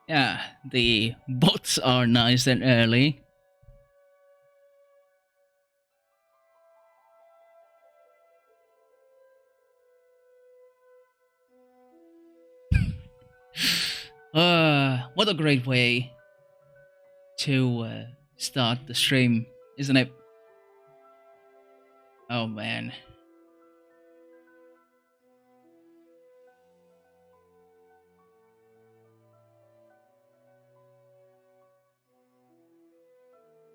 Yeah, the bots are nice and early. What a great way to start the stream, isn't it? Oh man.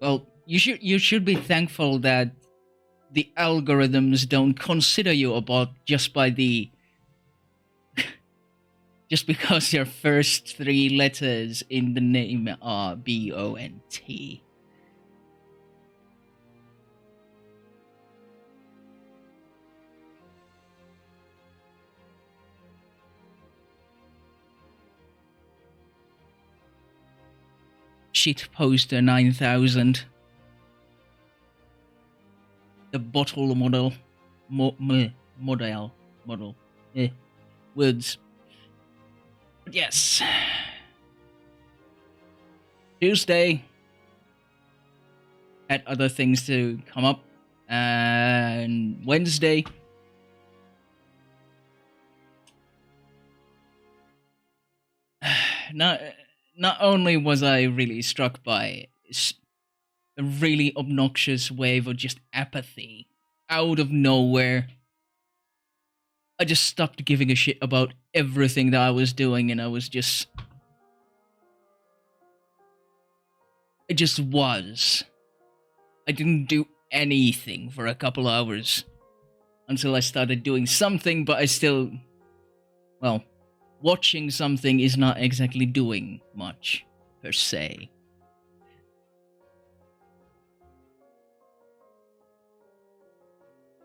Well, you should be thankful that the algorithms don't consider you a bot just by the just because your first three letters in the name are BONT. Shit poster 9000. The bottle model. Model. Words. But yes. Tuesday. Had other things to come up. And Wednesday. Not only was I really struck by a really obnoxious wave of just apathy out of nowhere, I just stopped giving a shit about everything that I was doing, and I just was. I didn't do anything for a couple hours until I started doing something, but I still, well, watching something is not exactly doing much, per se.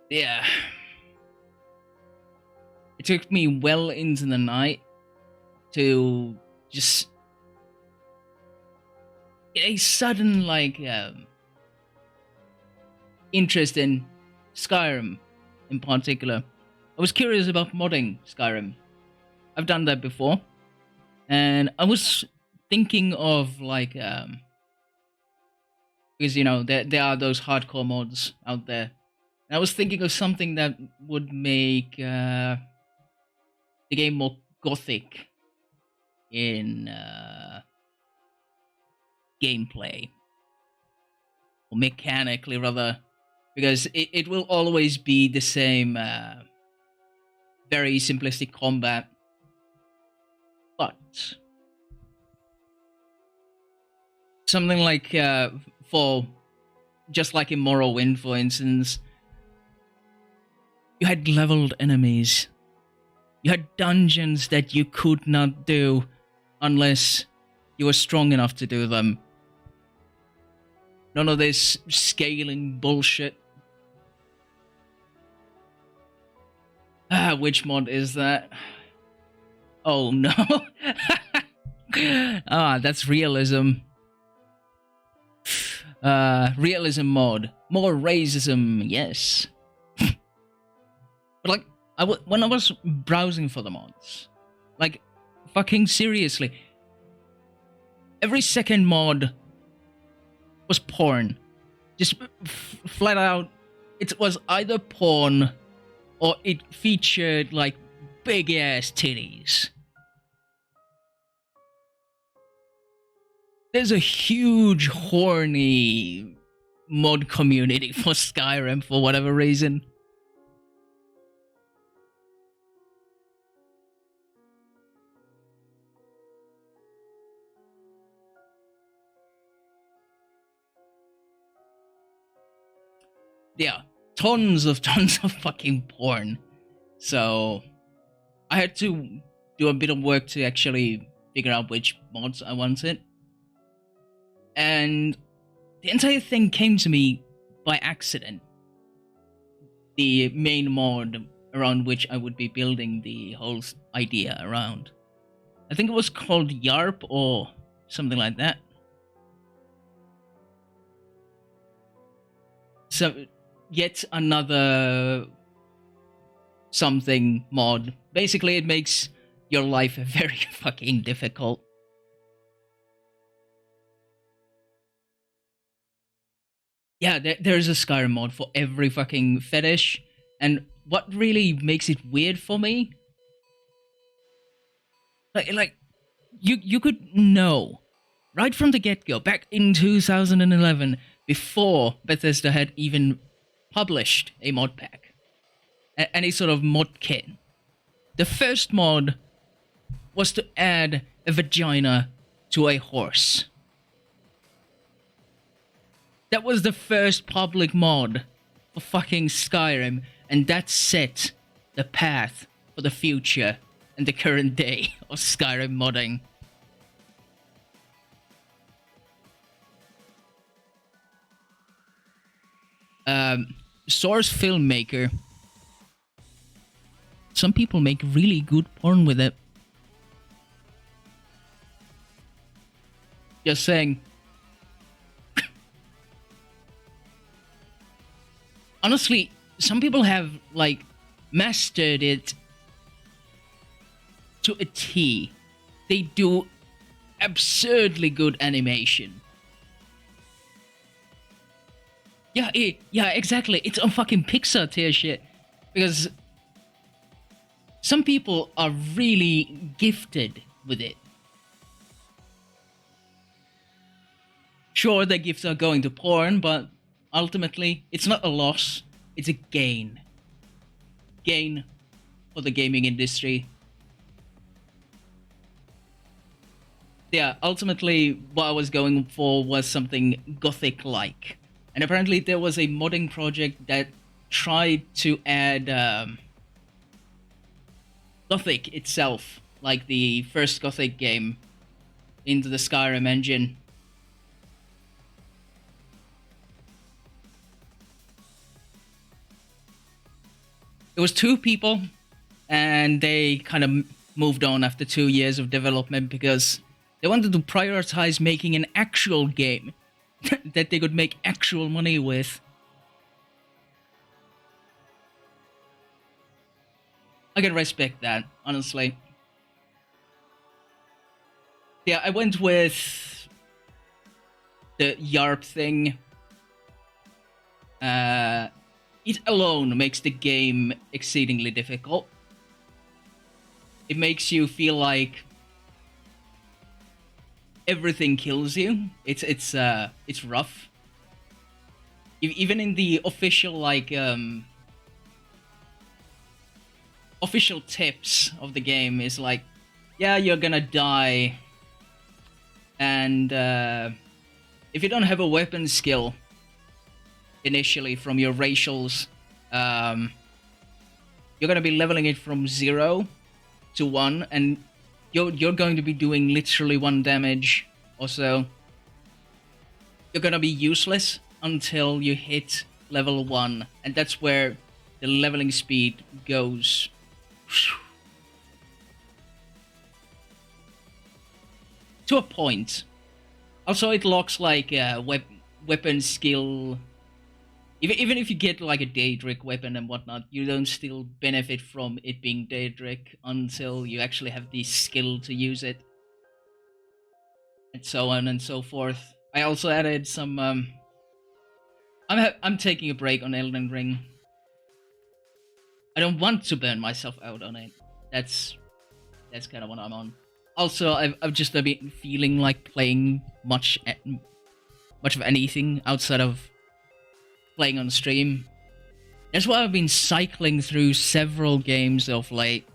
Yeah. It took me well into the night to just get a sudden, interest in Skyrim in particular. I was curious about modding Skyrim. I've done that before. And I was thinking of, because, there are those hardcore mods out there. And I was thinking of something that would make the game more gothic in gameplay. Or mechanically, rather. Because it will always be the same very simplistic combat. But something like, just like in Morrowind, for instance, you had leveled enemies. You had dungeons that you could not do unless you were strong enough to do them. None of this scaling bullshit. Which mod is that? Oh no. That's realism. Realism mod. More racism, yes. But when I was browsing for the mods, fucking seriously, every second mod was porn. Just flat out, it was either porn or it featured big ass titties. There's a huge horny mod community for Skyrim for whatever reason. Yeah, tons of fucking porn. So I had to do a bit of work to actually figure out which mods I wanted. And the entire thing came to me by accident. The main mod around which I would be building the whole idea around. I think it was called YARP or something like that. So, yet another something mod. Basically, it makes your life very fucking difficult. Yeah, there's a Skyrim mod for every fucking fetish, and what really makes it weird for me, like you could know right from the get-go back in 2011, before Bethesda had even published a mod pack, any sort of mod kit. The first mod was to add a vagina to a horse. That was the first public mod for fucking Skyrim, and that set the path for the future and the current day of Skyrim modding. Source filmmaker. Some people make really good porn with it. Just saying. Honestly, some people have, like, mastered it to a T. They do absurdly good animation. Yeah, exactly. It's on fucking Pixar tier shit. Because some people are really gifted with it. Sure, their gifts are going to porn, but ultimately, it's not a loss, it's a gain. Gain for the gaming industry. Yeah, ultimately, what I was going for was something gothic-like. And apparently there was a modding project that tried to add Gothic itself, like the first Gothic game, into the Skyrim engine. It was 2 people, and they kind of moved on after 2 years of development because they wanted to prioritize making an actual game that they could make actual money with. I can respect that, honestly. Yeah, I went with the YARP thing. It alone makes the game exceedingly difficult. It makes you feel like everything kills you. It's rough. Even in the official, like, official tips of the game is like, yeah, you're gonna die, and if you don't have a weapon skill initially from your racials, you're gonna be leveling it from 0 to 1, and you're going to be doing literally 1 damage or so. You're gonna be useless until you hit level 1, and that's where the leveling speed goes. To a point. Also, it locks, like, weapon skill. Even if you get, like, a Daedric weapon and whatnot, you don't still benefit from it being Daedric until you actually have the skill to use it. And so on and so forth. I also added some, I'm taking a break on Elden Ring. I don't want to burn myself out on it. That's kind of what I'm on. Also, I've just been feeling like playing much of anything outside of playing on stream. That's why I've been cycling through several games of late.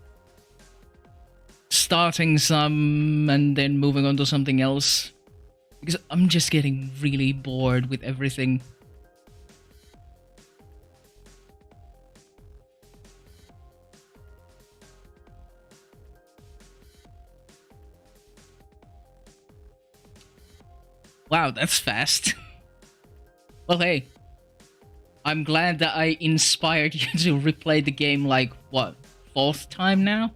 Starting some and then moving on to something else. Because I'm just getting really bored with everything. Wow, that's fast. Well, hey. I'm glad that I inspired you to replay the game, like, what, 4th time now?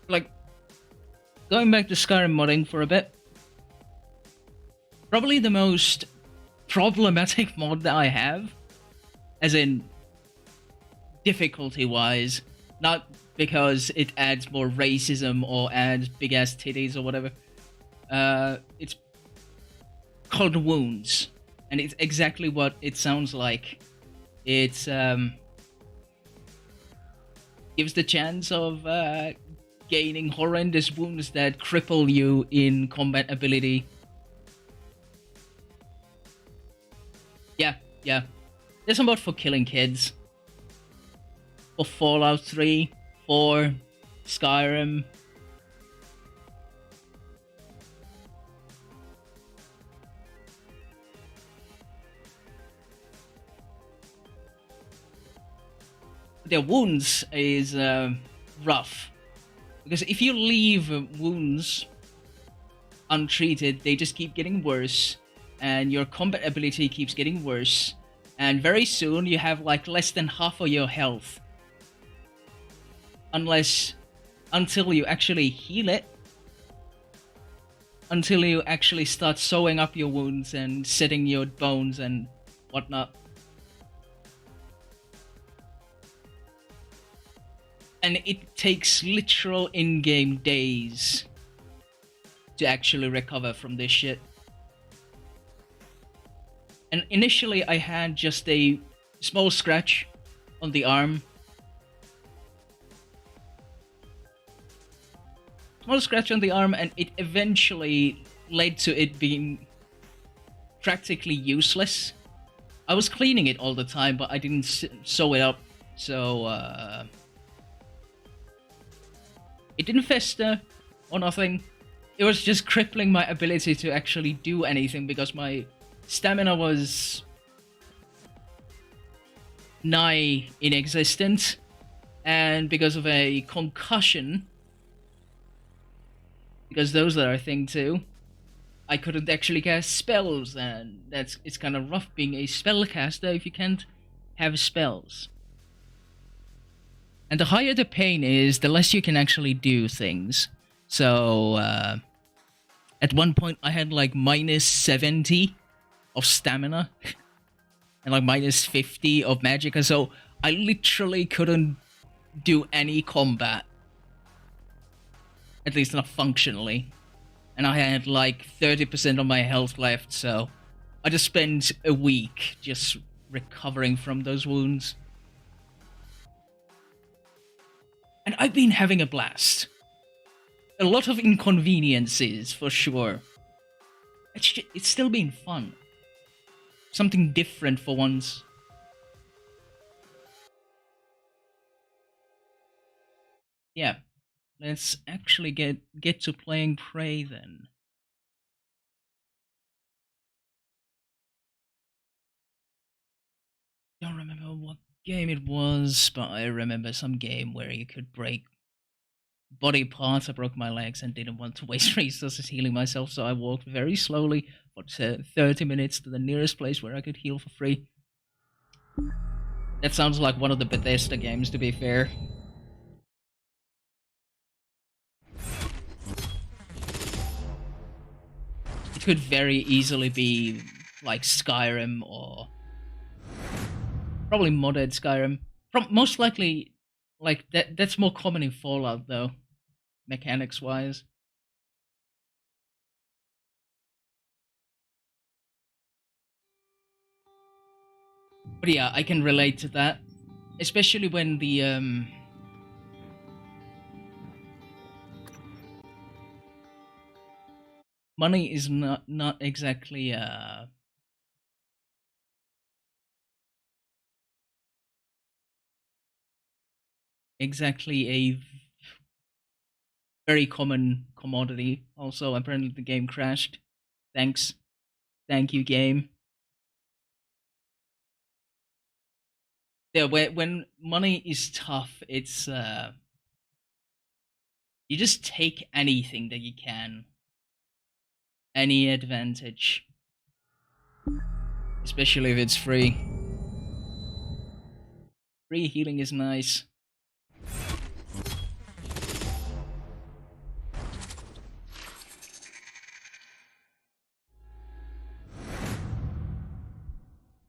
Like, going back to Skyrim modding for a bit. Probably the most problematic mod that I have, as in difficulty-wise, not because it adds more racism or adds big-ass titties or whatever. It's called wounds, and it's exactly what it sounds like. It's gives the chance of gaining horrendous wounds that cripple you in combat ability. Yeah, yeah. There's a mod for killing kids. For Fallout 3, 4, Skyrim. Their wounds is rough. Because if you leave wounds untreated, they just keep getting worse. And your combat ability keeps getting worse. And very soon you have like less than half of your health. Until you actually heal it. Until you actually start sewing up your wounds and setting your bones and whatnot. And it takes literal in-game days to actually recover from this shit. And initially I had just a small scratch on the arm. Small scratch on the arm, and it eventually led to it being practically useless. I was cleaning it all the time, but I didn't sew it up, so it didn't fester or nothing. It was just crippling my ability to actually do anything because my stamina was nigh inexistent, and because of a concussion, because those are a thing too, I couldn't actually cast spells, and it's kind of rough being a spellcaster if you can't have spells. And the higher the pain is, the less you can actually do things. So, at one point I had like minus 70 of stamina, and like minus 50 of magicka, so I literally couldn't do any combat. At least not functionally. And I had like 30% of my health left, so I just spent a week just recovering from those wounds. And I've been having a blast. A lot of inconveniences, for sure. It's still been fun. Something different for once. Yeah. Let's actually get to playing Prey then. Don't remember what game it was, but I remember some game where you could break body parts. I broke my legs and didn't want to waste resources healing myself, so I walked very slowly for 30 minutes to the nearest place where I could heal for free. That sounds like one of the Bethesda games, to be fair. It could very easily be like Skyrim, or probably modded Skyrim. Most likely, like that's more common in Fallout though, mechanics wise. But yeah, I can relate to that, especially when the money is not exactly exactly a very common commodity. Also, apparently the game crashed. Thanks. Thank you, game. Yeah, when money is tough, it's you just take anything that you can. Any advantage. Especially if it's free. Free healing is nice.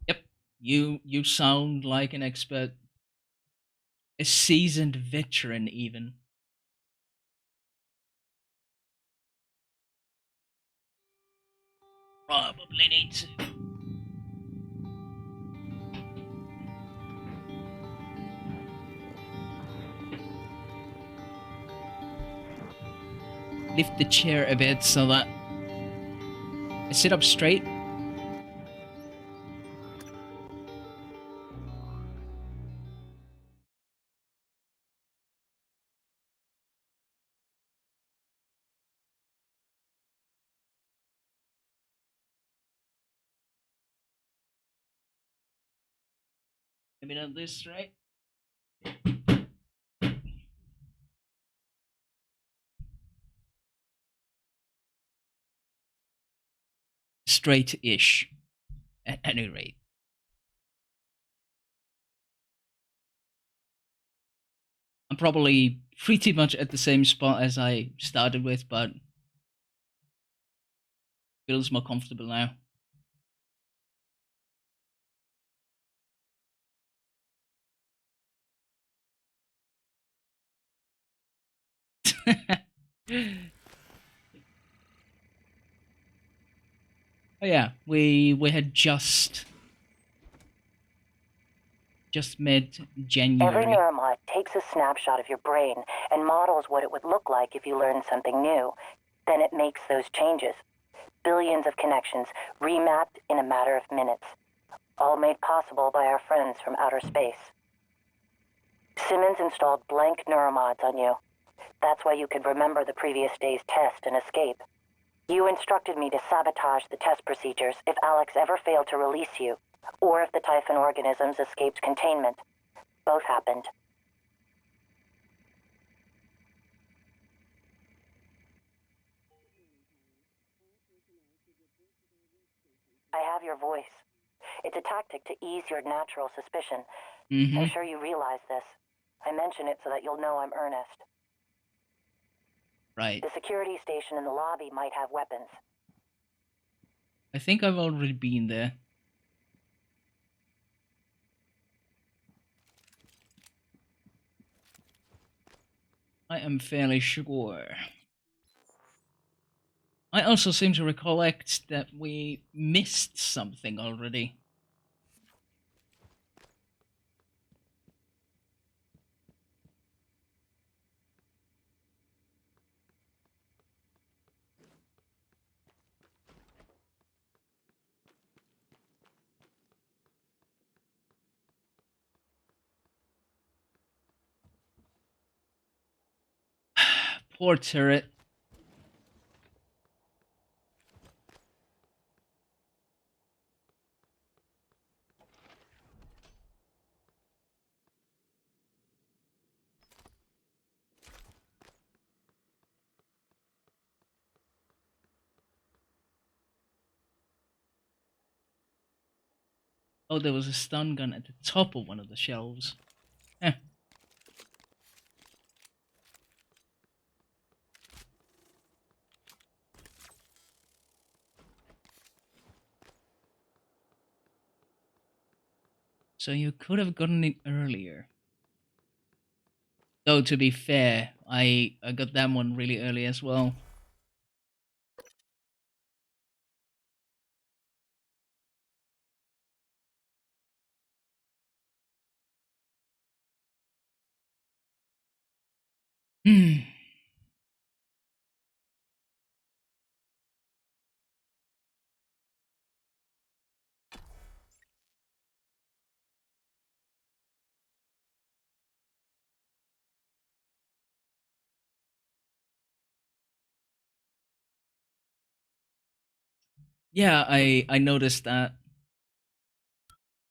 Yep. You sound like an expert. A seasoned veteran even. Probably need to. Lift the chair a bit so that I sit up straight. Maybe not this, right? Straight-ish, at any rate. I'm probably pretty much at the same spot as I started with, but feels more comfortable now. Oh yeah, we had just mid-January. Every neuromod takes a snapshot of your brain and models what it would look like if you learned something new. Then it makes those changes. Billions of connections remapped in a matter of minutes. All made possible by our friends from outer space. Simmons installed blank neuromods on you. That's why you could remember the previous day's test and escape. You instructed me to sabotage the test procedures if Alex ever failed to release you, or if the Typhon organisms escaped containment. Both happened. I have your voice. It's a tactic to ease your natural suspicion. I'm sure you realize this. I mention it so that you'll know I'm earnest. Right. The security station in the lobby might have weapons. I think I've already been there. I am fairly sure. I also seem to recollect that we missed something already. Poor turret. Oh, there was a stun gun at the top of one of the shelves. Eh. So you could have gotten it earlier. Though, to be fair, I got that one really early as well. Hmm. Yeah, I noticed that.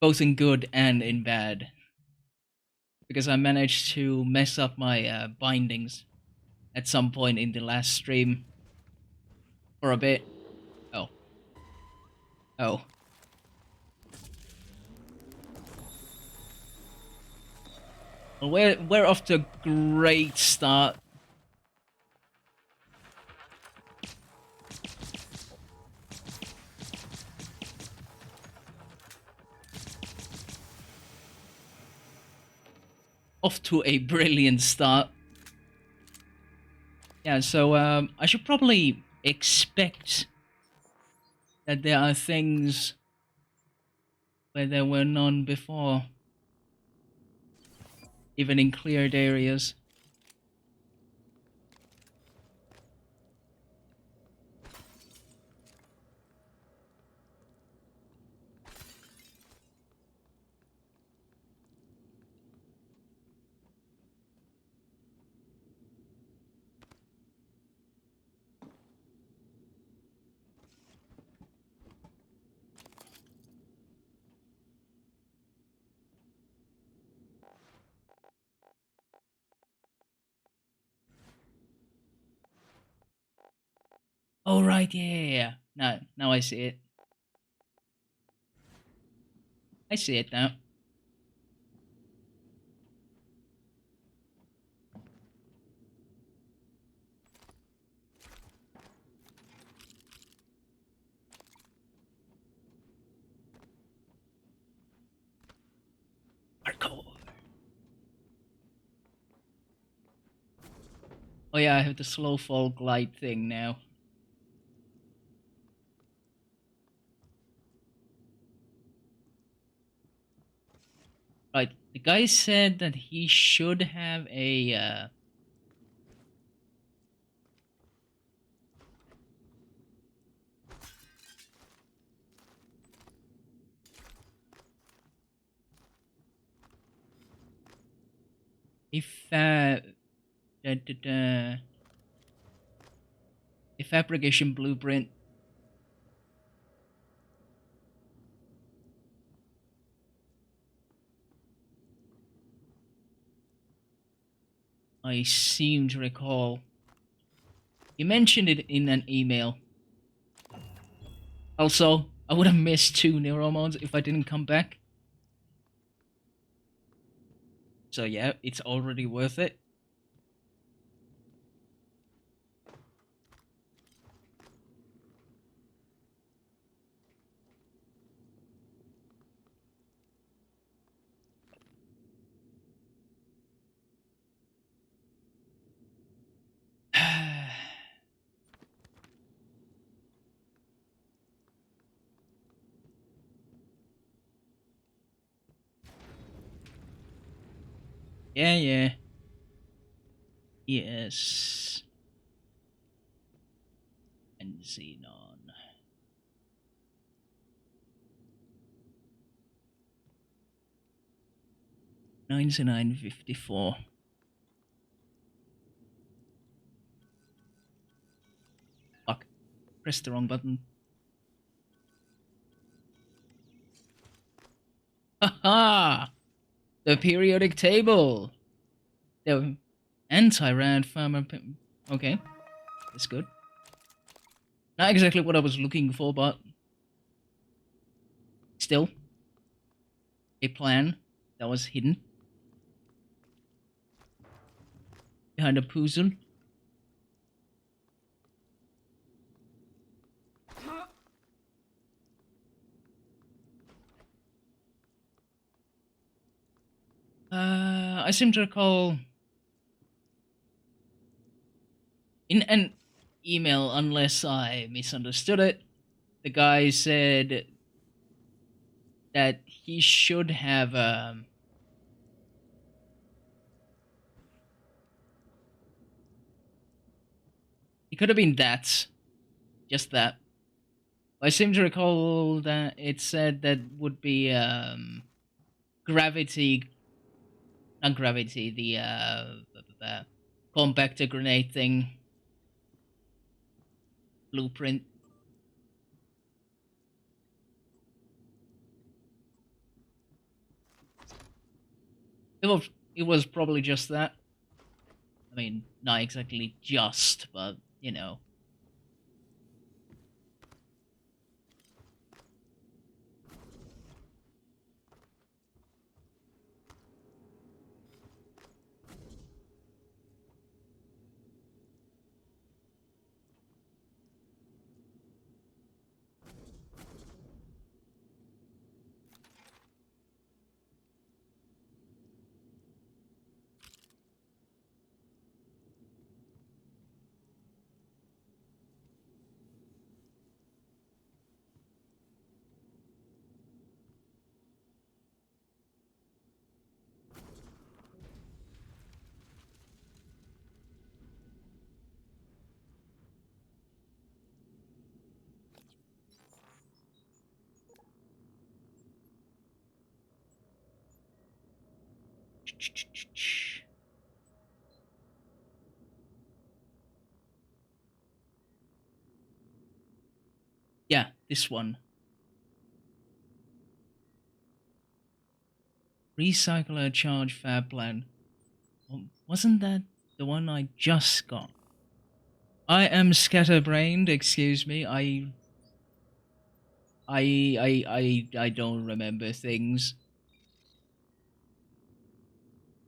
Both in good and in bad. Because I managed to mess up my bindings at some point in the last stream. For a bit. Oh. Oh. Well, we're off to a great start. Off to a brilliant start. Yeah, so I should probably expect that there are things where there were none before, even in cleared areas. Oh right, yeah. Now I see it. I see it now. Hardcore. Oh yeah, I have the slow fall glide thing now. Right, the guy said that he should have a fabrication blueprint. I seem to recall. You mentioned it in an email. Also, I would have missed 2 neuromods if I didn't come back. So yeah, it's already worth it. Yeah, yeah. Yes. And Xenon. 9954. Fuck. Pressed the wrong button. Haha! The periodic table! The anti-rad farmer. Okay, that's good. Not exactly what I was looking for, but still a plan that was hidden behind a puzzle. I seem to recall in an email, unless I misunderstood it, the guy said that he should have it could have been that, just that. I seem to recall that it said that would be gravity, not gravity, the compactor grenade thing blueprint. It was probably just that. I mean, not exactly just, but you know. Yeah, this one. Recycler charge fare plan. Wasn't that the one I just got? I am scatterbrained, excuse me. I don't remember things.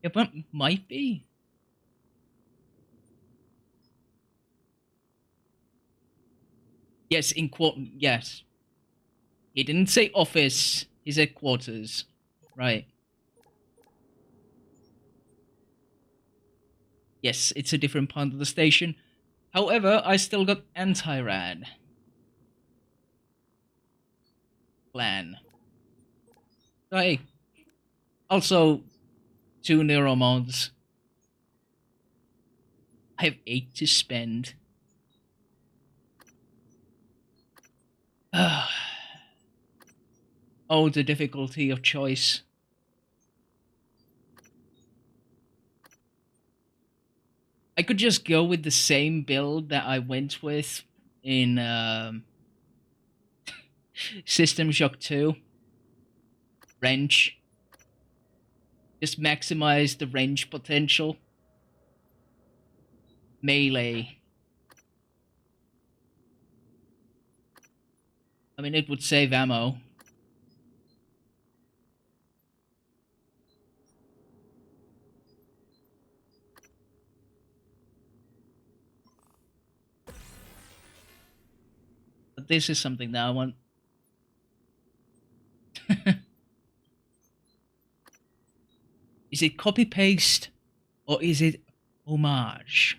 Yeah, but might be. Yes, in yes. He didn't say office, he said quarters. Right. Yes, it's a different part of the station. However, I still got anti-rad plan. Hey, also 2 neuromods. I have 8 to spend. Oh, the difficulty of choice. I could just go with the same build that I went with in System Shock 2. Wrench. Just maximize the wrench potential. Melee. I mean, it would save ammo. But this is something that I want. Is it copy-paste or is it homage?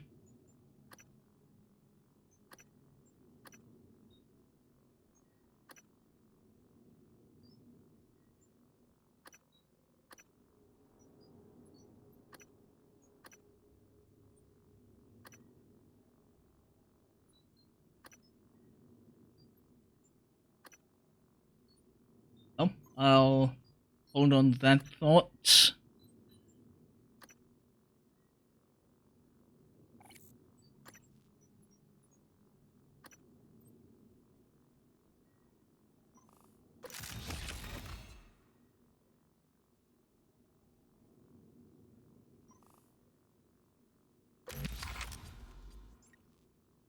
Oh, I'll hold on to that thought.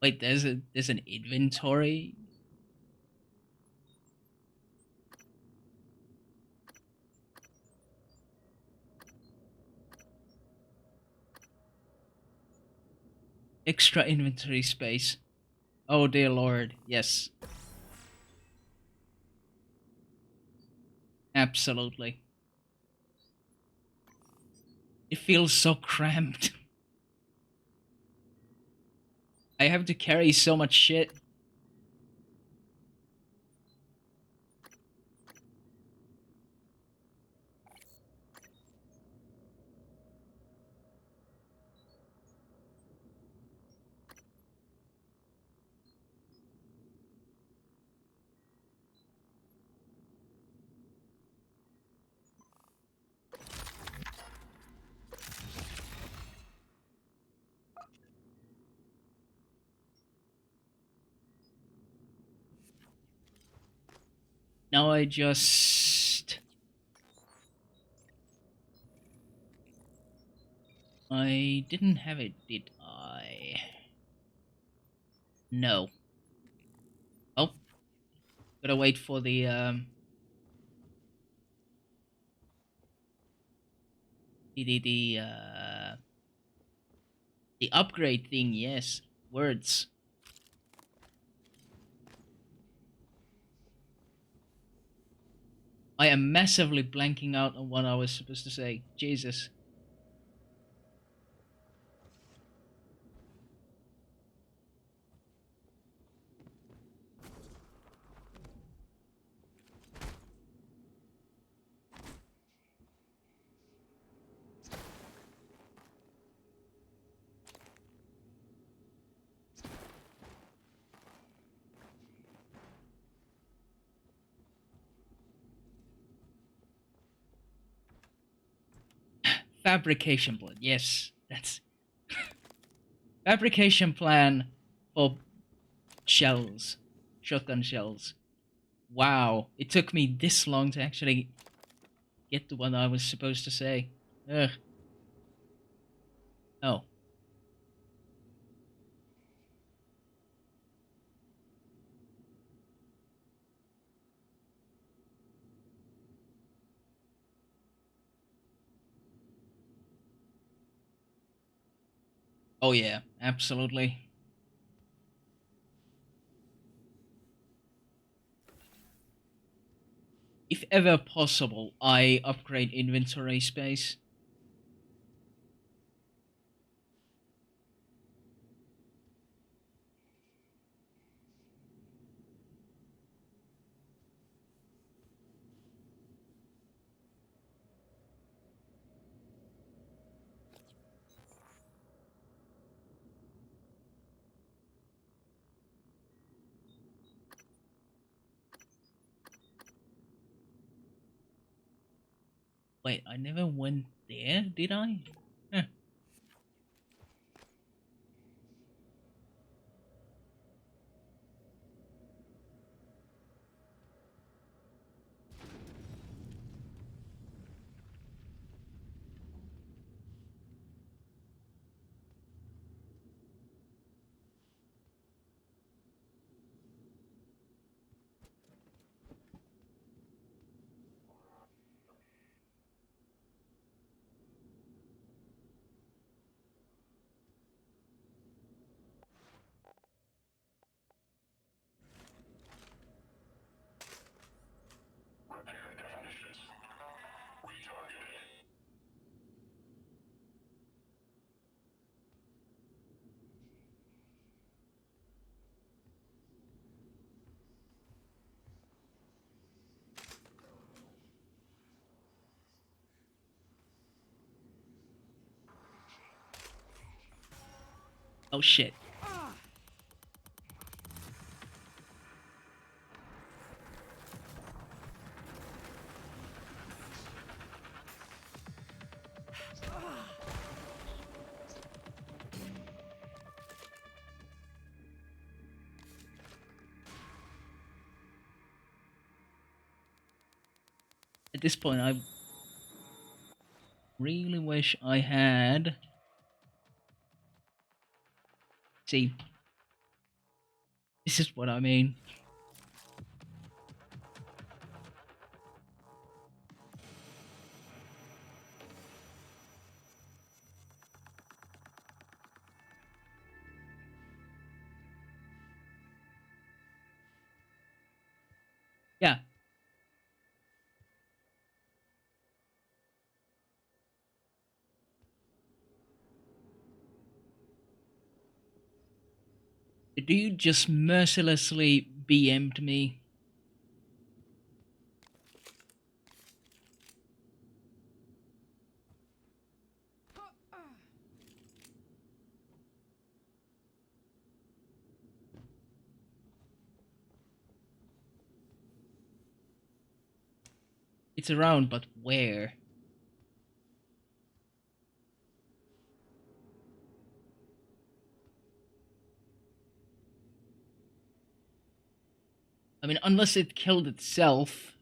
Wait, there's an inventory. Extra inventory space. Oh dear lord, yes. Absolutely. It feels so cramped. I have to carry so much shit. Now I just... I didn't have it, did I? No. Oh. Gotta wait for the the upgrade thing, yes. Words. I am massively blanking out on what I was supposed to say. Jesus. Fabrication plan. Yes, that's fabrication plan for shells, shotgun shells. Wow, it took me this long to actually get to what I was supposed to say. Ugh. Oh. Oh yeah, absolutely. If ever possible, I upgrade inventory space. Wait, I never went there, did I? Huh. Oh shit. At this point, I really wish I had. See, this is what I mean. Yeah. The dude just mercilessly BM'd me. It's around, but where? I mean, unless it killed itself.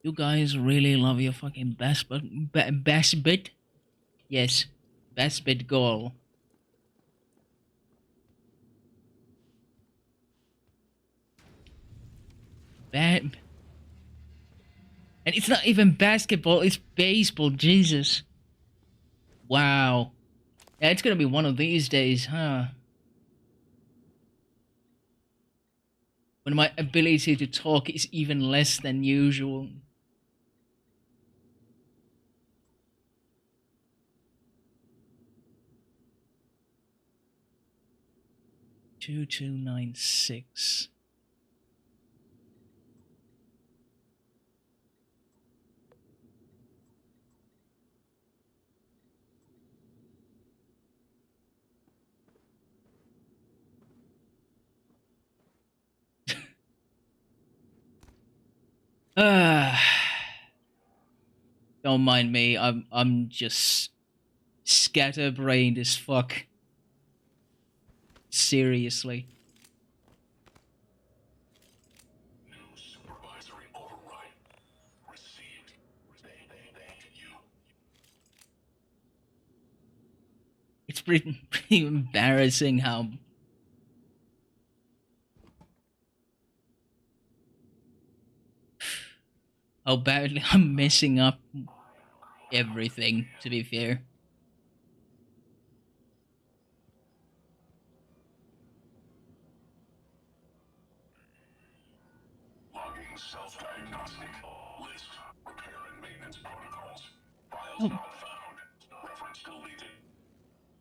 You guys really love your fucking best bit? Yes, best bit goal. Bad. And it's not even basketball, it's baseball, Jesus. Wow. Yeah, it's gonna be one of these days, huh? When my ability to talk is even less than usual. 2296. Ah, don't mind me. I'm just scatterbrained as fuck. Seriously. New supervisory override received. It's pretty embarrassing how badly I'm messing up everything, to be fair. Logging self-diagnostic list. Repair and maintenance protocols. Files Oh. not found. Reference deleted.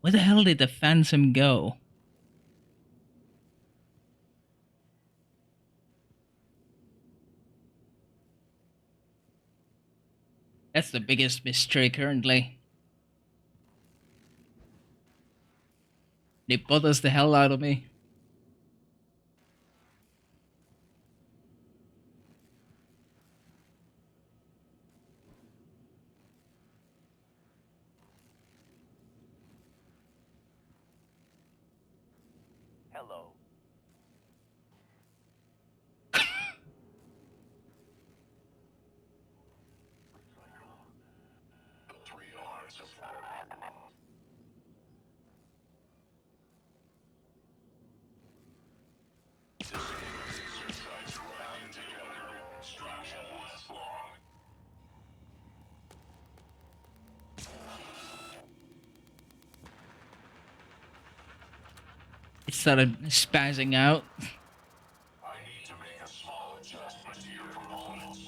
Where the hell did the Phantom go? That's the biggest mystery currently. It bothers the hell out of me. Hello. The 3 R's of exercise riding together. Structure lasts long. It started spazzing out. I need to make a small adjustment to your components.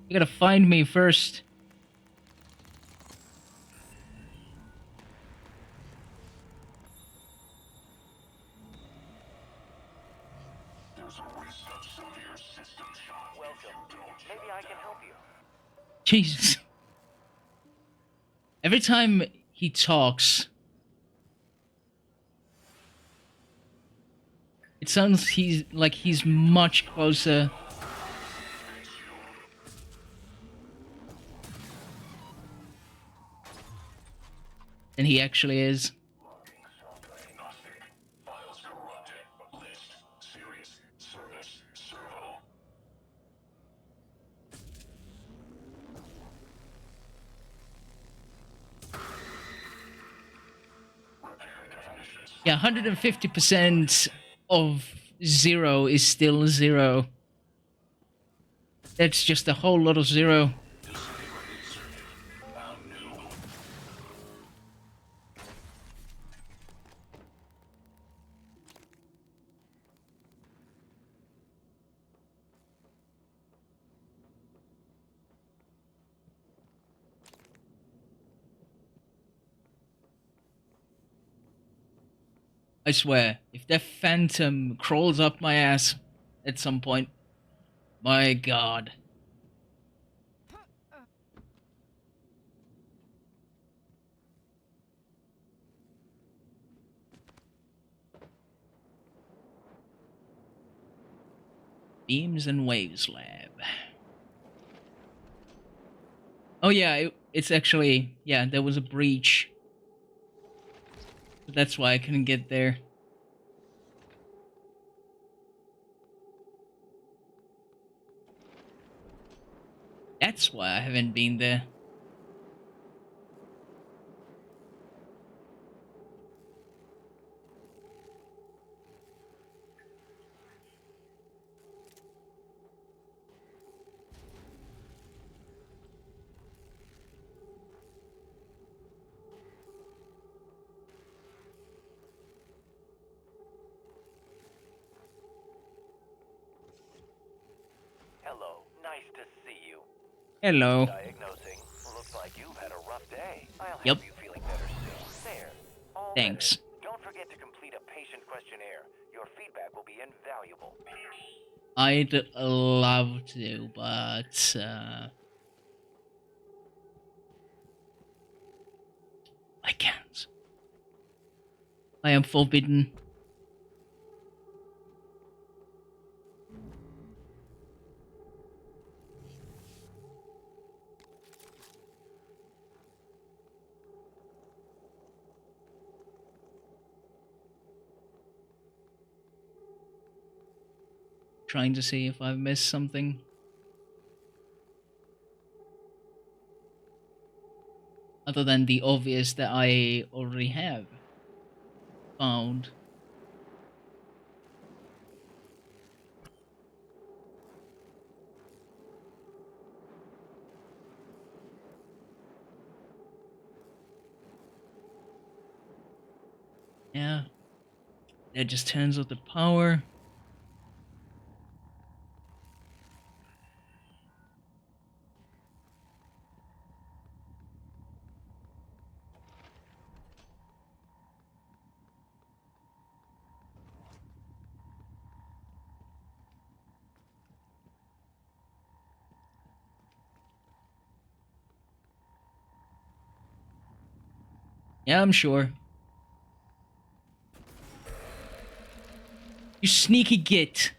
You gotta find me first. There's a risk of severe system shock. Welcome. Maybe I can help you. Jesus. Every time he talks, it sounds he's much closer than he actually is. Diagnostic. Files corrupted. List. Serious. Service. Servo. Repair definitions. Yeah, 150% of 0 is still 0. That's just a whole lot of 0. Disintegrated circuit. Found new. I swear, if that Phantom crawls up my ass at some point, my god. Beams and Waves Lab. Oh yeah, it's actually, yeah, there was a breach. But that's why I couldn't get there. That's why I haven't been there. Hello, nice to see you. Hello. Diagnosing. Looks like you've had a rough day. I'll have Yep. you feeling better soon. There. All Thanks. better. Don't forget to complete a patient questionnaire. Your feedback will be invaluable. I'd love to, but I can't. I am forbidden. Trying to see if I've missed something. Other than the obvious that I already have found. Yeah. That just turns off the power. Yeah, I'm sure. You sneaky git.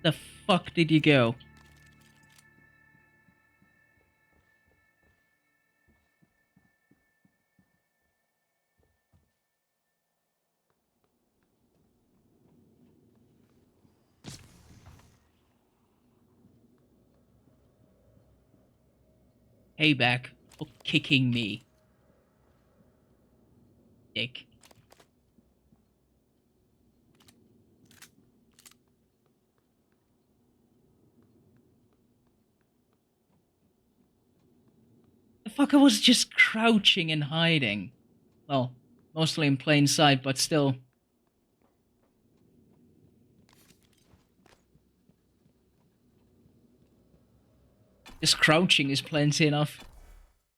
The fuck did you go? Payback for kicking me. Dick. The fucker was just crouching and hiding. Well, mostly in plain sight, but still. Just crouching is plenty enough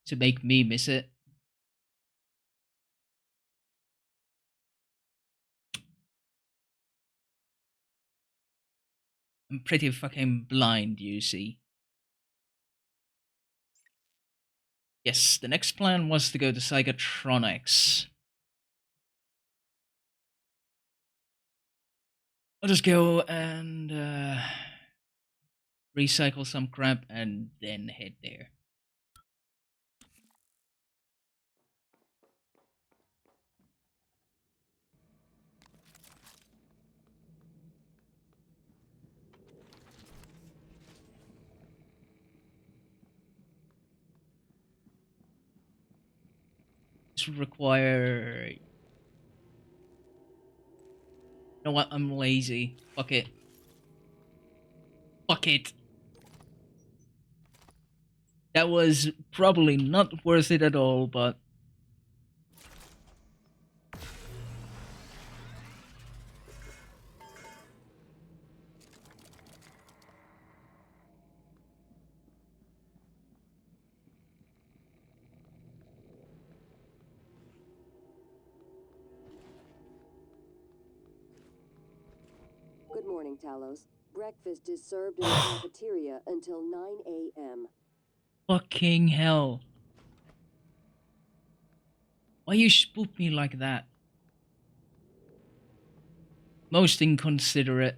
to make me miss it. I'm pretty fucking blind, you see. Yes, the next plan was to go to Psychotronics. I'll just go and recycle some crap and then head there. This would require... You know what? I'm lazy. Fuck it. Fuck it. That was probably not worth it at all, but... Good morning, Talos. Breakfast is served in the cafeteria until 9 a.m. Fucking hell. Why you spook me like that? Most inconsiderate.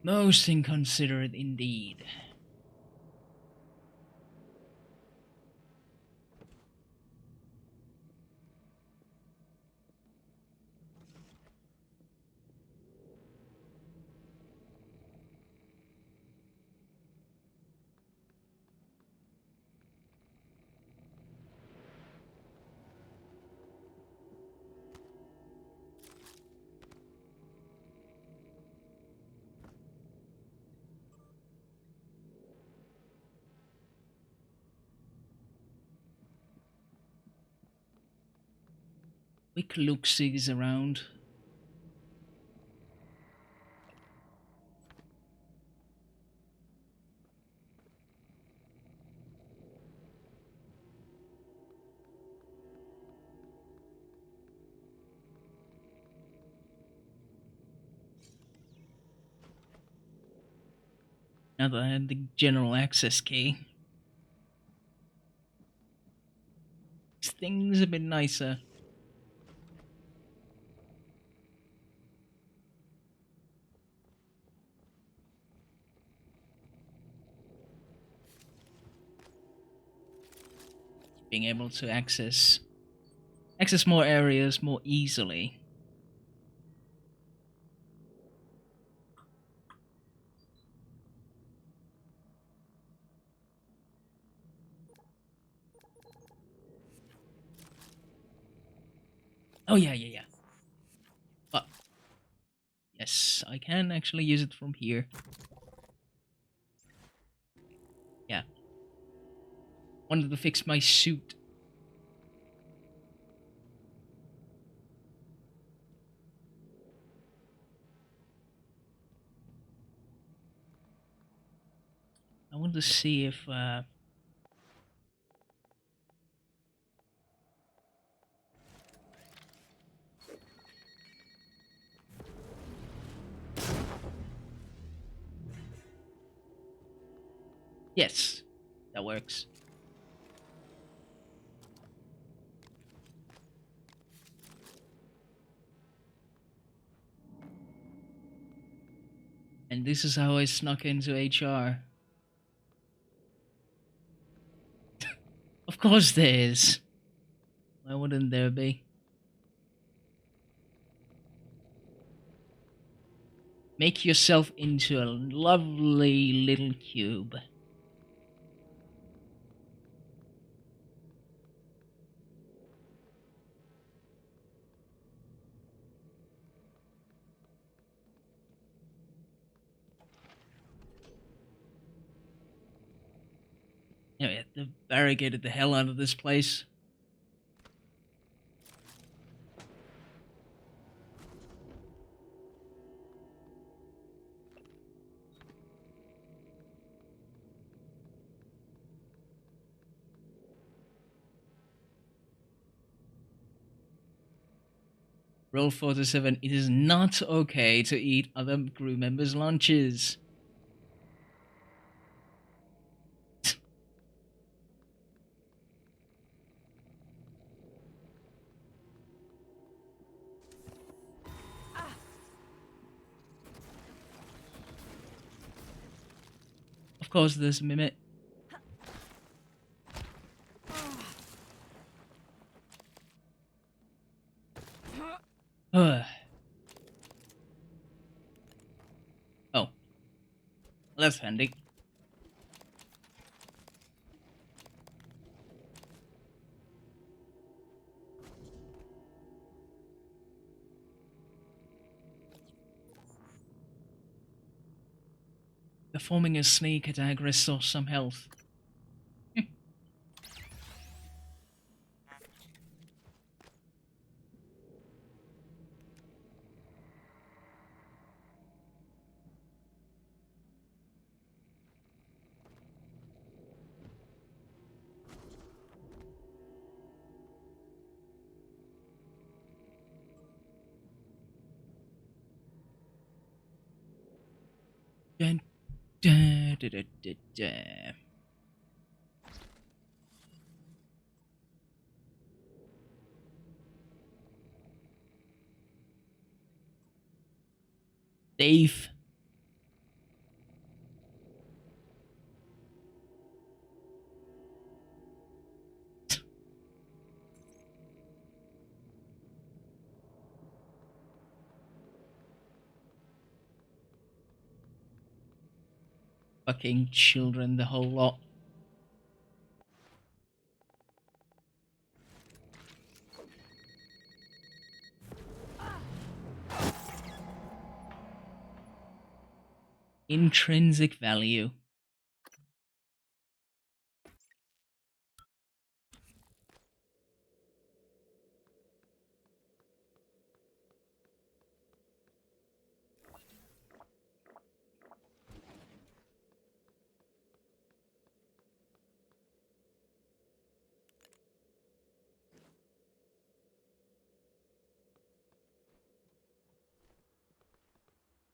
Most inconsiderate indeed. quick look-sees around. Now that I had the general access key, things a bit nicer. Being able to access more areas more easily. Oh yeah. But yes, I can actually use it from here. Yeah. Wanted to fix my suit. I want to see if yes, that works. And this is how I snuck into HR. Of course there is. Why wouldn't there be? Make yourself into a lovely little cube. Yeah, we have to barricade the hell out of this place. Rule 47, it is not okay to eat other crew members' lunches. Of course, there's Mimit. Ugh. Oh. That's handy. Performing a sneak attack restores some health. Dun, dun, dun, dun, dun, dun. Dave. Fucking children, the whole lot. Intrinsic value.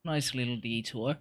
Nice little detour.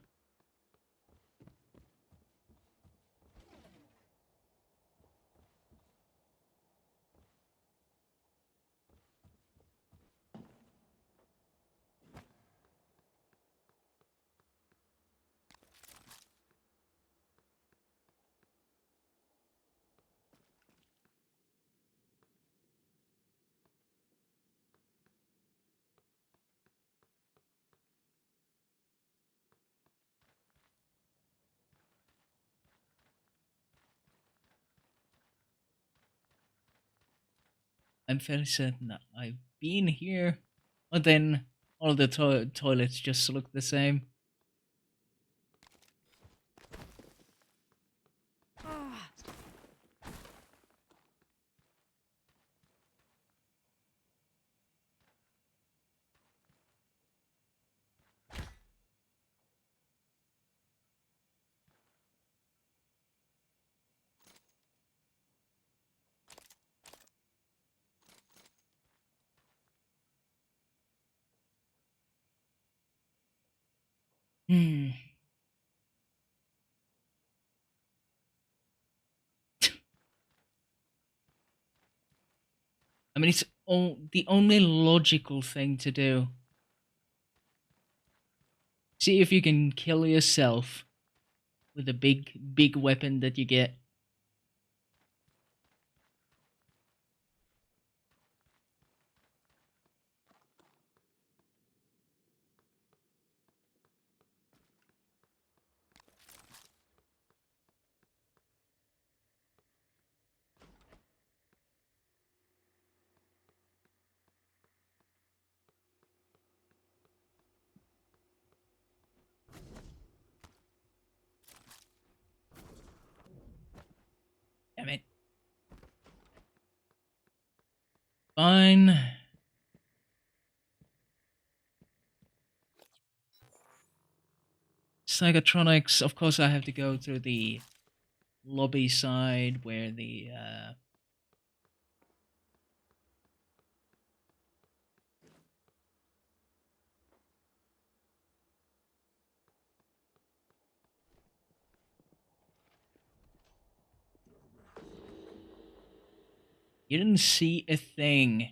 I'm fairly certain that I've been here, but then all the toilets just look the same. Hmm. I mean, it's the only logical thing to do. See if you can kill yourself with a big weapon that you get. Damn it. Fine. Psychotronics, of course I have to go through the lobby side where the you didn't see a thing.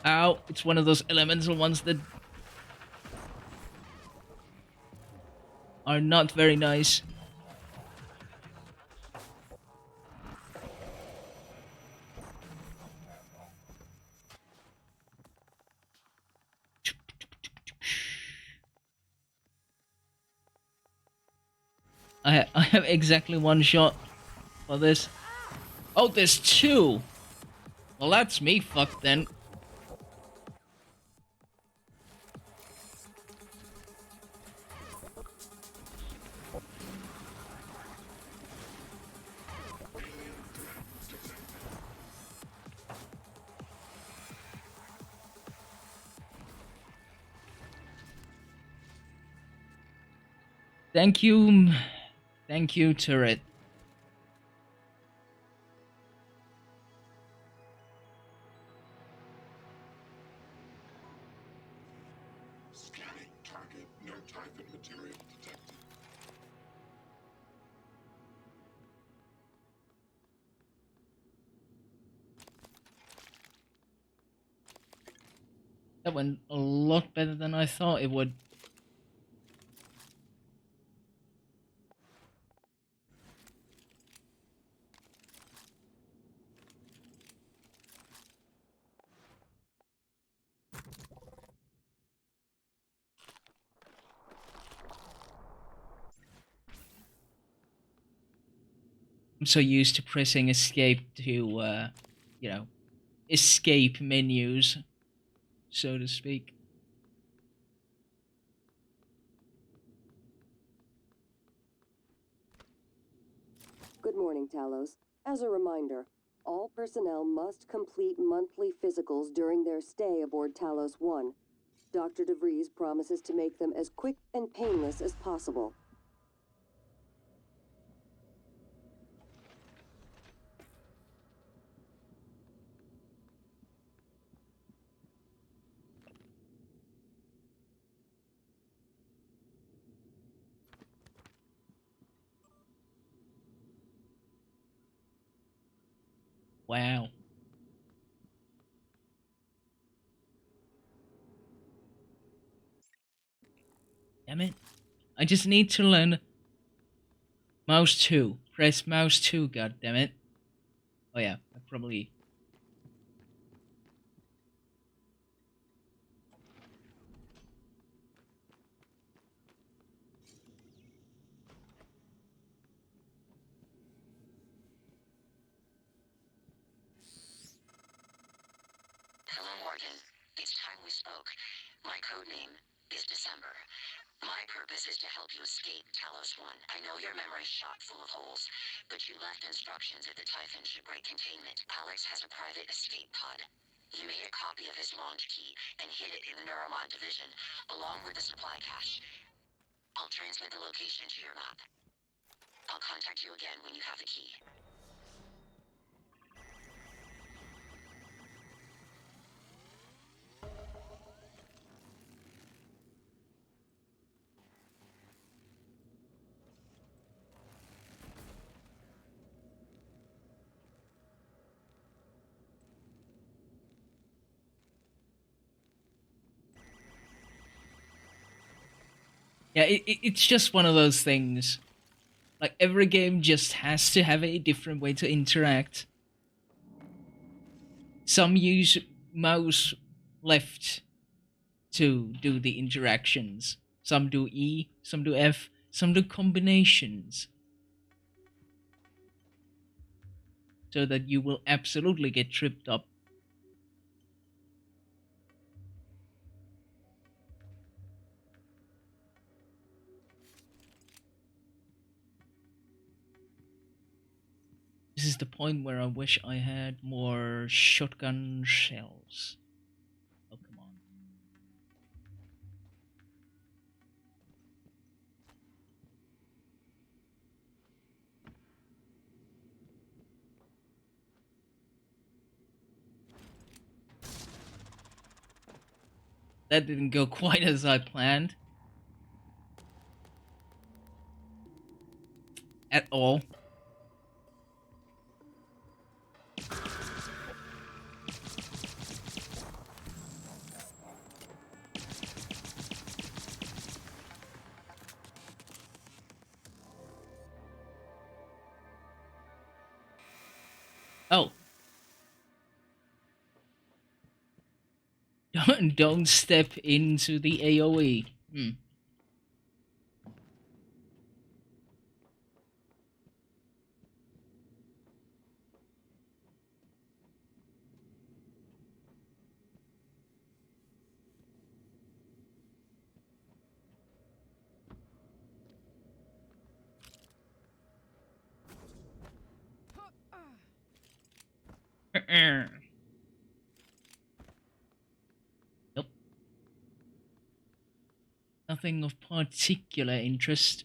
Ow, it's one of those elemental ones that are not very nice. I have exactly one shot for this. Oh, there's two! Well, that's me fucked then. Thank you. Thank you, turret. Scanning target. No typhon material detected. That went a lot better than I thought it would. I'm so used to pressing escape to, escape menus, so to speak. Good morning, Talos. As a reminder, all personnel must complete monthly physicals during their stay aboard Talos 1. Dr. DeVries promises to make them as quick and painless as possible. Wow. Damn it. I just need to learn mouse 2. Press mouse 2, god damn it. Oh yeah, I probably... Hello, Morgan. It's time we spoke. My code name is December. My purpose is to help you escape Talos 1. I know your memory's shot full of holes, but you left instructions at the Typhon shipwreck containment. Alex has a private escape pod. You made a copy of his launch key and hid it in the Neuromod division, along with the supply cache. I'll transmit the location to your map. I'll contact you again when you have the key. Yeah, it's just one of those things. Like, every game just has to have a different way to interact. Some use mouse left to do the interactions. Some do E, some do F, some do combinations. So that you will absolutely get tripped up. This is the point where I wish I had more shotgun shells. Oh, come on. That didn't go quite as I planned. At all. Oh. Don't step into the AoE. Nope. Nothing of particular interest.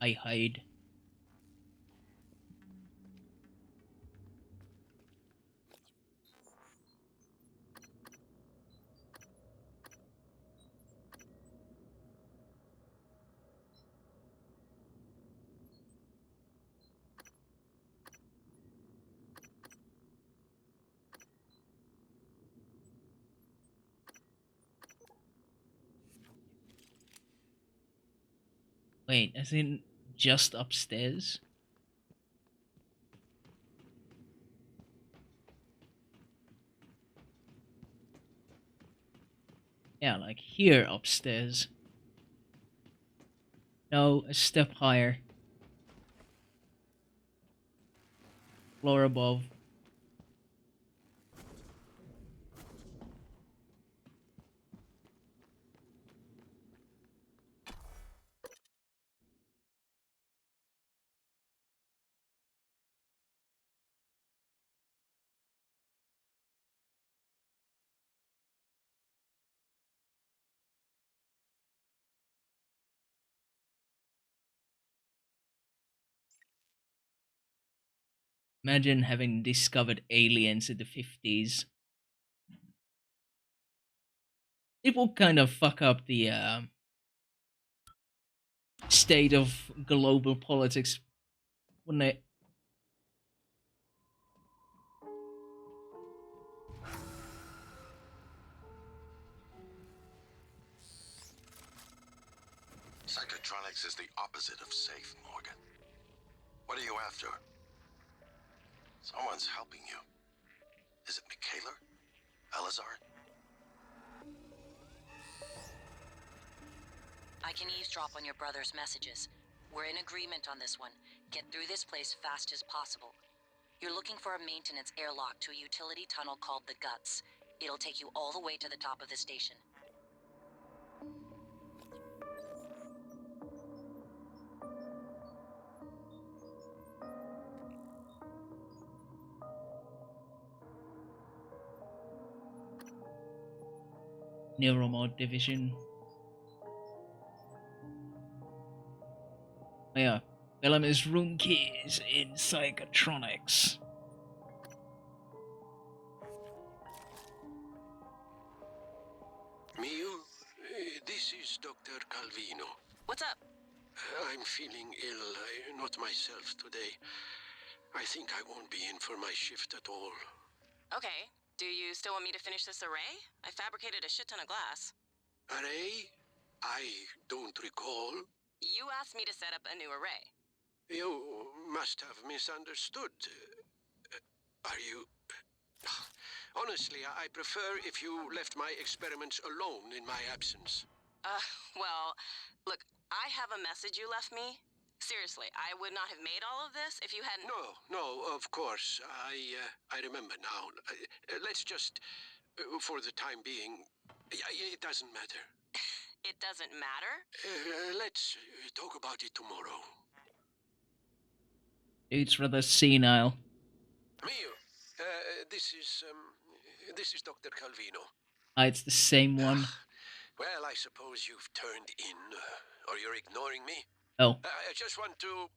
I hide. Wait, as in just upstairs? Yeah, like here upstairs. No, a step higher. Floor above. Imagine having discovered aliens in the 50s. It will kind of fuck up the state of global politics, wouldn't it? Psychotronics is the opposite of safe, Morgan. What are you after? Someone's helping you. Is it Michaela? Elazar? I can eavesdrop on your brother's messages. We're in agreement on this one. Get through this place fast as possible. You're looking for a maintenance airlock to a utility tunnel called the Guts. It'll take you all the way to the top of the station. Neuromod division. Oh, yeah. Bellamy's room keys in psychotronics. Mio, this is Dr. Calvino. What's up? I'm feeling ill, not myself today. I think I won't be in for my shift at all. Okay. Do you still want me to finish this array? I fabricated a shit ton of glass. Array? I don't recall. You asked me to set up a new array. You must have misunderstood. Are you... Honestly, I prefer if you left my experiments alone in my absence. Well, look, I have a message you left me. Seriously, I would not have made all of this if you hadn't... No, of course. I remember now. Let's just, for the time being, it doesn't matter. It doesn't matter? Let's talk about it tomorrow. It's rather senile. Mio, this is Dr. Calvino. Ah, it's the same one. Well, I suppose you've turned in, or you're ignoring me. Oh. I just want to...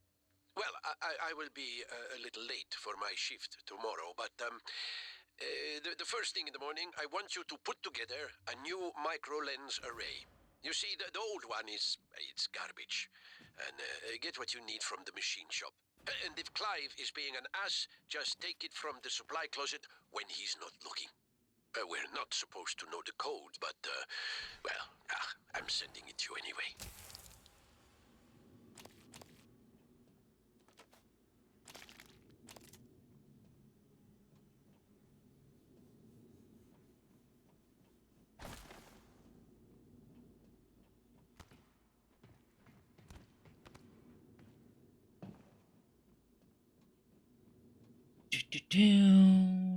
Well, I will be a little late for my shift tomorrow, but the first thing in the morning, I want you to put together a new micro-lens array. You see, the old one it's garbage. And get what you need from the machine shop. And if Clive is being an ass, just take it from the supply closet when he's not looking. We're not supposed to know the code, but, I'm sending it to you anyway.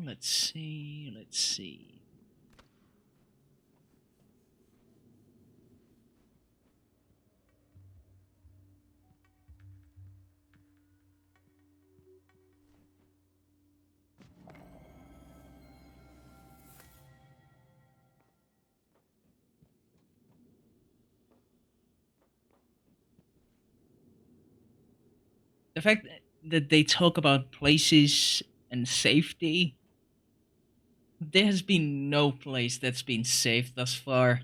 Let's see. The fact that they talk about places and safety, there has been no place that's been safe thus far.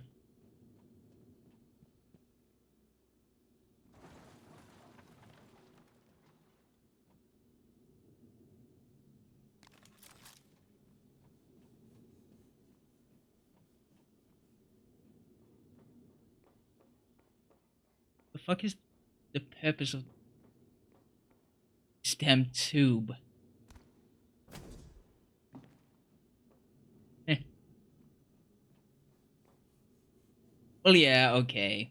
The fuck is the purpose of this damn tube? Eh. Well, yeah, okay.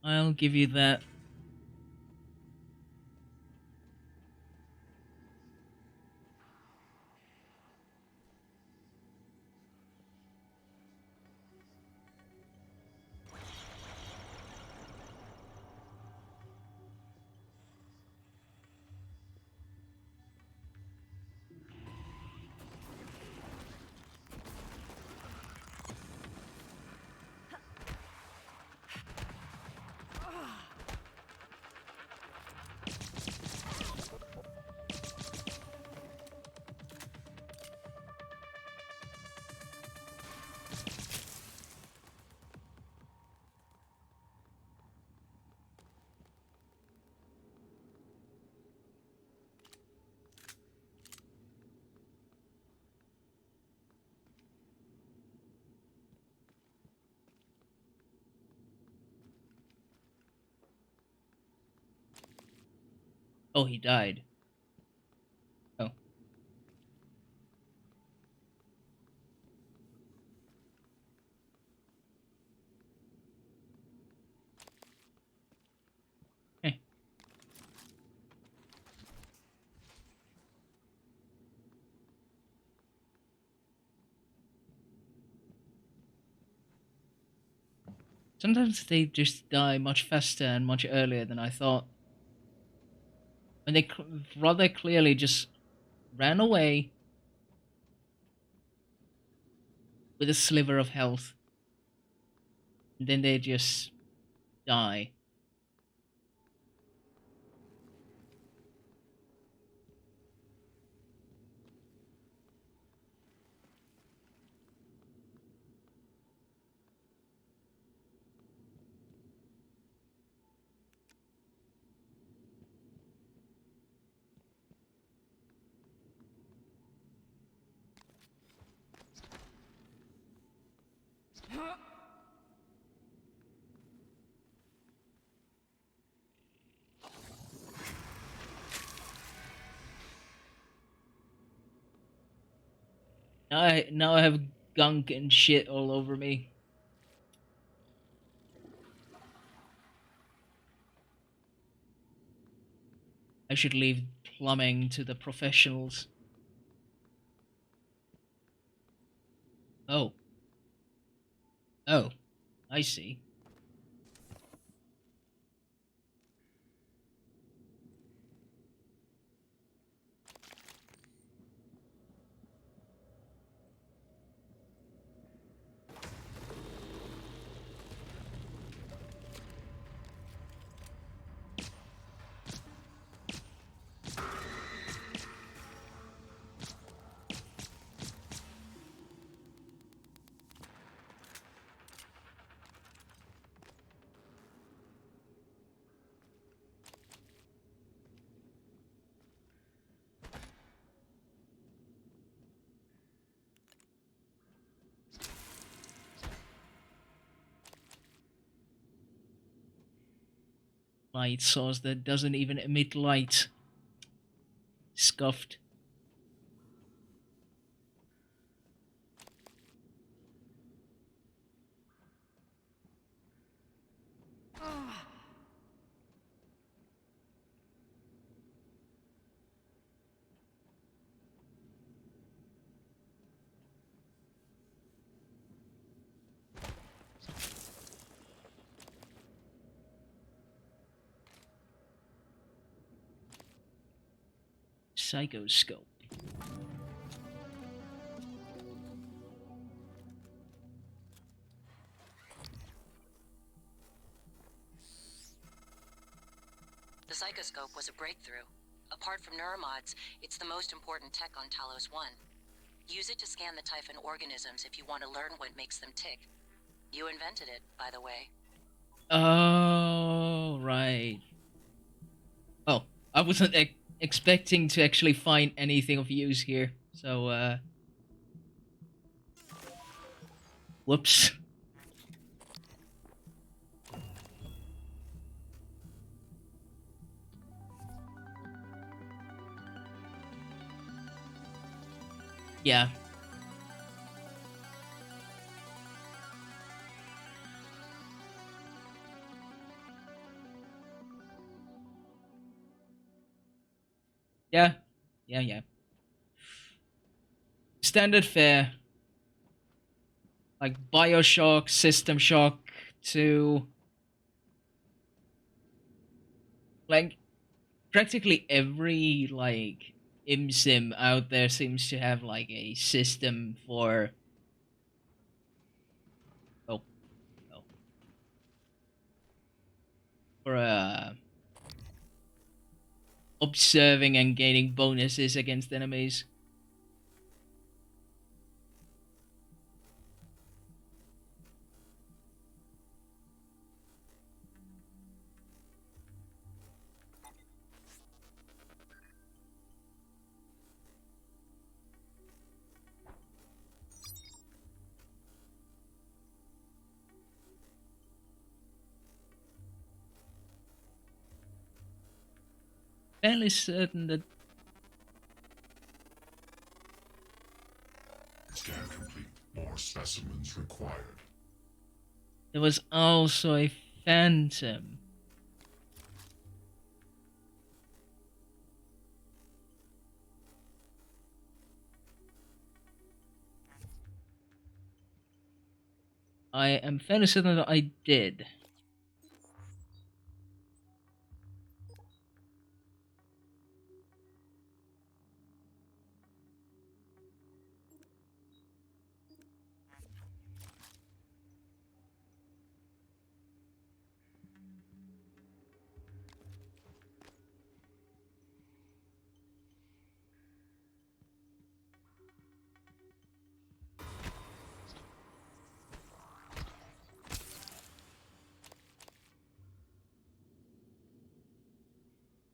I'll give you that. Oh, he died. Oh. Eh. Sometimes they just die much faster and much earlier than I thought. And they rather clearly just ran away with a sliver of health. And then they just die. Now I have gunk and shit all over me. I should leave plumbing to the professionals. Oh. Oh. I see. Light source that doesn't even emit light. Scuffed. Psychoscope. The psychoscope was a breakthrough. Apart from neuromods, it's the most important tech on Talos 1. Use it to scan the Typhon organisms if you want to learn what makes them tick. You invented it, by the way. Oh, right. Oh, I wasn't expecting to actually find anything of use here. So, whoops. Yeah. Yeah. Yeah. Standard fare. Like Bioshock, System Shock 2. Like, practically every, like, ImSim out there seems to have, like, a system for... Oh. Oh. For, observing and gaining bonuses against enemies. Fairly certain that Scan complete. More specimens required. there was also a phantom. I am fairly certain that I did.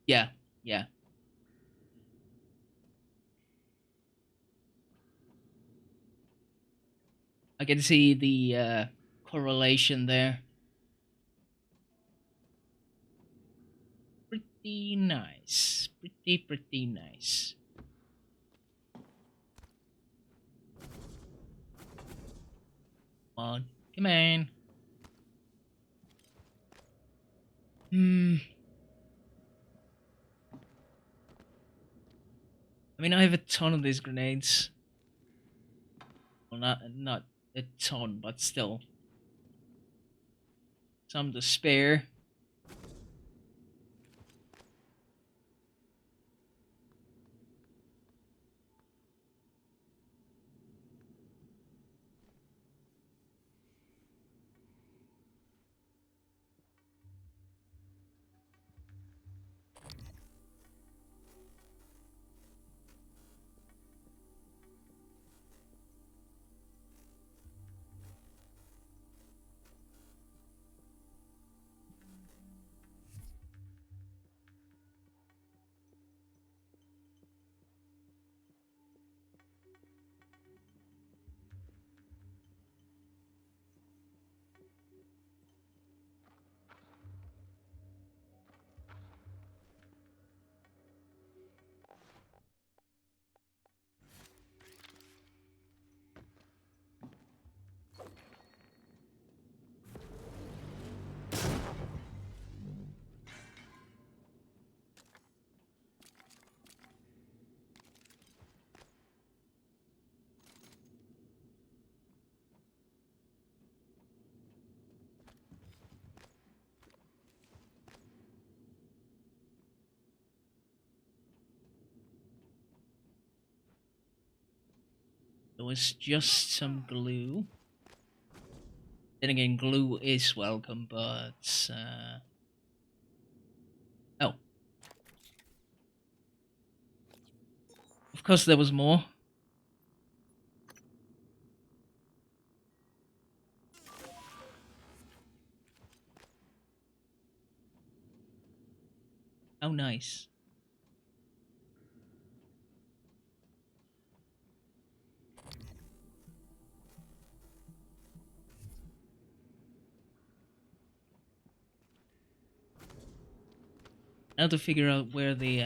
Yeah, yeah. I can see the correlation there. Pretty nice. Pretty nice. Come on. Come on. I mean, I have a ton of these grenades. Well, not a ton, but still. Some to spare. There was just some glue. Then again, glue is welcome, but... Oh. Of course there was more. How nice. Now to figure out where the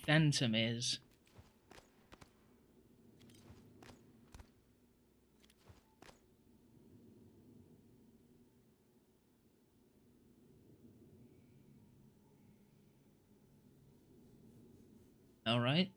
Phantom is. All right.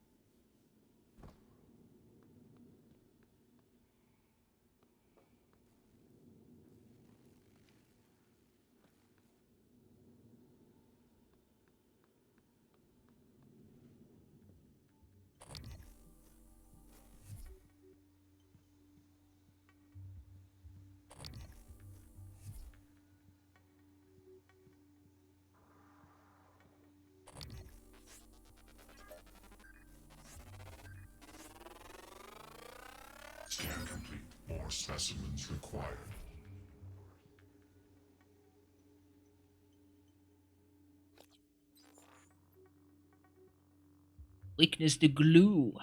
Scan complete. More specimens required. Weakness to glue.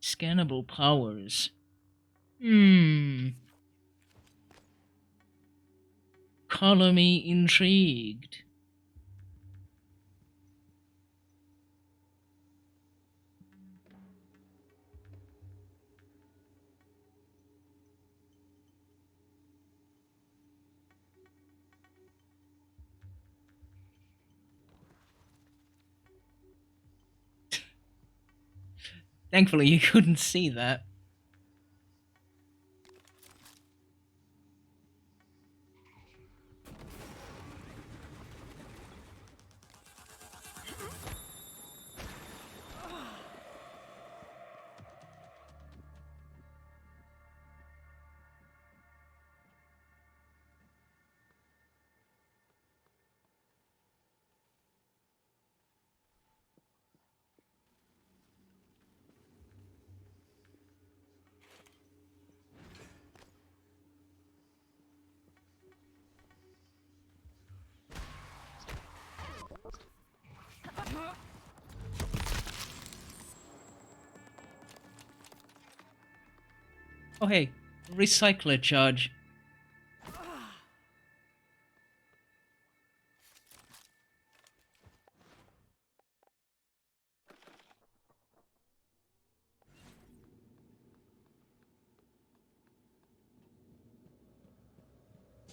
Scannable powers. Color me intrigued. Thankfully, you couldn't see that. Oh hey, recycler charge.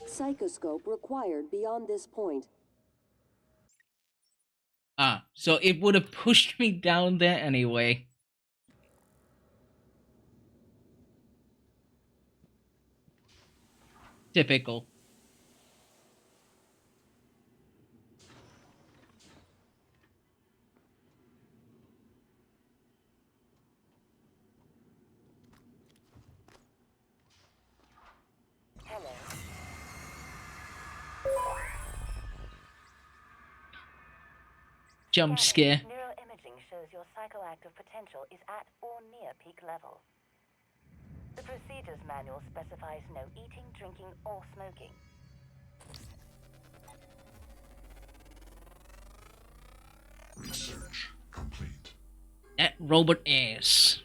Psychoscope required beyond this point. Ah, so it would have pushed me down there anyway. Typical. Hello. Jump scare. Neuroimaging shows your psychoactive potential is at or near peak level. The procedures manual specifies no eating, drinking, or smoking. Research complete. That robot ass.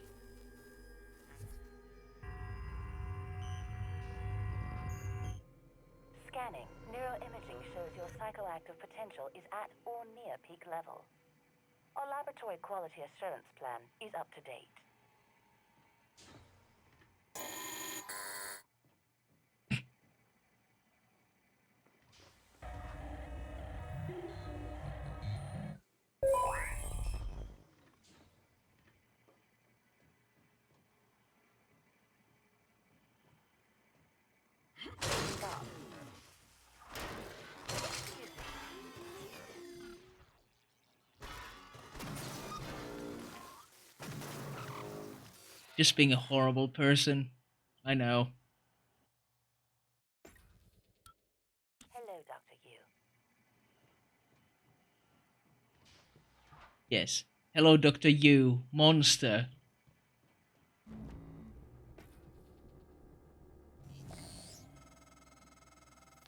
Scanning. Neuroimaging shows your psychoactive potential is at or near peak level. Our laboratory quality assurance plan is up to date. Stop. Just being a horrible person. I know. Hello, Dr. Yu. Yes. Hello, Dr. Yu, monster.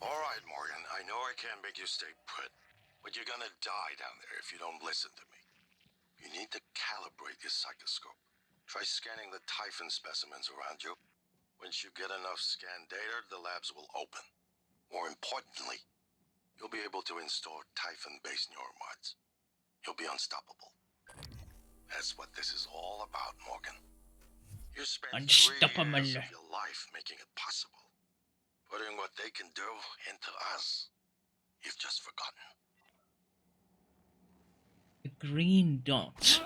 All right, Morgan, I know I can't make you stay put, but you're gonna die down there if you don't listen to me. You need to calibrate your psychoscope. Try scanning the Typhon specimens around you. Once you get enough scan data, the labs will open. More importantly, you'll be able to install Typhon-based neuromods. You'll be unstoppable. That's what this is all about, Morgan. You spent 3 Unstoppable. years of your life making it possible. Putting what they can do into us. You've just forgotten. The green dot.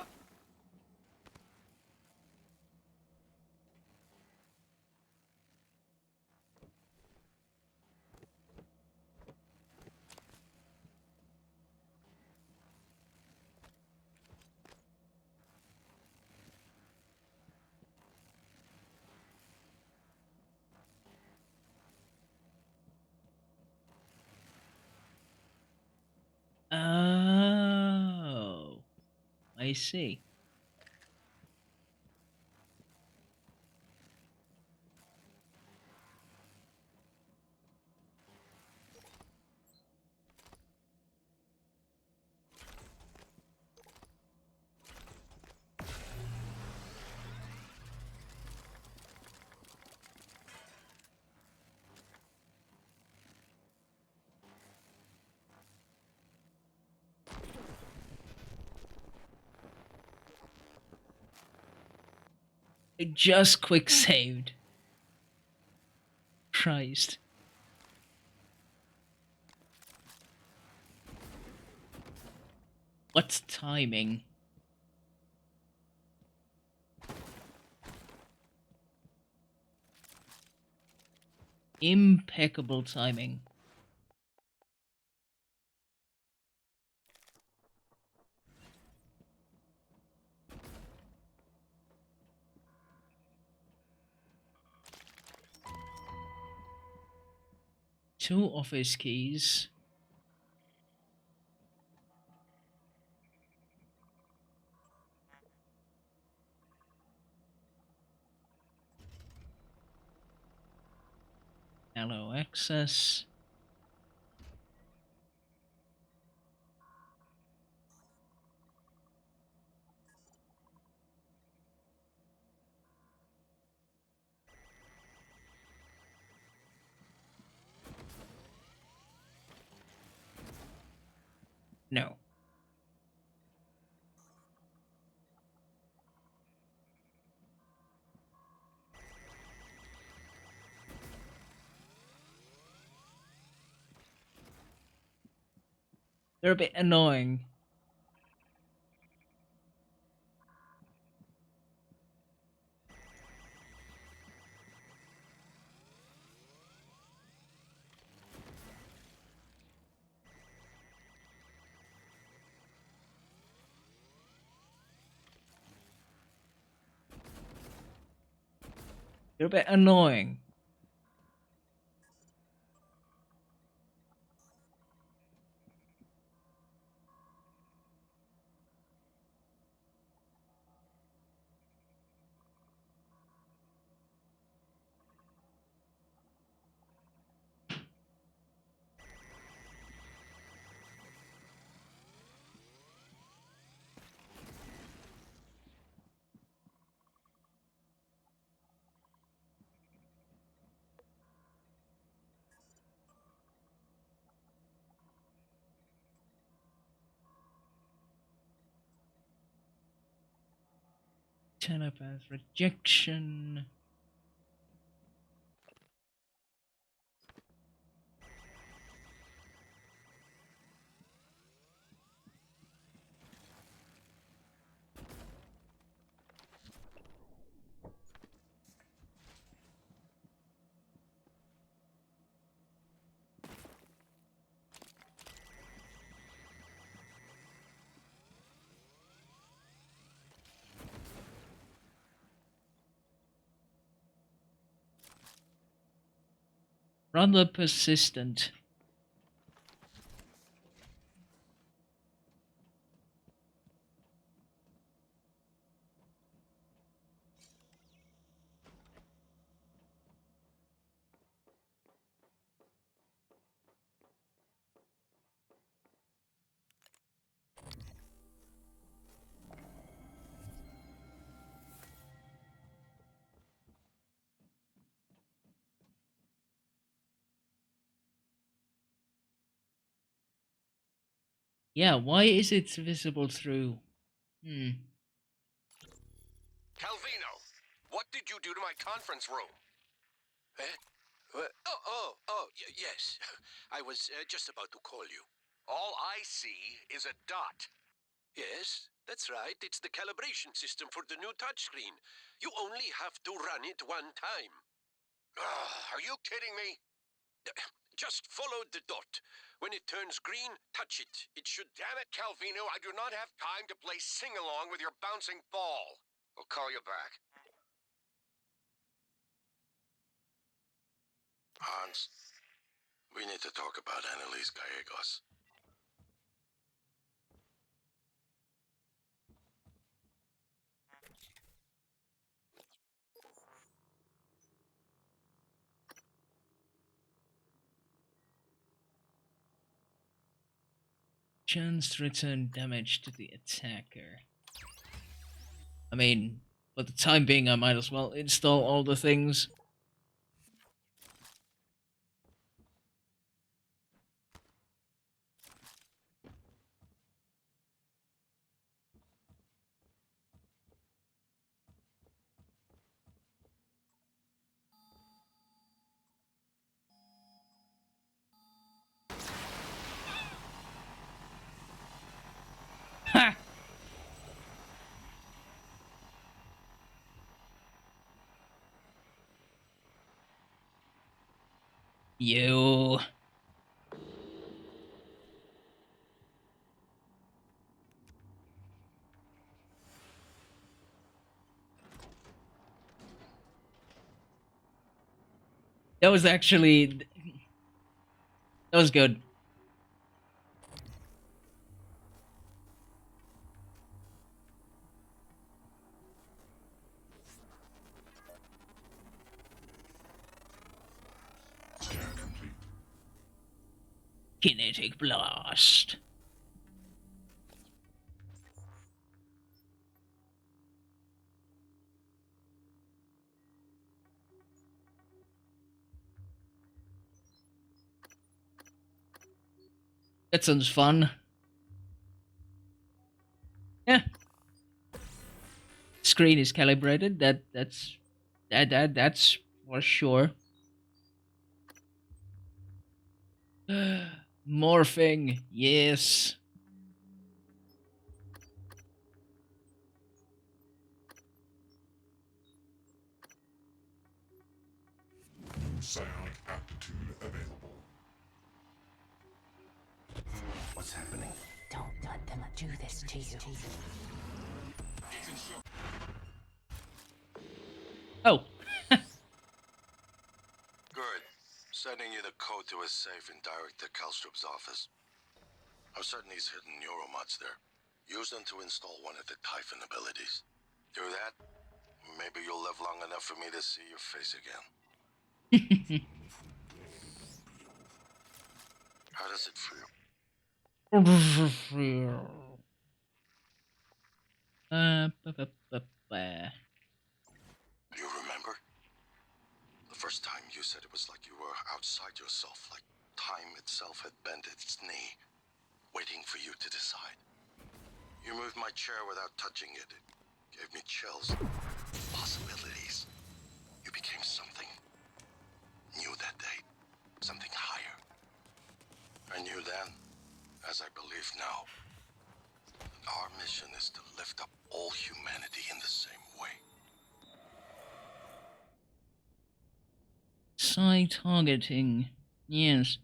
Oh, I see. I just quick saved. Christ. What's timing? Impeccable timing. Two office keys. Allow access. No. They're a bit annoying. They're a bit annoying. Telepath rejection. Rather persistent. Yeah, why is it visible through? Calvino, what did you do to my conference room? Eh? Yes. I was just about to call you. All I see is a dot. Yes, that's right. It's the calibration system for the new touchscreen. You only have to run it one time. Are you kidding me? Just follow the dot. When it turns green, touch it. It should... Damn it, Calvino, I do not have time to play sing-along with your bouncing ball. I'll call you back. Hans, we need to talk about Annalise Gallegos. Chance to return damage to the attacker. I mean, for the time being, I might as well install all the things. Ha! You. That was actually... That was good. Scan complete. Kinetic blast. That sounds fun. Yeah. Screen is calibrated. That's for sure. Morphing, yes. New psionic aptitude available. What's happening? Don't let them do this to you. Oh. Good. Sending you the code to a safe and direct to Kalstrup's office. I'm certain he's hidden neuromods there. Use them to install one of the Typhon abilities. Do that, maybe you'll live long enough for me to see your face again. How does it feel? Do you remember? The first time you said it was like you were outside yourself, like time itself had bent its knee, waiting for you to decide. You moved my chair without touching it. It gave me chills. Possibilities. You became something new that day. Something higher. I knew then, as I believe now, our mission is to lift up all humanity in the same way. Psi targeting. Yes.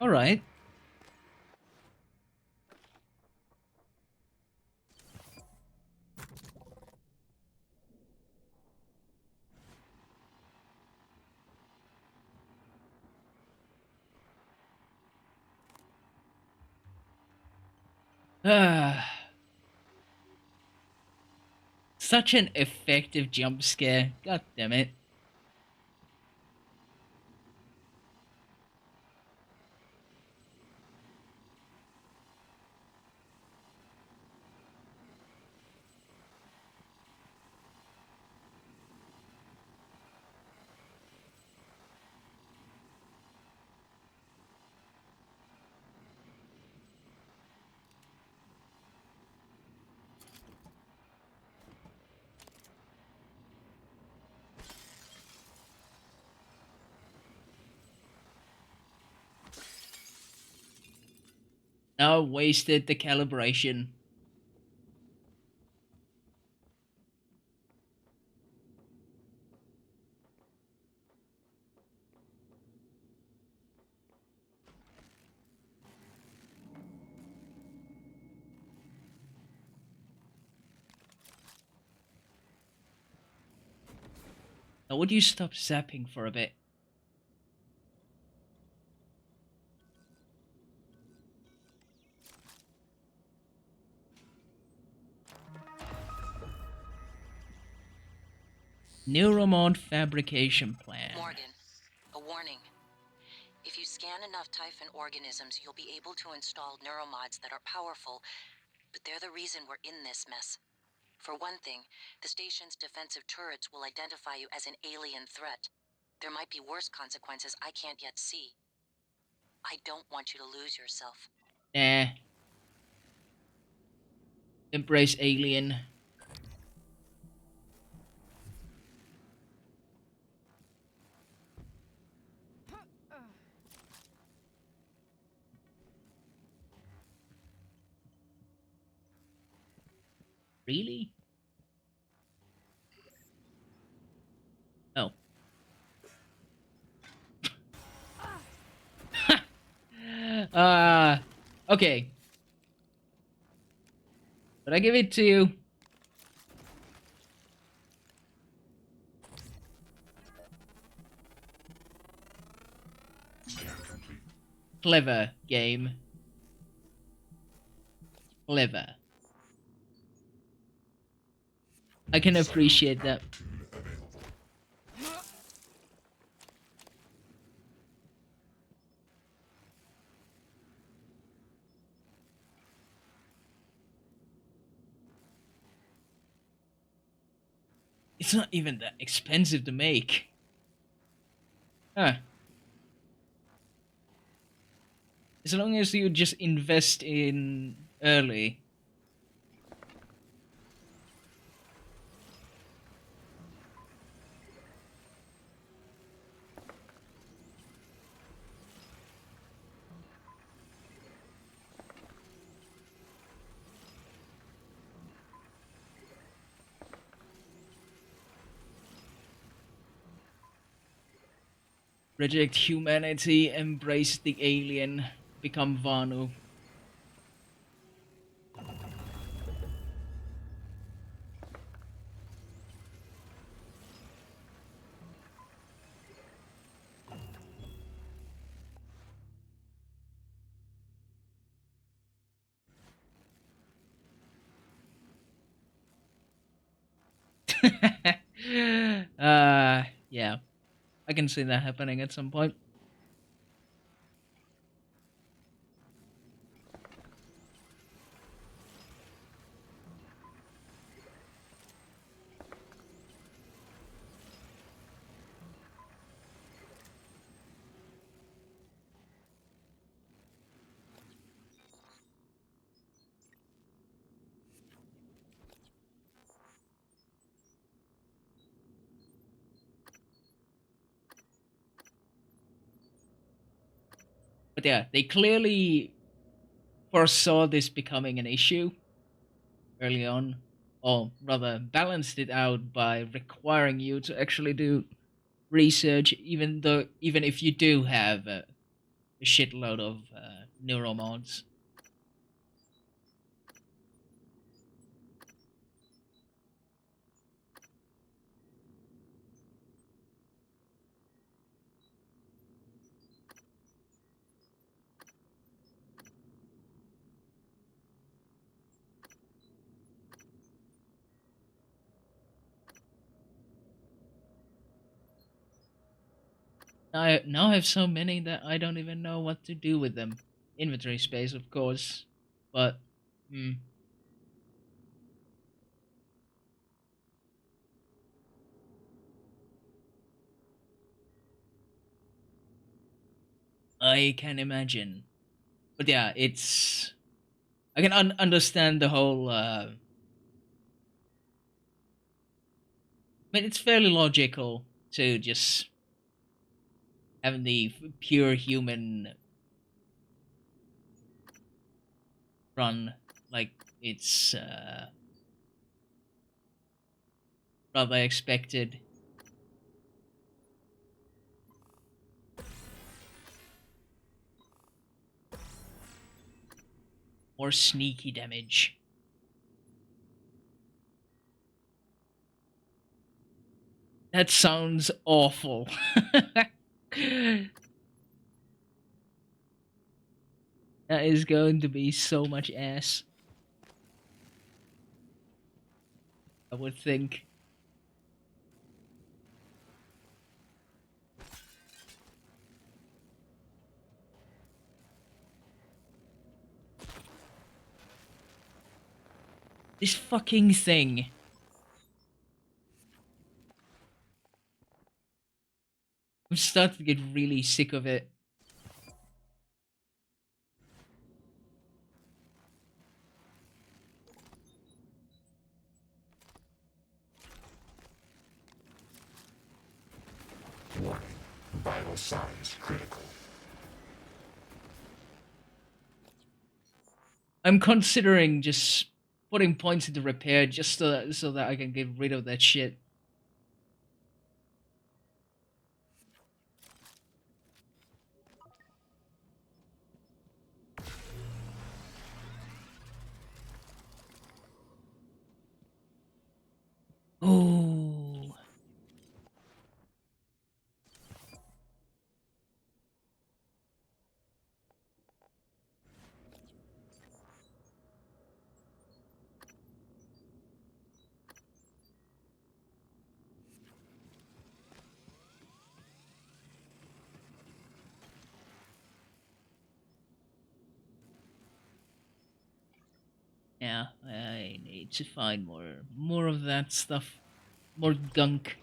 All right. such an effective jump scare. God damn it. Now wasted the calibration. Now would you stop zapping for a bit? Neuromod fabrication plan. Morgan, a warning. If you scan enough Typhon organisms, you'll be able to install neuromods that are powerful, but they're the reason we're in this mess. For one thing, the station's defensive turrets will identify you as an alien threat. There might be worse consequences I can't yet see. I don't want you to lose yourself. Nah. Embrace alien. Really? Oh. Okay. But I give it to you. Scan complete. Clever game. Clever. I can appreciate that. Aptitude available. It's not even that expensive to make. Huh. As long as you just invest in early. Reject humanity, embrace the alien, become Vanu. Yeah. I can see that happening at some point. But yeah, they clearly foresaw this becoming an issue early on, or rather balanced it out by requiring you to actually do research, even if you do have a shitload of neuromods. Now I have so many that I don't even know what to do with them. Inventory space, of course, but I can imagine. But yeah, it's I can understand the whole. I mean, it's fairly logical to just having the pure human run like it's rather expected. More sneaky damage. That sounds awful. That is going to be so much ass, I would think. This fucking thing. I'm starting to get really sick of it. Warning. Vital signs critical. I'm considering just putting points into repair just so that I can get rid of that shit. Oh. Yeah, I need to find more of that stuff. More gunk.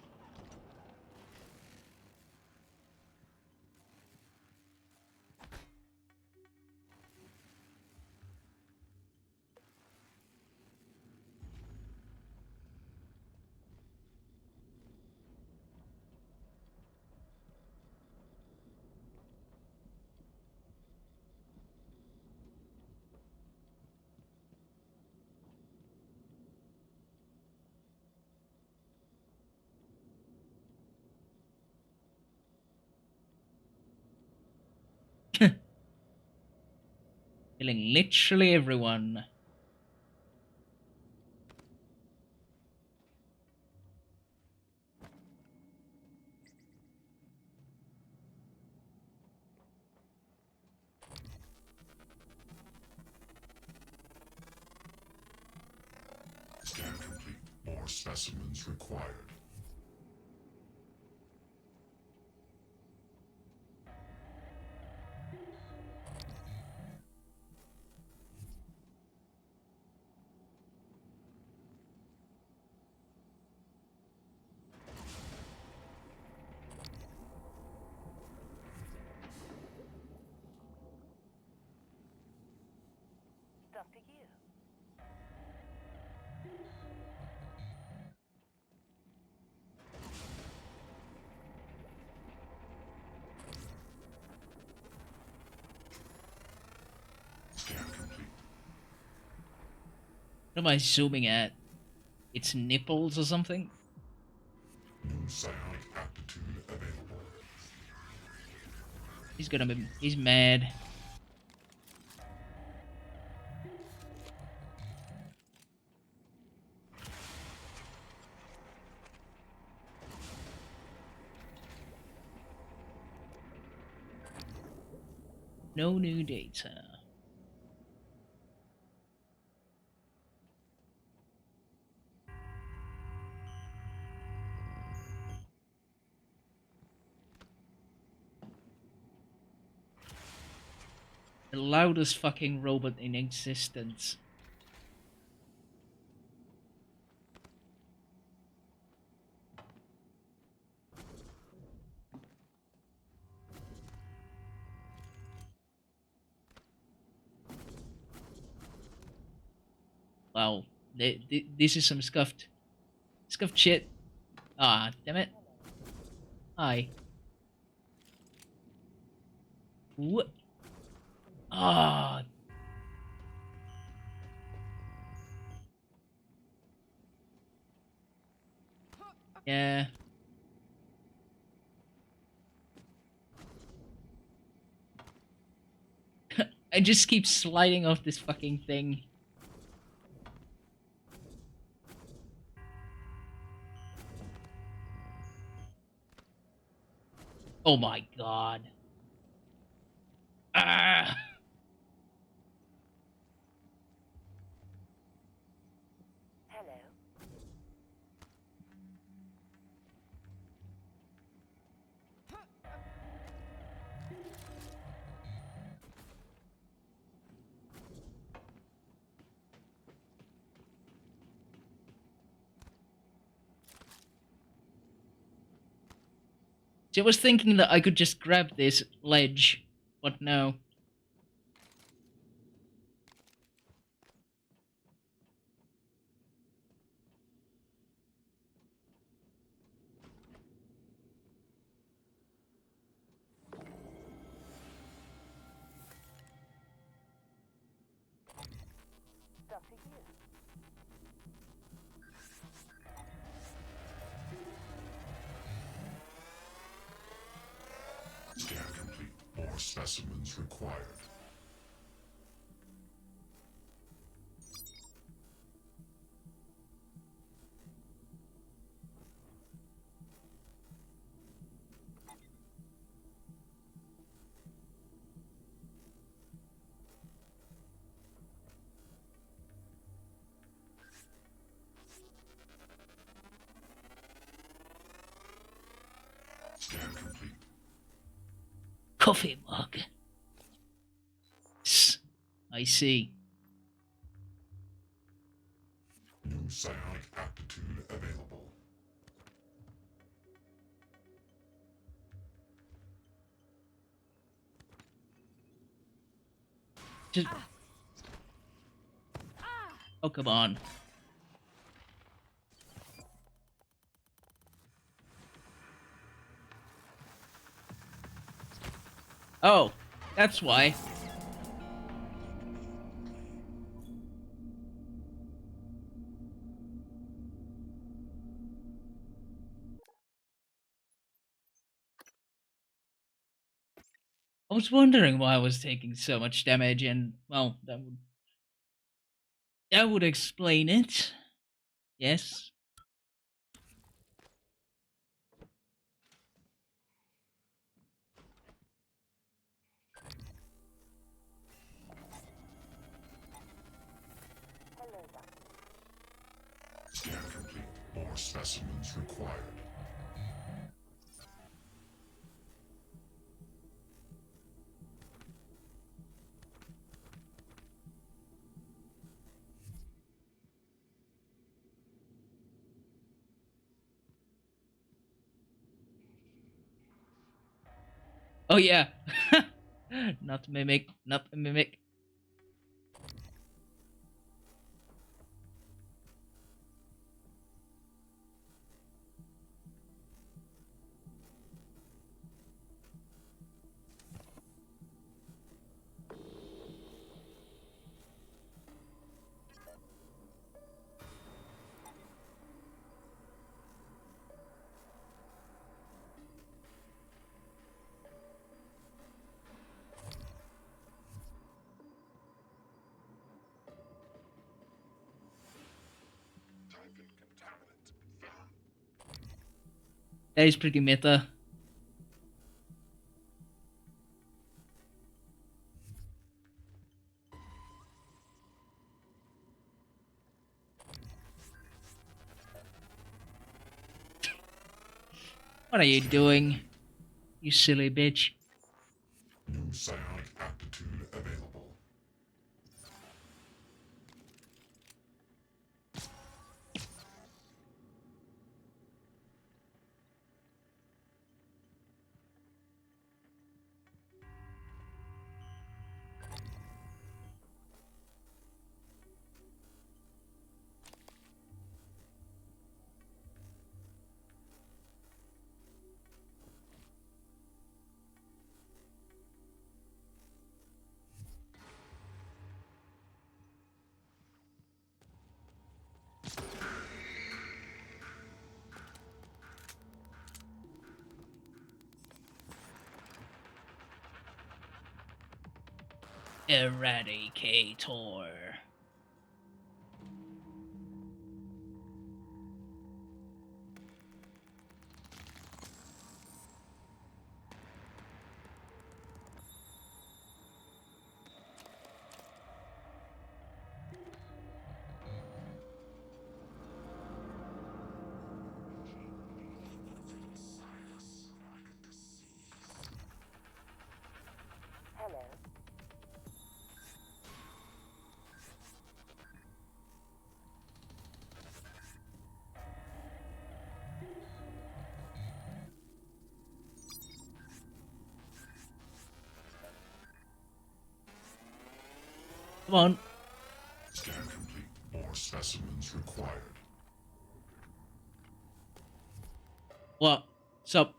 Killing literally everyone. Scan complete. More specimens required. Stuff to you. Scan complete. What am I zooming at? It's nipples or something? New psionic aptitude available. He's mad. No new data. The loudest fucking robot in existence. Wow, this is some scuffed shit. Ah, damn it. Hi. What? Ah. Yeah. I just keep sliding off this fucking thing. Oh my god. Ah. Hello. See, I was thinking that I could just grab this ledge, but no. Dr. Hughes. Scan complete. More specimens required. Scan complete. Coffee mug. I see. New psionic aptitude available. Just... Oh, come on. Oh, that's why. I was wondering why I was taking so much damage, and well, that would explain it. Yes. Hello, Doctor. Scan complete. More specimens required. Oh yeah. Not mimic. Not mimic. Typhon contaminant found. That is pretty meta. What are you doing? You silly bitch. New psionic aptitude available. Eradicator. Hello. Come on. Scan complete. More specimens required. What? Sup?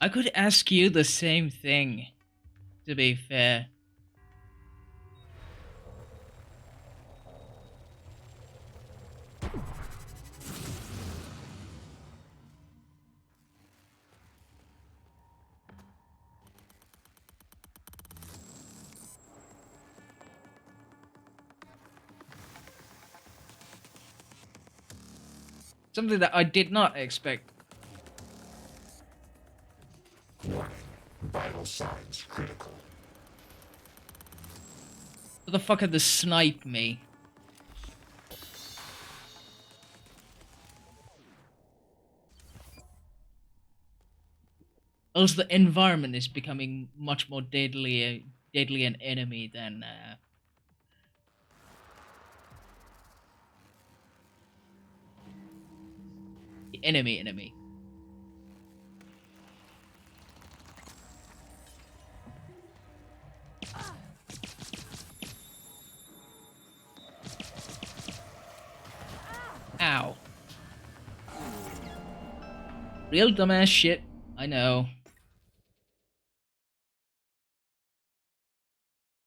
I could ask you the same thing, to be fair. Something that I did not expect. Warning. Vital signs critical. What the fuck had to snipe me? Also, the environment is becoming much more deadly an enemy than the enemy. Ow. Real dumbass shit, I know.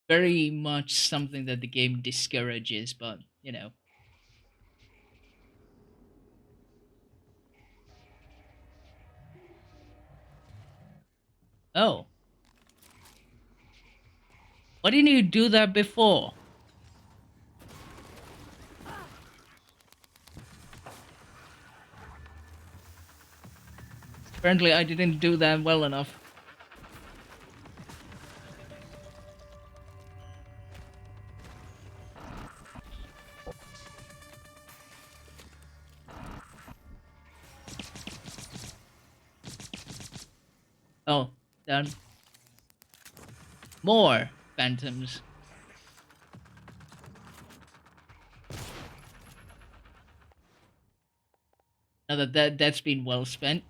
Very much something that the game discourages, but, you know. Oh. Why didn't you do that before? Apparently I didn't do that well enough. Oh, done. More phantoms. Now that's been well spent.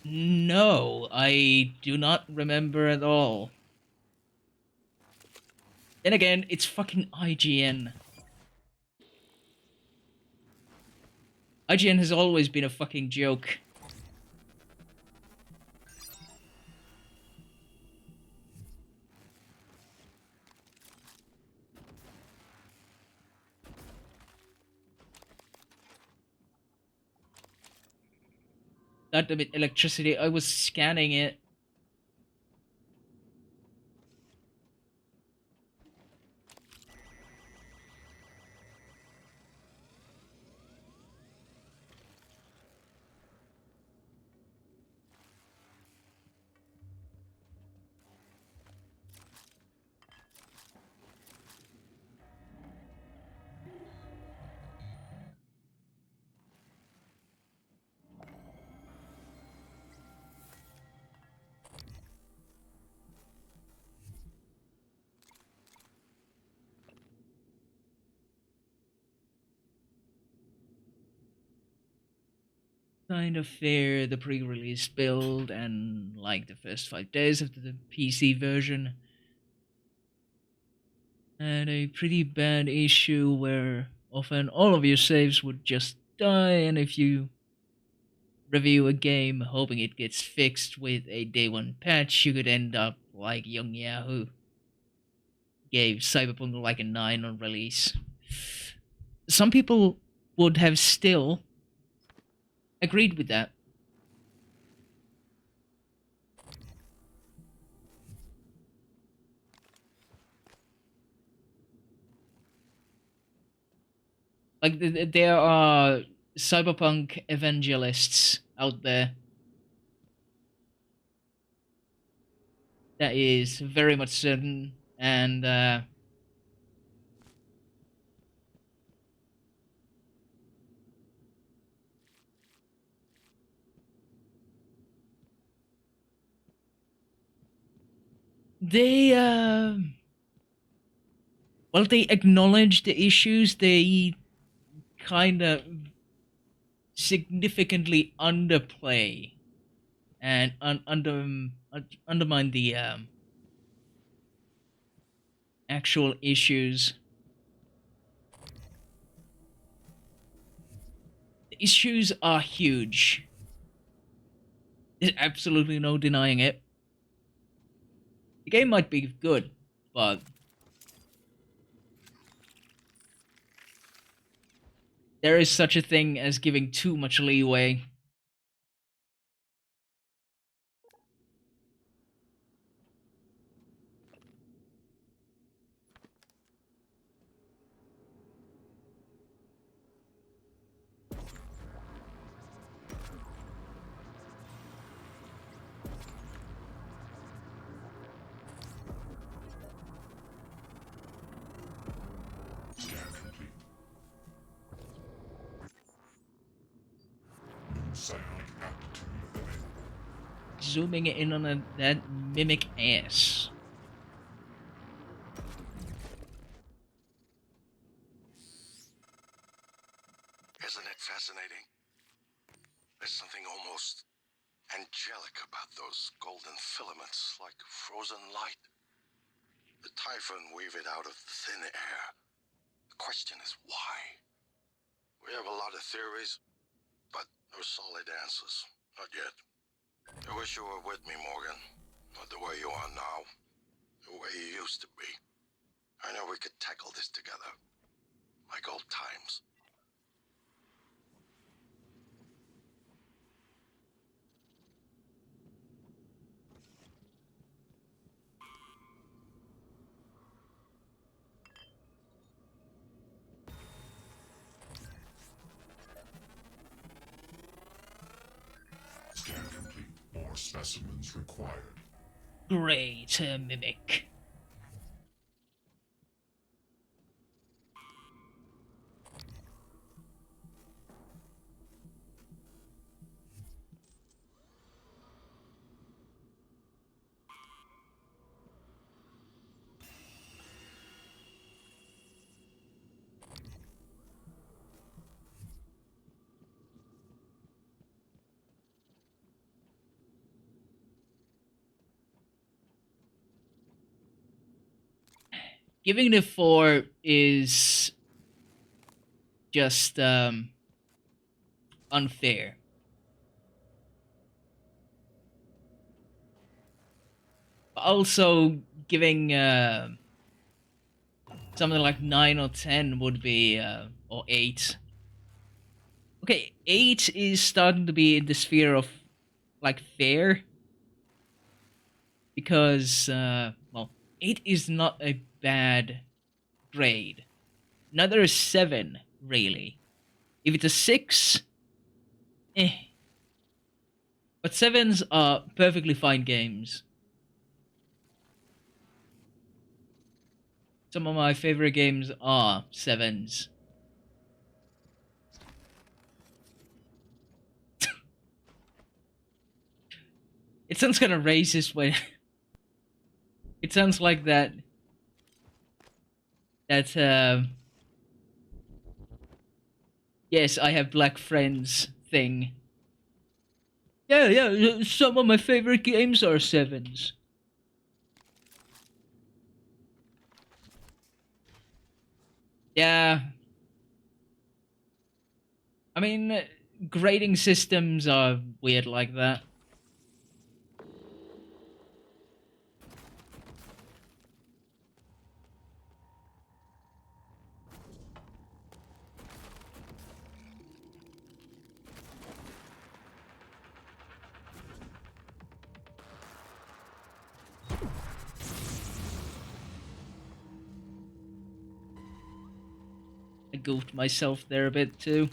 No, I do not remember at all. Then again, it's fucking IGN. IGN has always been a fucking joke. God damn it, electricity, I was scanning it. Kind of fair, the pre-release build, and like the first 5 days of the PC version. and a pretty bad issue where often all of your saves would just die, and if you review a game hoping it gets fixed with a day one patch, you could end up like Young Yahoo gave Cyberpunk like a 9 on release. Some people would have still agreed with that. Like, there are cyberpunk evangelists out there. That is very much certain, and they well, they acknowledge the issues. They kind of significantly underplay and undermine the actual issues. The issues are huge. There's absolutely no denying it. The game might be good, but there is such a thing as giving too much leeway. Scan complete. New psionic aptitude available. Zooming in on that mimic ass. Isn't it fascinating? There's something almost angelic about those golden filaments, like frozen light. The Typhon weave it out of thin air. The question is why? We have a lot of theories, but no solid answers. Not yet. I wish you were with me, Morgan. Not the way you are now. The way you used to be. I know we could tackle this together. Like old times. Scan complete. More specimens required. Great mimic. Giving the 4 is just unfair. Also, giving something like 9 or 10 would be, or 8. Okay, 8 is starting to be in the sphere of, like, fair. Because, well, 8 is not a bad grade. Neither is 7, really. If it's a 6, eh. But 7s are perfectly fine games. Some of my favorite games are 7s. It sounds kind of racist when... It sounds like that... Yes, I have black friends thing. Yeah, some of my favorite games are 7s. Yeah. I mean, grading systems are weird like that. I goofed myself there a bit too.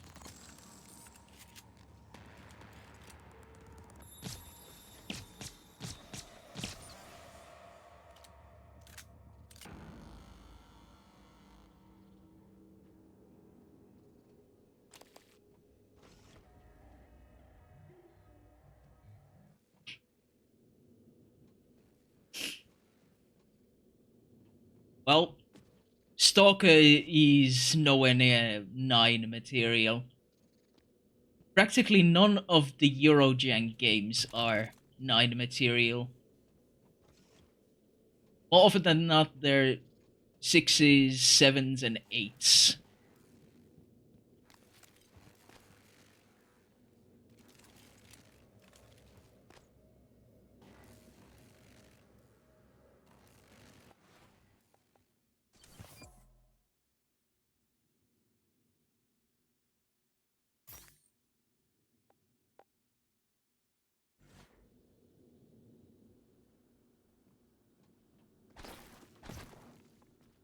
Well, Stalker is nowhere near 9 material. Practically none of the Eurojank games are 9 material. More often than not, they're 6s, 7s, and 8s.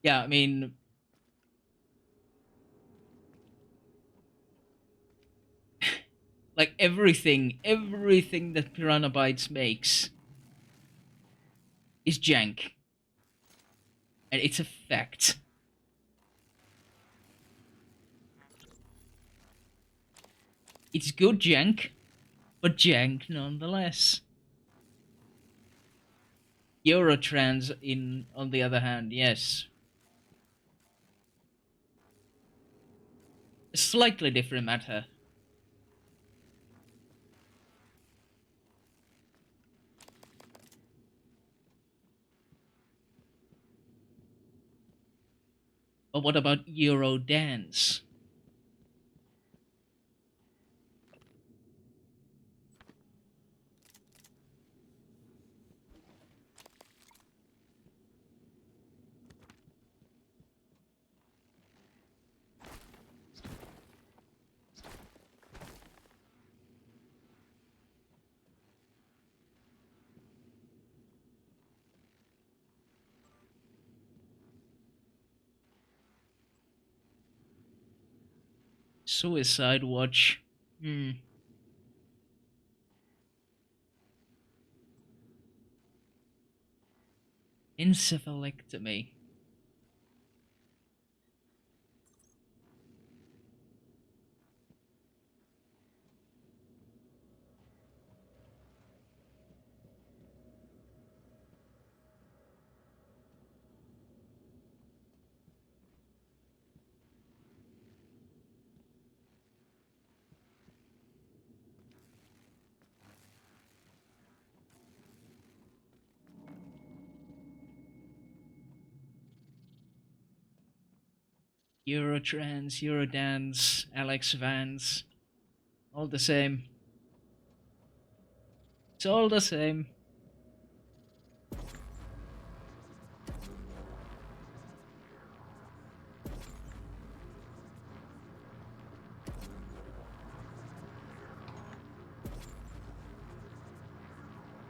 Yeah, I mean, like everything that Piranha Bytes makes is jank. And it's a fact. It's good jank, but jank nonetheless. Eurotrans, on the other hand, yes. A slightly different matter. But what about Eurodance? Suicide Watch. Encephalectomy. Eurotrans, Eurodance, Alex Vance. All the same. It's all the same.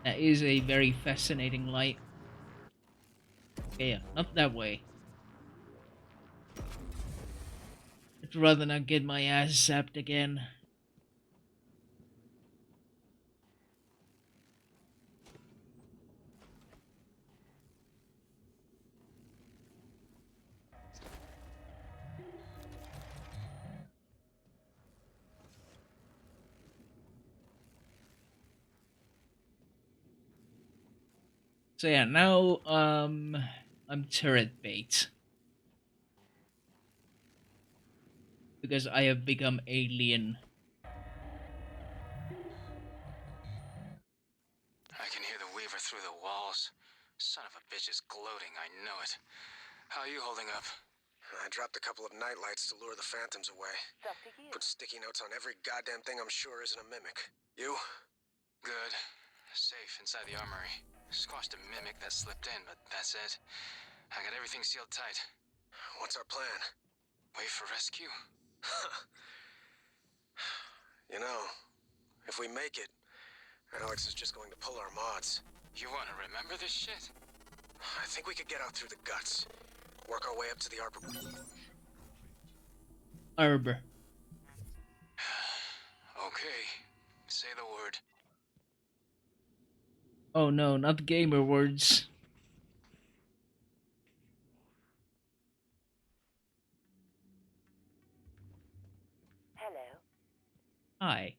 That is a very fascinating light. Yeah, not that way. I'd rather not get my ass zapped again. So yeah, now I'm turret bait. Because I have become alien. I can hear the Weaver through the walls. Son of a bitch is gloating, I know it. How are you holding up? I dropped a couple of nightlights to lure the phantoms away. Stuff to you. Put sticky notes on every goddamn thing I'm sure isn't a mimic. You? Good. Safe inside the armory. Squashed a mimic that slipped in, but that's it. I got everything sealed tight. What's our plan? Wait for rescue? You know, if we make it, Alex is just going to pull our mods. You want to remember this shit? I think we could get out through the guts. Work our way up to the arbor. Arbor. Okay. Say the word. Oh no, not gamer words. Hello. Hi.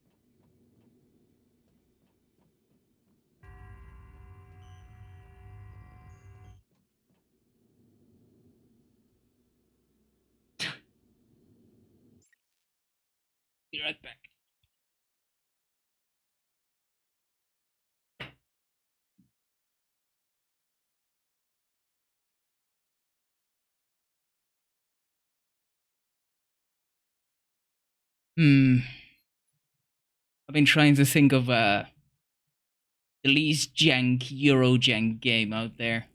Be right back. I've been trying to think of the least jank Eurojank game out there.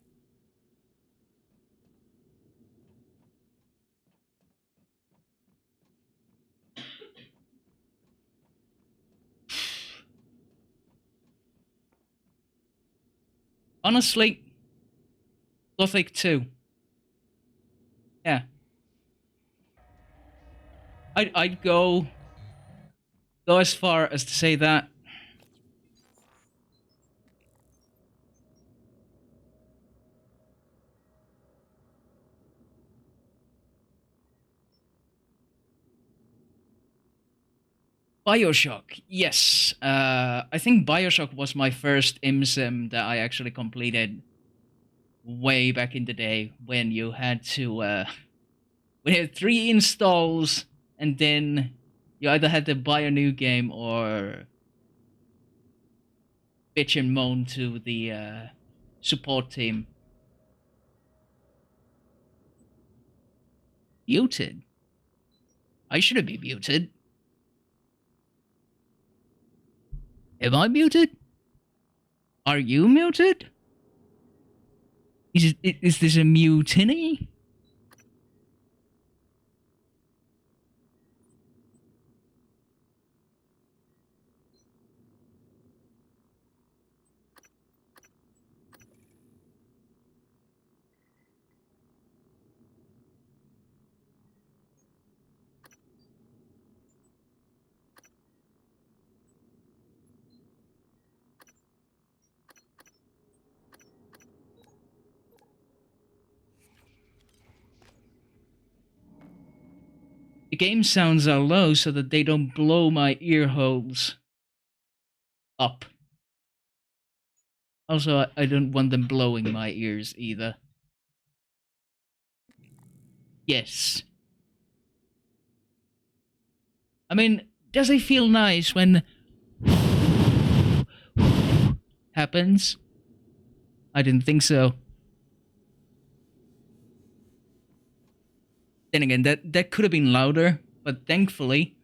Honestly, Gothic 2. Yeah. I'd go as far as to say that. BioShock, yes. I think BioShock was my first ImSim that I actually completed way back in the day when you had to we had 3 installs and then you either had to buy a new game or bitch and moan to the support team. Muted? I shouldn't be muted. Am I muted? Are you muted? Is this a mutiny? The game sounds are low so that they don't blow my ear holes up. Also, I don't want them blowing my ears either. Yes. I mean, does it feel nice when happens? I didn't think so. Then again, that could have been louder, but thankfully,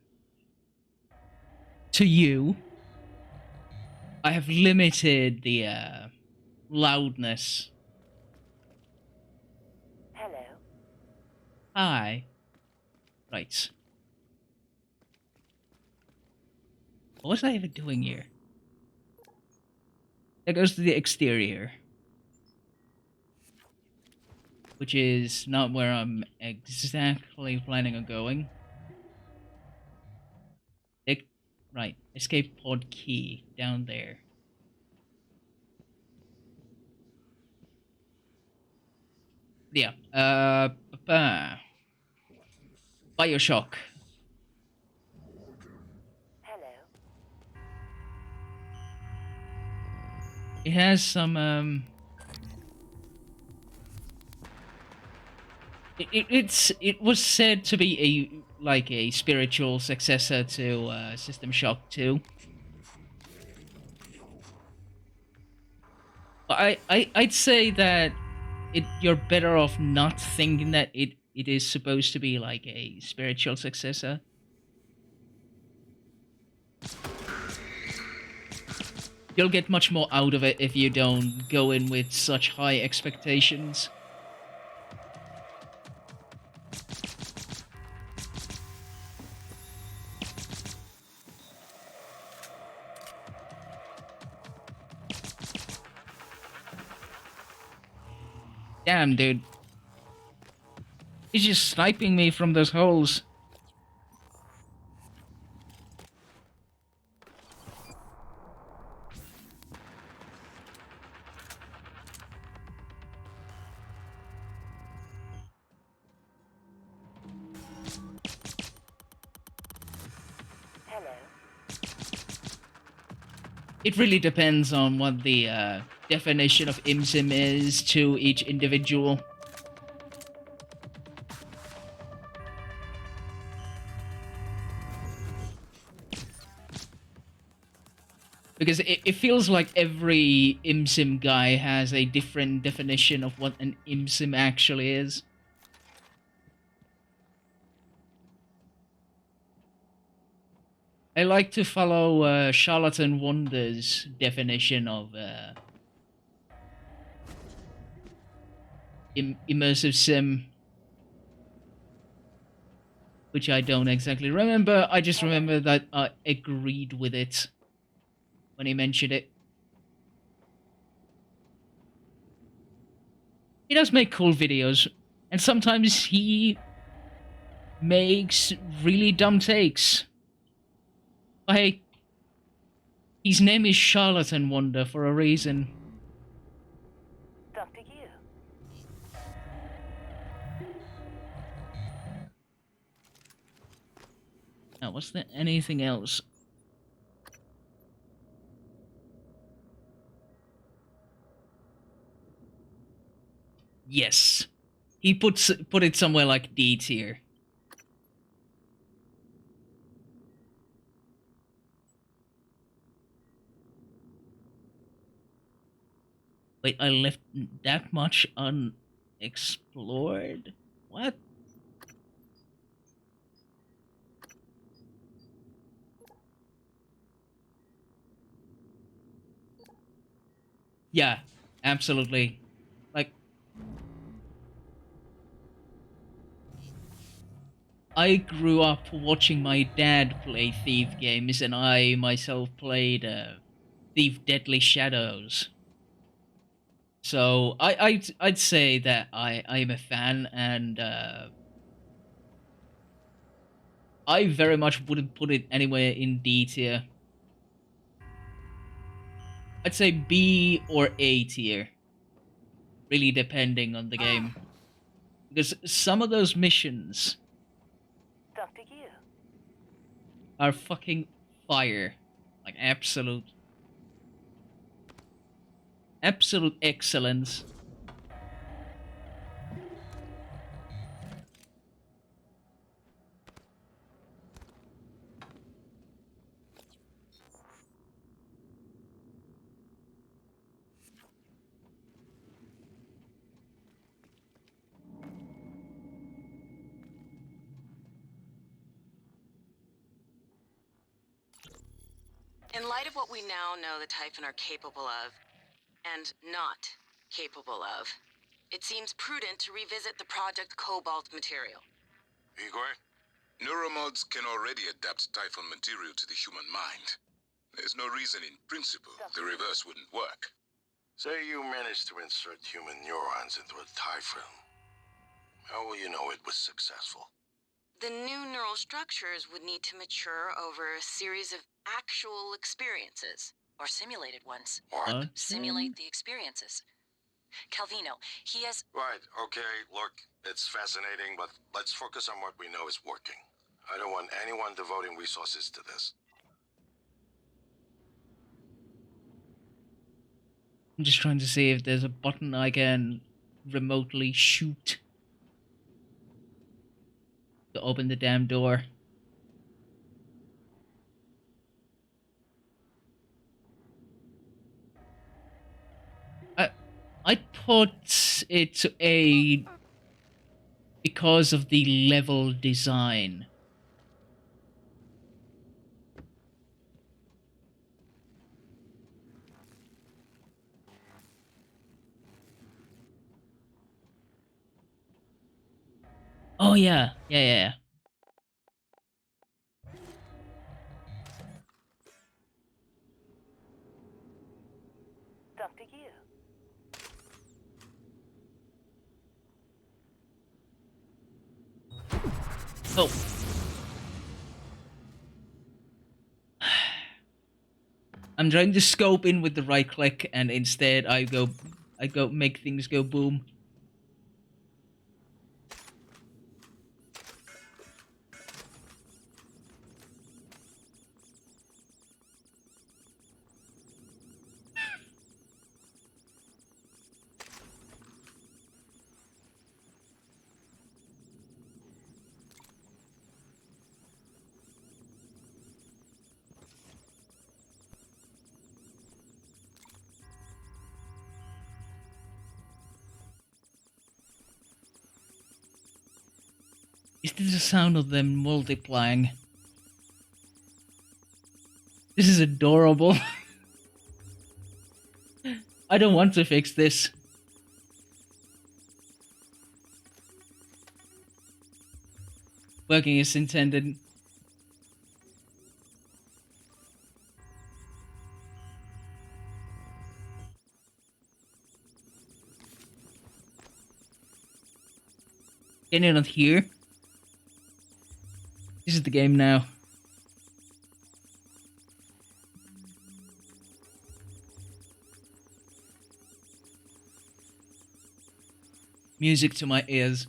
to you, I have limited the loudness. Hello. Hi. Right. What was I even doing here? That goes to the exterior. Which is not where I'm exactly planning on going. Right. Escape pod key down there. Yeah. BioShock. Hello. It has some it was said to be a spiritual successor to System Shock 2. But I'd say that you're better off not thinking that it it is supposed to be like a spiritual successor. You'll get much more out of it if you don't go in with such high expectations. Damn, dude. He's just sniping me from those holes. Hello. It really depends on what the definition of IMSIM is to each individual. Because it feels like every IMSIM guy has a different definition of what an IMSIM actually is. I like to follow Charlatan Wonder's definition of immersive sim, which I don't exactly remember. I just remember that I agreed with it when he mentioned it. He does make cool videos, and sometimes he makes really dumb takes. But hey, his name is Charlatan Wonder for a reason. Dr. Yu. Now, was there anything else? Yes. He put it somewhere like D tier. Wait, I left that much unexplored? What? Yeah, absolutely. Like, I grew up watching my dad play Thief games, and I myself played Thief Deadly Shadows. So I'd say that I'm a fan, and I very much wouldn't put it anywhere in D tier. I'd say B or A tier, really depending on the game, because some of those missions Dr. Yu. are fucking fire, like absolute excellence. In light of what we now know the Typhon are capable of, and not capable of, it seems prudent to revisit the Project Cobalt material. Igor, neuromods can already adapt Typhon material to the human mind. There's no reason in principle the reverse wouldn't work. Say you managed to insert human neurons into a Typhon. How will you know it was successful? The new neural structures would need to mature over a series of actual experiences. Or simulated ones. What? Simulate the experiences. Calvino, he has... Right, okay, look, it's fascinating, but let's focus on what we know is working. I don't want anyone devoting resources to this. I'm just trying to see if there's a button I can remotely shoot to open the damn door. I'd put it to a because of the level design. Oh yeah, yeah. It's up to you. Oh. I'm trying to scope in with the right click, and instead I go make things go boom. Is this the sound of them multiplying? This is adorable. I don't want to fix this. Working as intended. Can you not hear? This is the game now. Music to my ears.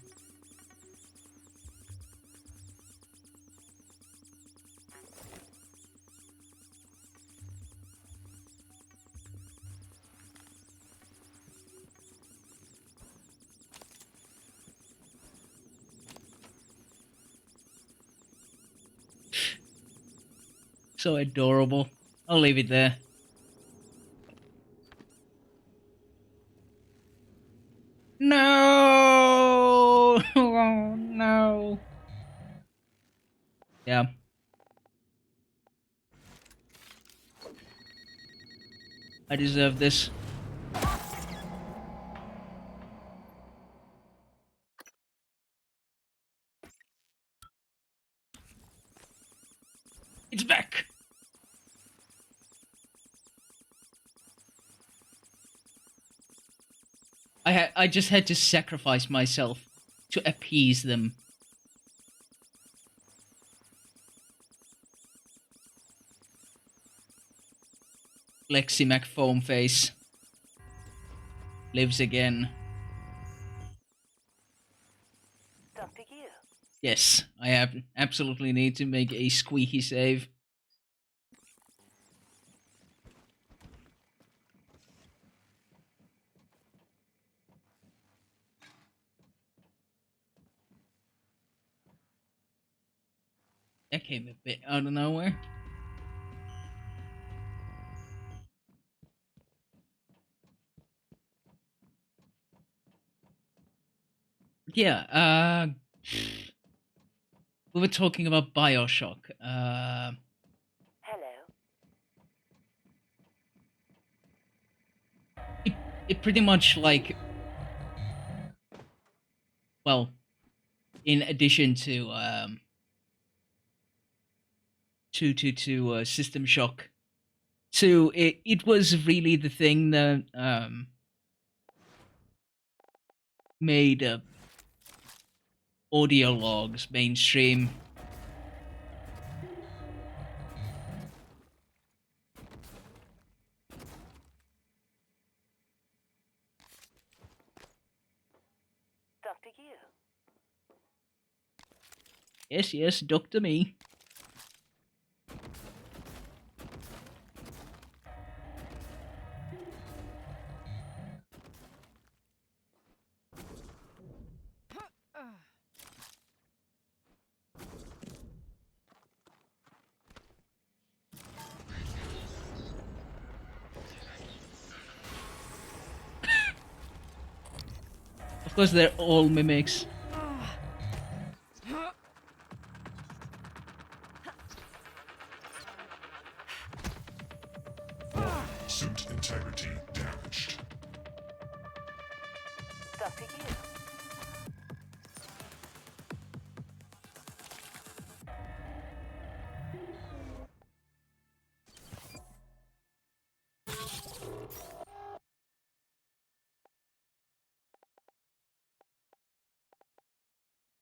So adorable. I'll leave it there. No! Oh, no. Yeah. I deserve this. It's back! I just had to sacrifice myself to appease them. Lexi McFoam face lives again. It's up to you. Yes, I absolutely need to make a squeaky save. That came a bit out of nowhere. Yeah, we were talking about BioShock. Hello. It pretty much like, well, in addition to System Shock 2, it was really the thing that made audio logs mainstream. It's up to you. Yes, Dr. Me. Of course, they're all mimics. Suit integrity damaged. Stuff to you.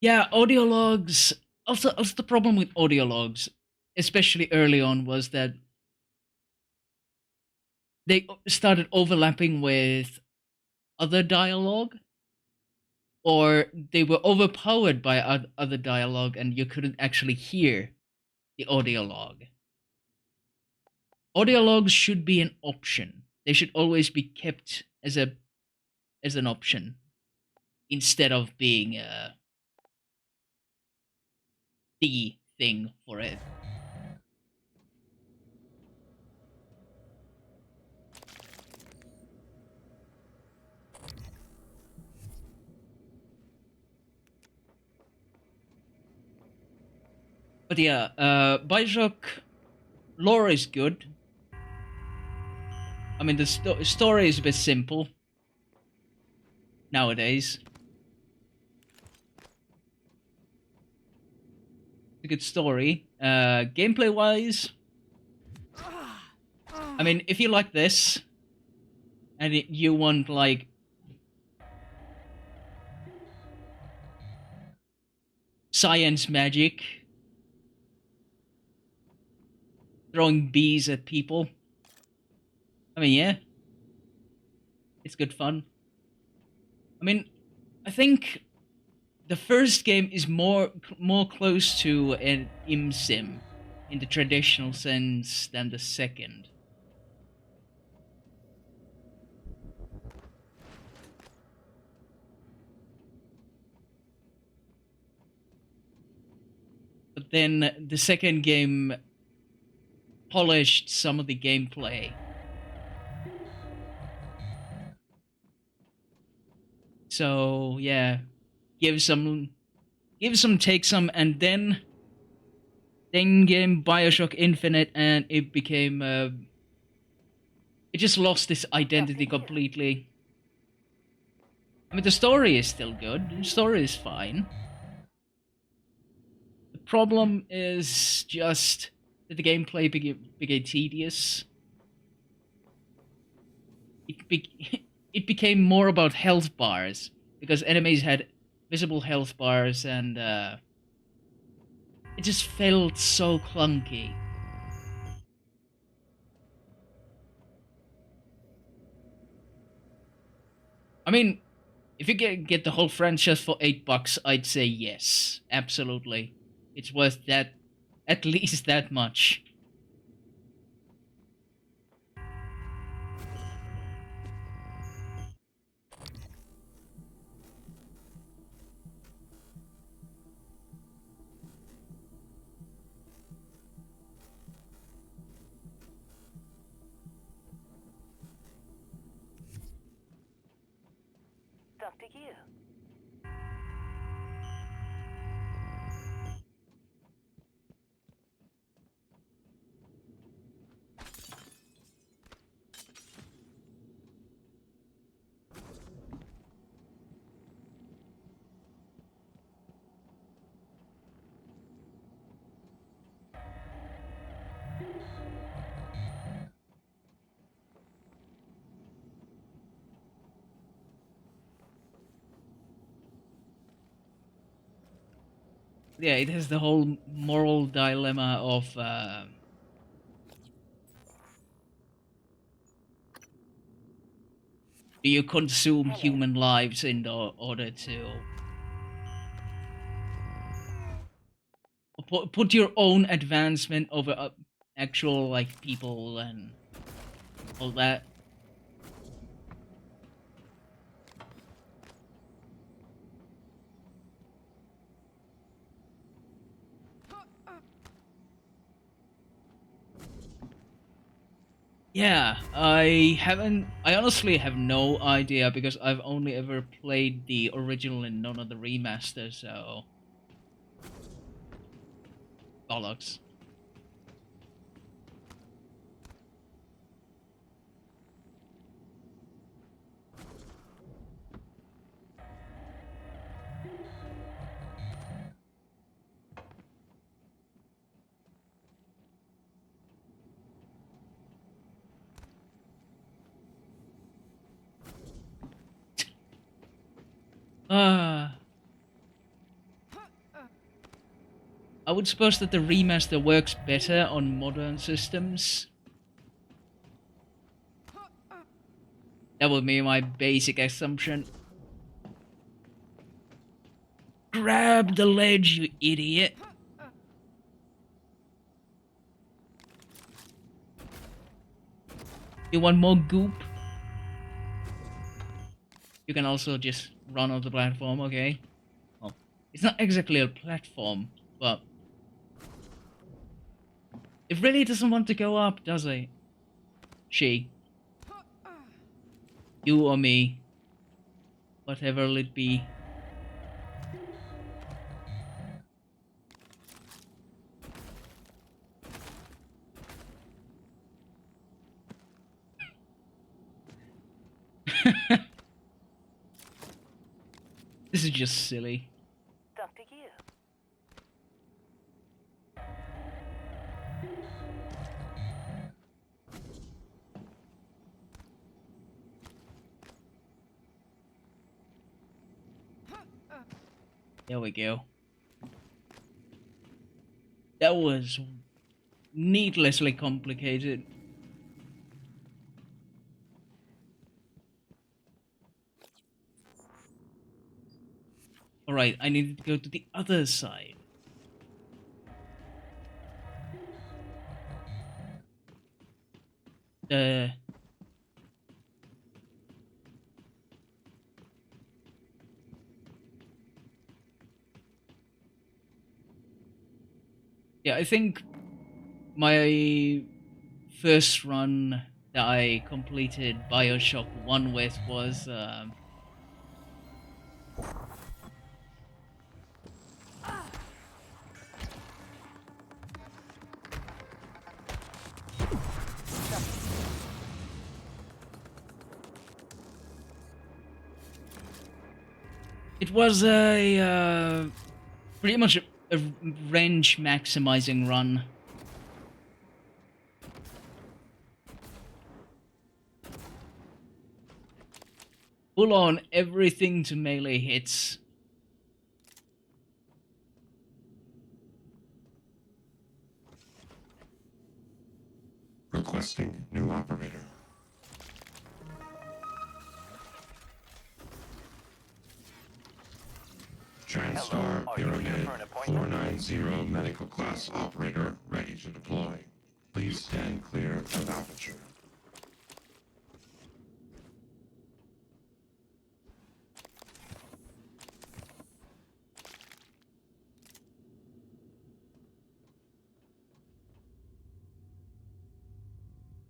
Yeah, audio logs. Also, the problem with audio logs, especially early on, was that they started overlapping with other dialogue, or they were overpowered by other dialogue, and you couldn't actually hear the audio log. Audio logs should be an option. They should always be kept as an option instead of being the thing for it. But yeah, Bioshock lore is good. I mean, the story is a bit simple nowadays. It's a good story. Gameplay wise, I mean, if you like this, and you want like science magic, throwing bees at people, I mean, yeah, it's good fun. I mean, I think the first game is more close to an Immersive in the traditional sense than the second. But then the second game polished some of the gameplay. So yeah, give some, take some, and then came Bioshock Infinite, and it became it just lost its identity completely. I mean, the story is still good. The story is fine. The problem is just that the gameplay became tedious. It became more about health bars, because enemies had visible health bars, and it just felt so clunky. I mean, if you get the whole franchise for $8, I'd say yes, absolutely. It's worth that, at least that much. Stuff to you. Yeah, it has the whole moral dilemma of do you consume human lives in order to put your own advancement over actual like people and all that. Yeah, I honestly have no idea, because I've only ever played the original and none of the remaster, so Bollocks. I would suppose that the remaster works better on modern systems. That would be my basic assumption. Grab the ledge, you idiot! You want more goop? You can also just run on the platform, okay? Well, it's not exactly a platform, but it really doesn't want to go up, does it? She. You or me. Whatever it be. This is just silly. Stuff to you. There we go. That was needlessly complicated. Alright, I need to go to the other side. Yeah, I think my first run that I completed Bioshock 1 with was it was a pretty much a range maximizing run. Full on everything to melee hits. Requesting new operator. TranStar Pyramid 490 medical class operator ready to deploy. Please stand clear of aperture.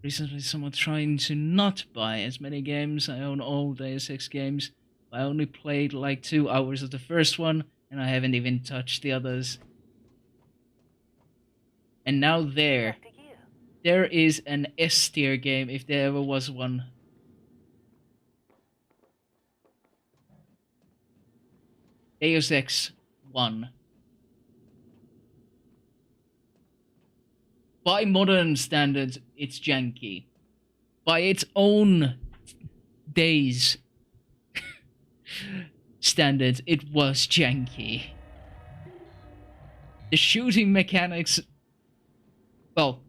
Recently, someone trying to not buy as many games. I own all Deus Ex games. I only played like 2 hours of the first one, and I haven't even touched the others. And now there is an S tier game, if there ever was one. Deus Ex 1. By modern standards, it's janky. By its own days standards, it was janky. The shooting mechanics, well,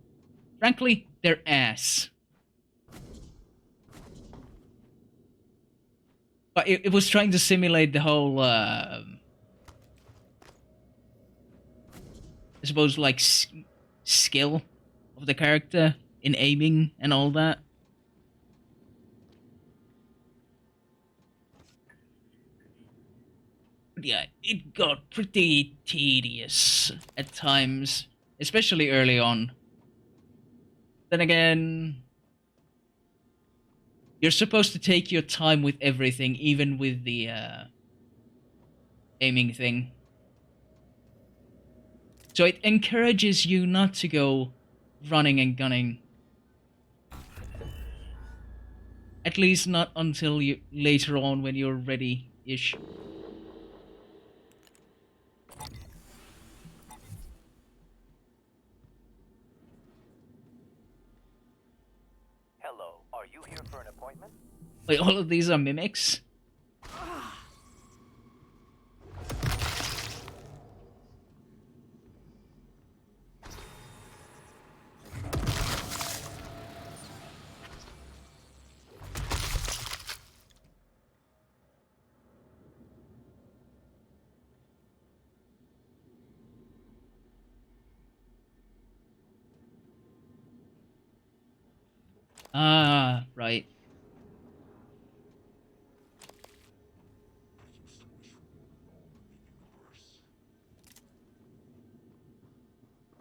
frankly, they're ass. But it was trying to simulate the whole, I suppose, like, skill of the character in aiming and all that. But yeah, it got pretty tedious at times, especially early on. Then again, you're supposed to take your time with everything, even with the aiming thing. So it encourages you not to go running and gunning. At least not until you later on when you're ready-ish. Hello, are you here for an appointment? Wait, all of these are mimics? Ah, right.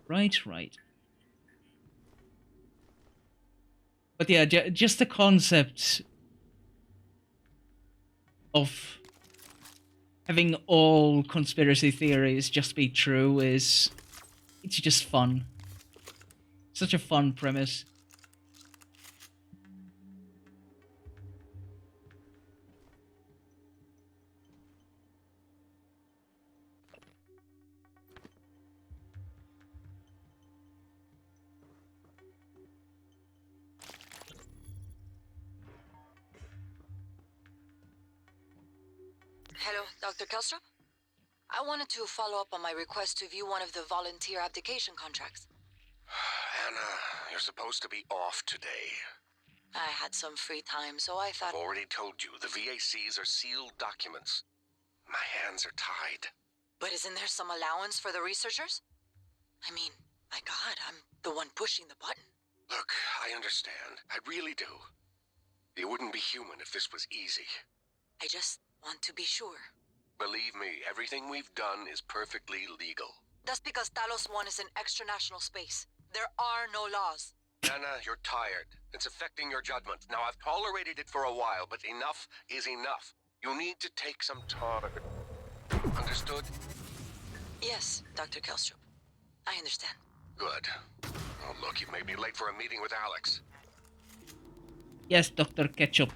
Right. But yeah, just the concept of having all conspiracy theories just be true it's just fun. Such a fun premise. Hello, Dr. Kelstrup? I wanted to follow up on my request to view one of the volunteer abdication contracts. Anna, you're supposed to be off today. I had some free time, so I thought... I've already told you, the VACs are sealed documents. My hands are tied. But isn't there some allowance for the researchers? I mean, my God, I'm the one pushing the button. Look, I understand. I really do. You wouldn't be human if this was easy. I just want to be sure. Believe me, everything we've done is perfectly legal. That's because Talos 1 is in extra-national space. There are no laws. Anna, you're tired. It's affecting your judgment. Now, I've tolerated it for a while, but enough is enough. You need to take some time. Understood? Yes, Dr. Kelstrup. I understand. Good. Oh, look, you've made me late for a meeting with Alex. Yes, Dr. Ketchup.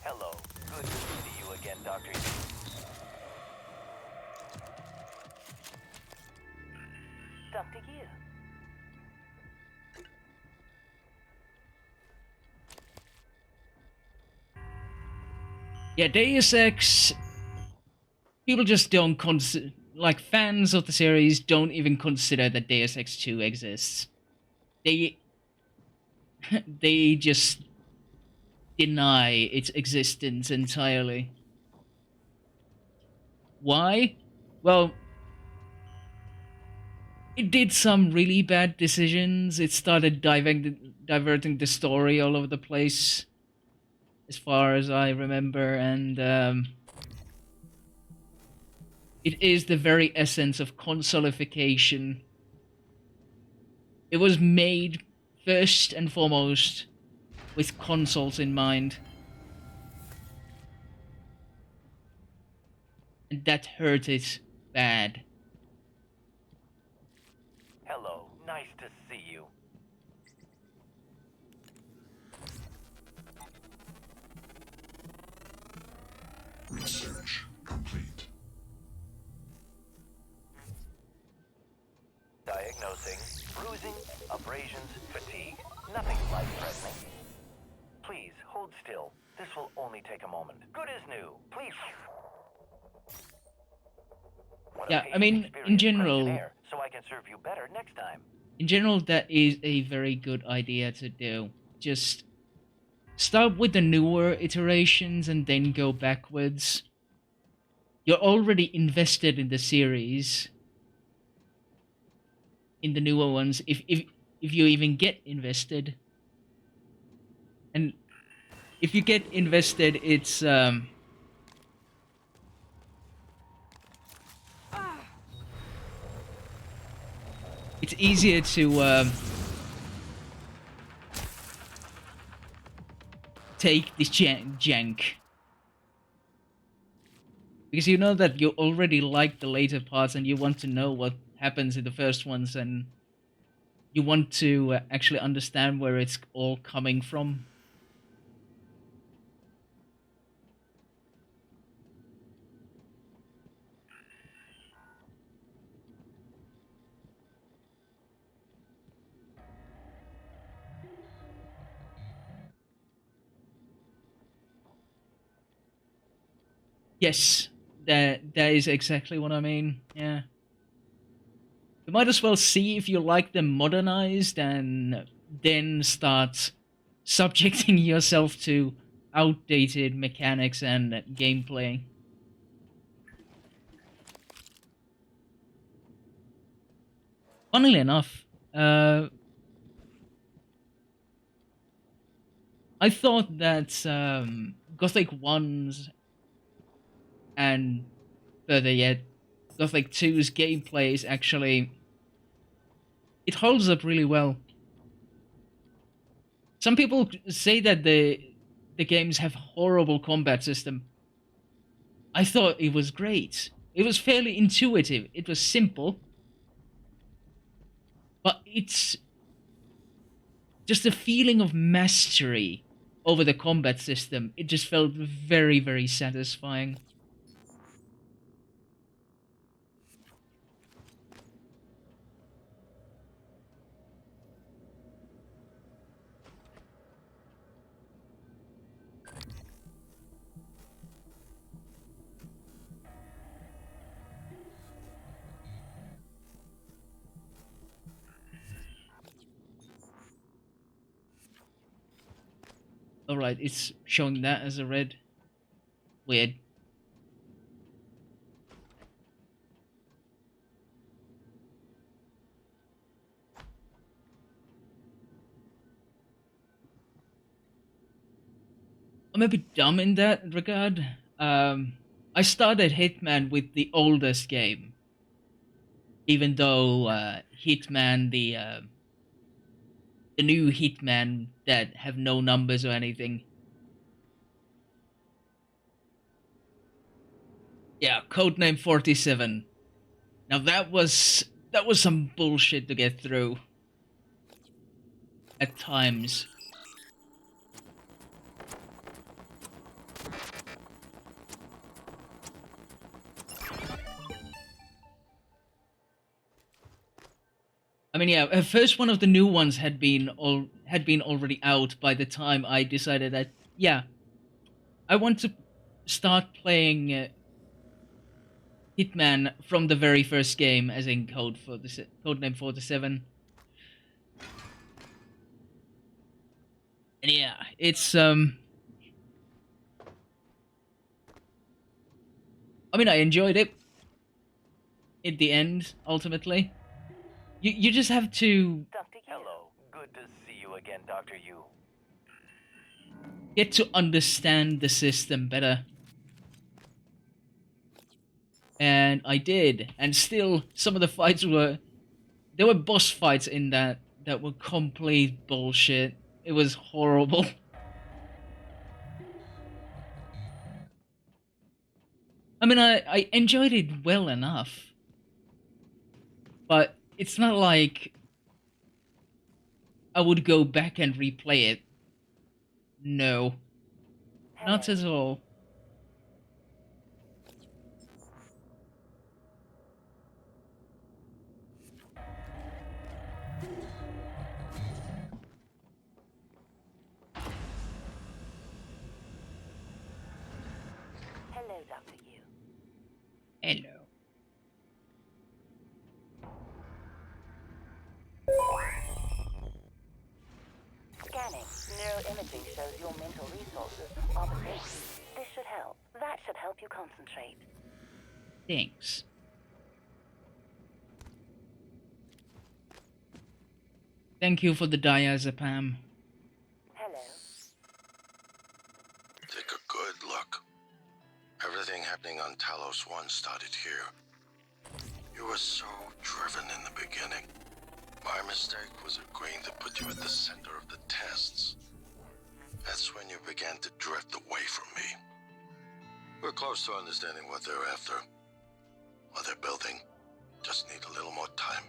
Hello. Good to see you again, Dr. Dr. Yu. Yeah, Deus Ex... People just don't consider... Like, fans of the series don't even consider that Deus Ex 2 exists. They just deny its existence entirely. Why? Well, it did some really bad decisions. It started diverting the story all over the place, as far as I remember, and it is the very essence of consolification. It was made first and foremost with consoles in mind. And that hurt it bad. Hello. Nice to see you. Research complete. Diagnosing bruising, abrasions, fatigue. Nothing life-threatening. Please, hold still. This will only take a moment. Good as new. Please. What a Yeah, I patient mean, experience, in general... questionnaire, so I can serve you better next time. In general, that is a very good idea to do. Just start with the newer iterations and then go backwards. You're already invested in the series. In the newer ones, if you even get invested. And if you get invested, it's easier to take this jank. Because you know that you already like the later parts and you want to know what happens in the first ones, and you want to actually understand where it's all coming from. Yes, that is exactly what I mean. Yeah. You might as well see if you like them modernized and then start subjecting yourself to outdated mechanics and gameplay. Funnily enough, I thought that Gothic 1's and further yet, Gothic 2's gameplay is actually, it holds up really well. Some people say that the games have horrible combat system. I thought it was great. It was fairly intuitive. It was simple, but it's just a feeling of mastery over the combat system. It just felt very, very satisfying. Alright, it's showing that as a red. Weird. I'm a bit dumb in that regard. I started Hitman with the oldest game, even though Hitman, the new Hitman that have no numbers or anything. Yeah, codename 47. Now that was some bullshit to get through at times. I mean, yeah, first one of the new ones had been already out by the time I decided that, yeah, I want to start playing Hitman from the very first game, as in codename 47. And yeah, it's I mean, I enjoyed it in the end. Ultimately, you just have to Hello, good to see you again, Dr. Yu. get to understand the system better. And I did, and still some of the fights there were boss fights in that were complete bullshit. It was horrible. I mean, I enjoyed it well enough, but it's not like I would go back and replay it. No, not at all. Hello, Dr. Yu. Hello. Scanning. Neuroimaging shows your mental resources are the same. This should help. That should help you concentrate. Thanks. Thank you for the diazepam. Hello. Take a good look. Everything happening on Talos 1 started here. You were so driven in the beginning. My mistake was agreeing to put you at the center of the tests. That's when you began to drift away from me. We're close to understanding what they're after. What they're building. Just need a little more time.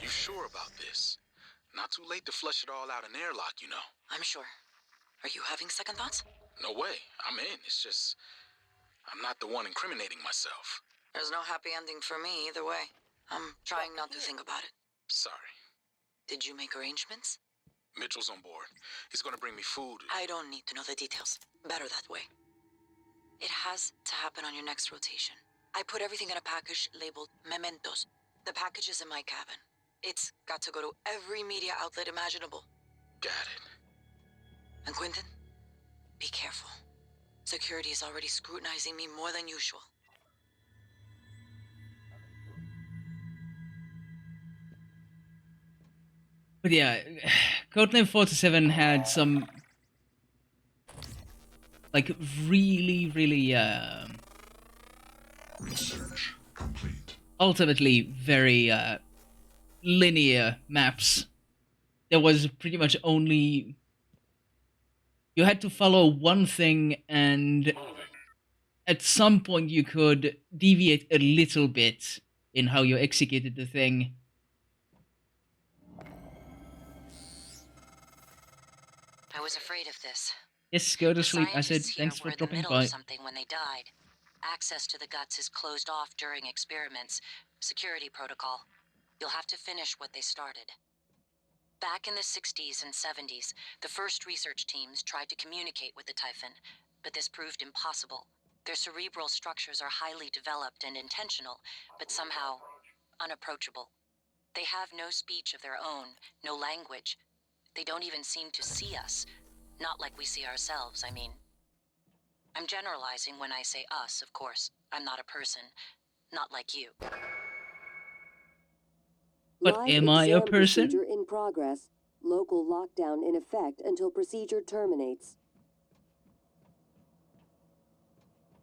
You sure about this? Not too late to flush it all out in airlock, you know. I'm sure. Are you having second thoughts? No way. I'm in. It's just... I'm not the one incriminating myself. There's no happy ending for me either way. I'm trying not to think about it. Sorry. Did you make arrangements? Mitchell's on board. He's gonna bring me food. I don't need to know the details. Better that way. It has to happen on your next rotation. I put everything in a package labeled mementos. The package is in my cabin. It's got to go to every media outlet imaginable. Got it. And Quentin, be careful. Security is already scrutinizing me more than usual. But yeah, Codename 47 had some like really Research complete. ultimately very linear maps. There was pretty much only... You had to follow one thing, and at some point you could deviate a little bit in how you executed the thing. I was afraid of this. Yes, go to sleep. I said Scientists here thanks for were in the dropping middle by. of something when they died. Access to the guts is closed off during experiments. Security protocol. You'll have to finish what they started. Back in the 60s and 70s, the first research teams tried to communicate with the Typhon, but this proved impossible. Their cerebral structures are highly developed and intentional, but somehow unapproachable. They have no speech of their own, no language. They don't even seem to see us. Not like we see ourselves, I mean. I'm generalizing when I say us, of course. I'm not a person. Not like you. But Live am I a exam person? Procedure in progress. Local lockdown in effect until procedure terminates.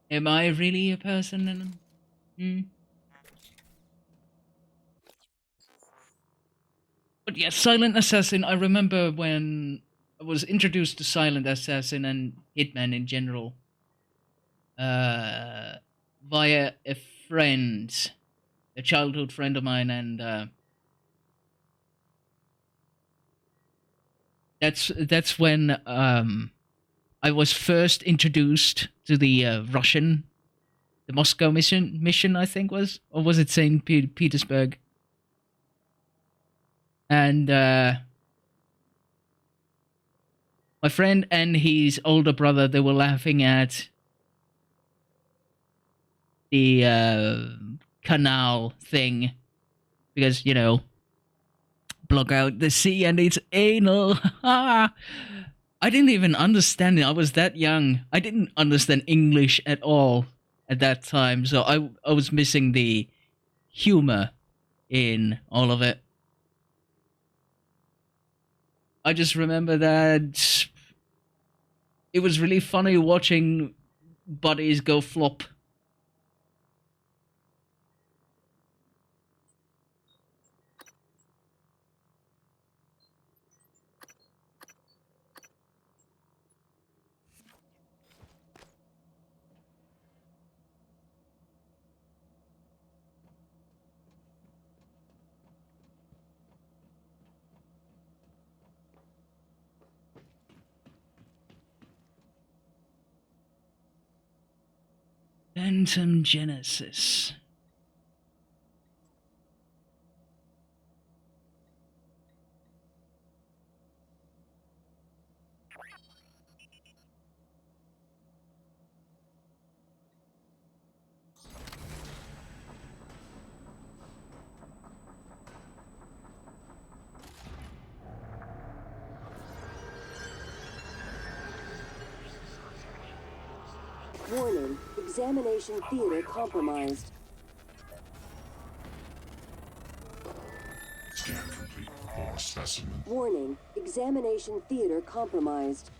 Am I really a person? But yeah, Silent Assassin, I remember when I was introduced to Silent Assassin and Hitman in general, via a friend, a childhood friend of mine, and that's when I was first introduced to the Russian, the Moscow mission I think was, or was it St. Petersburg? And my friend and his older brother, they were laughing at the canal thing because, you know, block out the sea and it's anal. I didn't even understand it. I was that young. I didn't understand English at all at that time, so I was missing the humor in all of it. I just remember that it was really funny watching bodies go flop. Phantom Genesis. Warning, examination theater compromised. Scan complete. More specimen. Warning, examination theater compromised.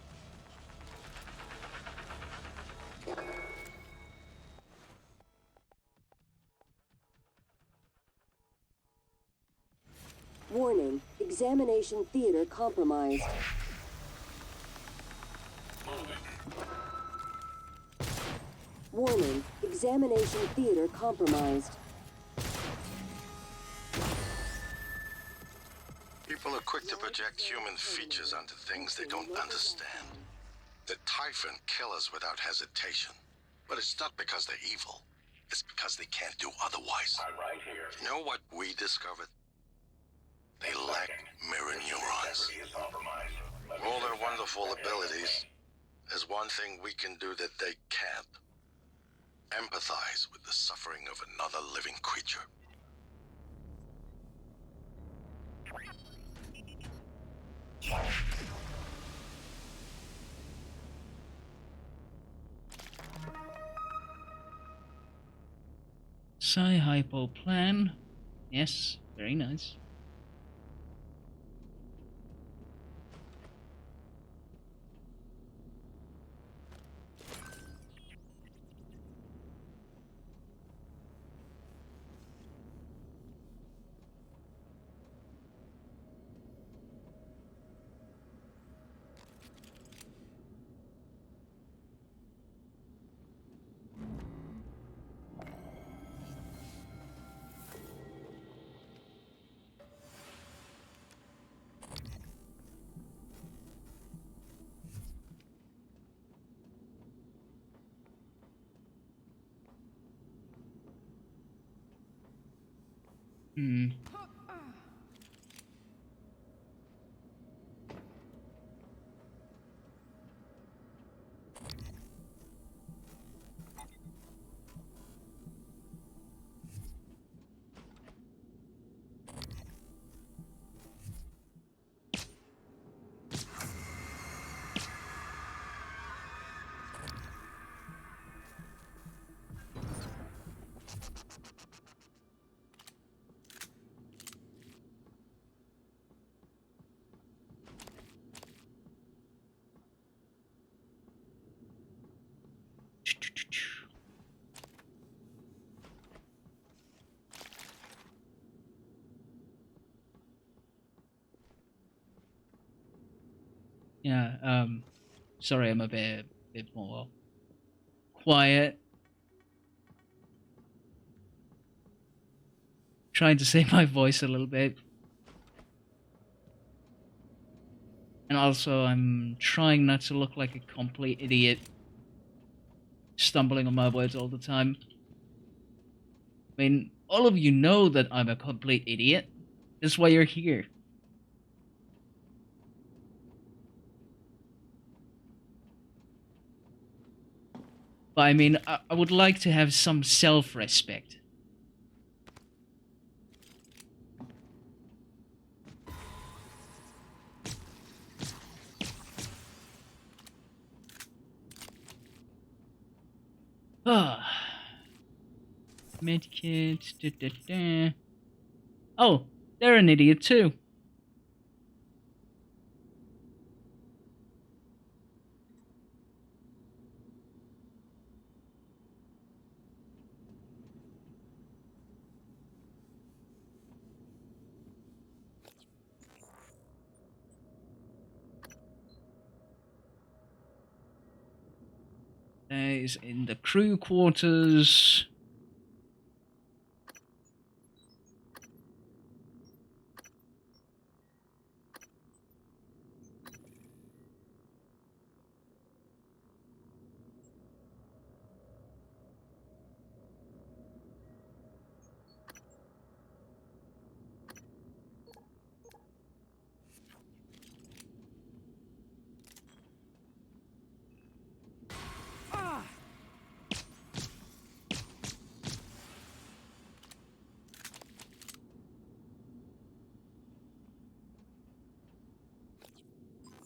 Warning, examination theater compromised. Warning, examination theater compromised. People are quick to project human features onto things they don't understand. The Typhon kill us without hesitation. But it's not because they're evil. It's because they can't do otherwise. I'm right here. You know what we discovered? They lack mirror neurons. Integrity is compromised. All their wonderful abilities, there's one thing we can do that they can't. Empathize with the suffering of another living creature. Psi-hypo plan. Yes, very nice. Hmm. Yeah, sorry I'm a bit more quiet. Trying to save my voice a little bit. And also I'm trying not to look like a complete idiot, stumbling on my words all the time. I mean, all of you know that I'm a complete idiot. That's why you're here. But I mean, I would like to have some self-respect. Ah. Medkit. Da, da, da. Oh, they're an idiot too. Is in the crew quarters.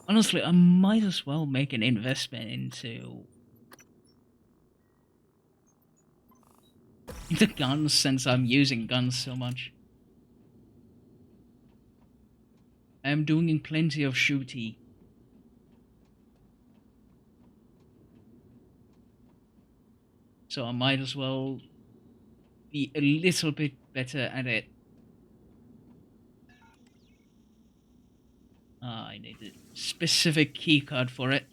Honestly, I might as well make an investment into guns since I'm using guns so much. I'm doing plenty of shooty. So I might as well be a little bit better at it. I need a specific keycard for it.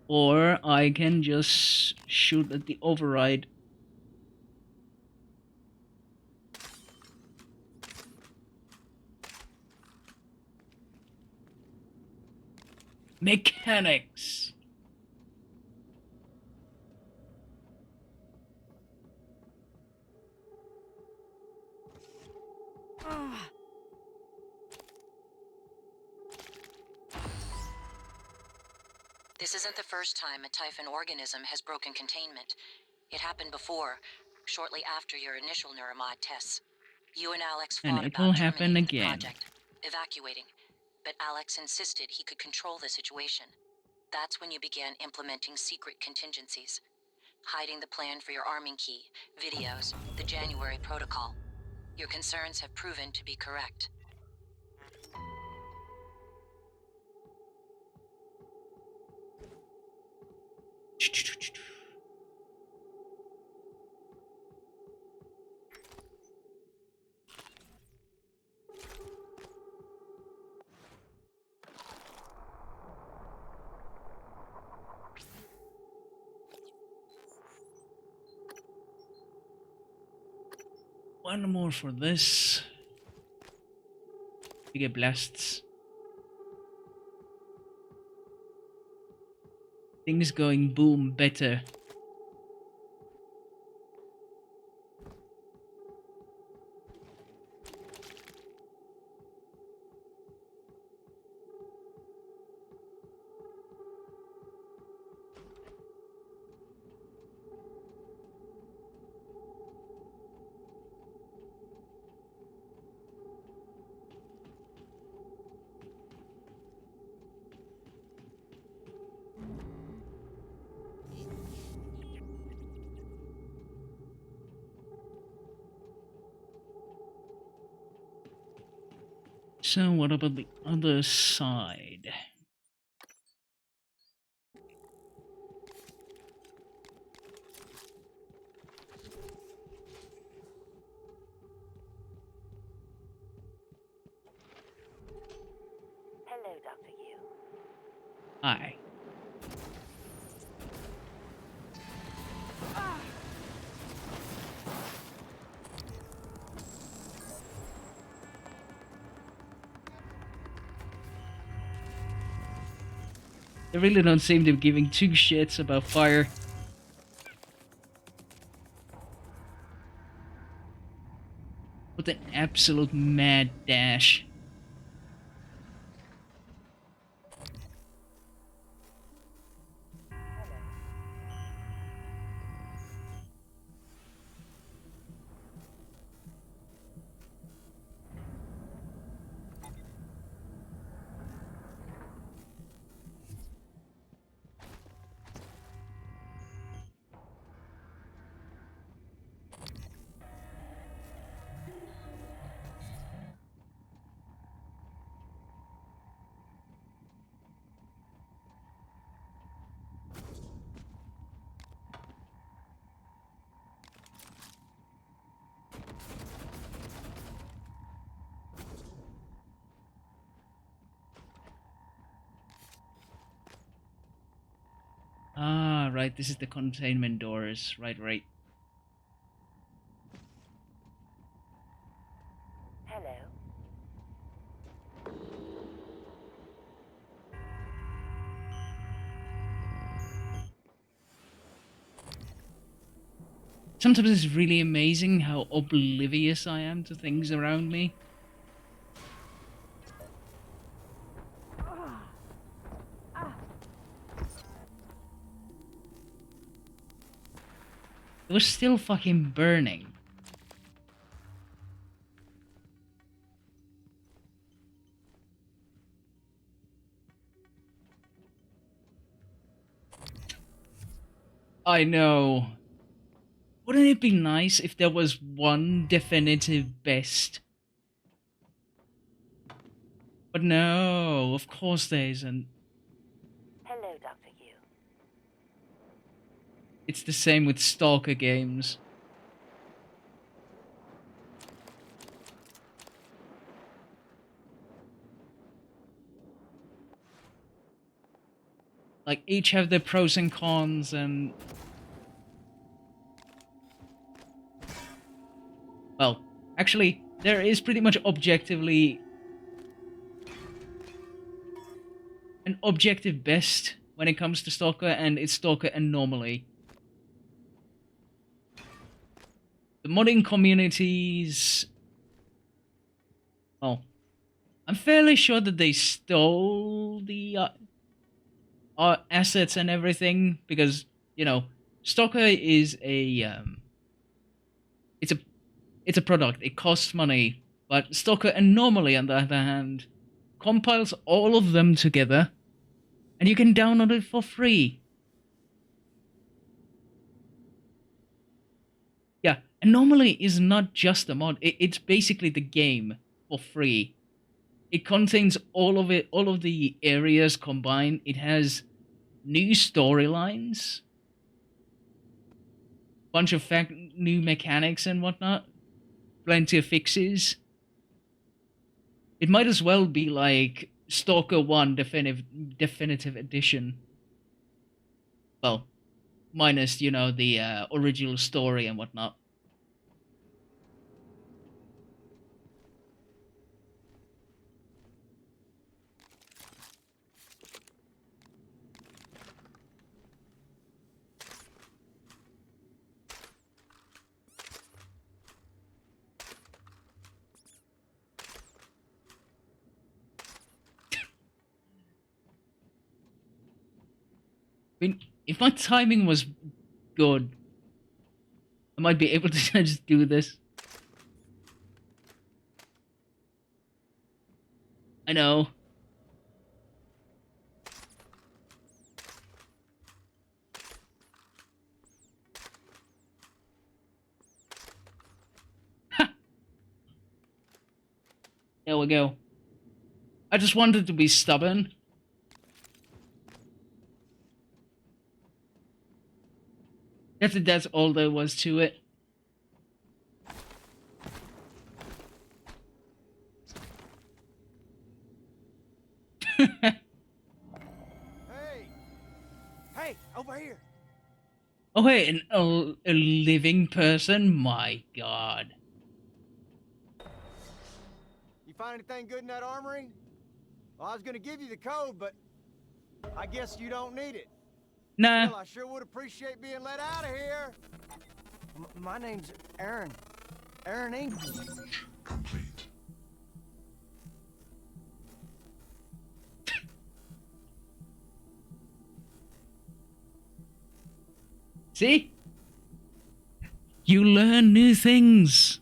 Or I can just shoot at the override. Mechanics. This isn't the first time a Typhon organism has broken containment. It happened before, shortly after your initial neuromod tests. You and Alex And fought it will about happen terminating the again. project, evacuating. But Alex insisted he could control the situation. That's when you began implementing secret contingencies. Hiding the plan for your arming key, videos, the January protocol. Your concerns have proven to be correct. One more for this. You get blasts. Things going boom better. So what about the other side? Hello, Dr. Yu. Hi. They really don't seem to be giving two shits about fire. What an absolute mad dash. Ah, right, this is the containment doors. Right. Hello. Sometimes it's really amazing how oblivious I am to things around me. It was still fucking burning. I know. Wouldn't it be nice if there was one definitive best? But no, of course there isn't. Hello, Dr. Yu. It's the same with Stalker games. like each have their pros and cons, and well, actually, there is pretty much objectively an objective best when it comes to Stalker, and it's Stalker Anomaly. The modding communities... Oh. I'm fairly sure that they stole the assets and everything, because, you know, Stalker is a... It's a product, it costs money, but Stalker Anomaly, on the other hand, compiles all of them together, and you can download it for free. Yeah, Anomaly is not just a mod, it's basically the game for free. It contains all of it, all of the areas combined. It has new storylines, bunch of new mechanics and whatnot, plenty of fixes. It might as well be like Stalker 1 Definitive Edition. Well, minus, you know, the original story and whatnot. I mean, if my timing was good, I might be able to just do this. I know. Ha! There we go. I just wanted to be stubborn. That's all there was to it. Hey, over here. Oh hey, a living person? My god. You find anything good in that armory? Well, I was gonna give you the code, but I guess you don't need it. Nah. Well, I sure would appreciate being let out of here. My name's Aaron. Aaron English. Complete. See? You learn new things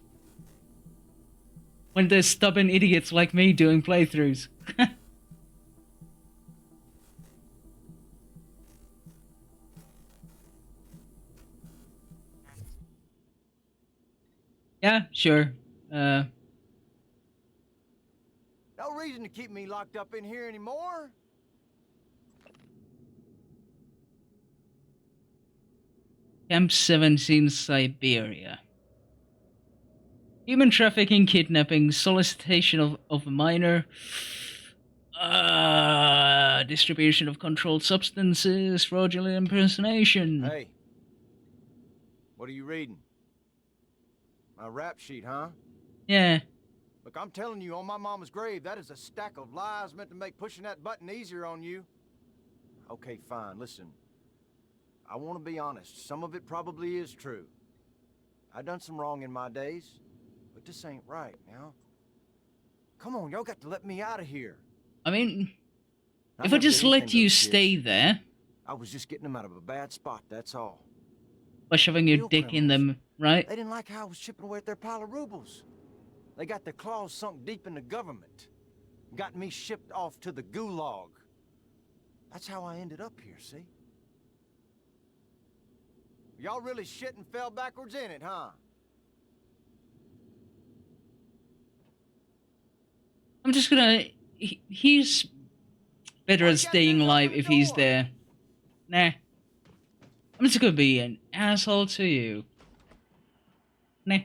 when there's stubborn idiots like me doing playthroughs. Yeah, sure. No reason to keep me locked up in here anymore. Camp 17, Siberia. Human trafficking, kidnapping, solicitation of a minor, distribution of controlled substances, fraudulent impersonation. Hey, what are you reading? My rap sheet, huh? Yeah. Look, I'm telling you, on my mama's grave, that is a stack of lies meant to make pushing that button easier on you. Okay, fine, listen. I want to be honest. Some of it probably is true. I done some wrong in my days, but this ain't right, now. Come on, y'all got to let me out of here. I mean, if I just let you stay there... I was just getting them out of a bad spot, that's all. By shoving your dick in them, right? They didn't like how I was chipping away at their pile of rubles. They got their claws sunk deep in the government. Got me shipped off to the gulag. That's how I ended up here, see? Y'all really shit and fell backwards in it, huh? I'm just gonna... He's better at staying alive if he's there. Nah. I'm just gonna be an asshole to you. Nah.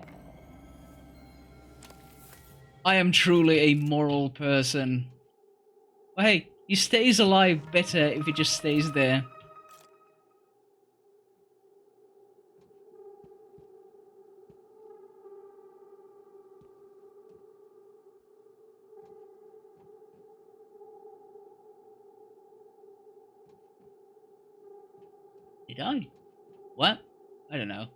I am truly a moral person. But hey, He stays alive better if he just stays there. Did I? What? I don't know.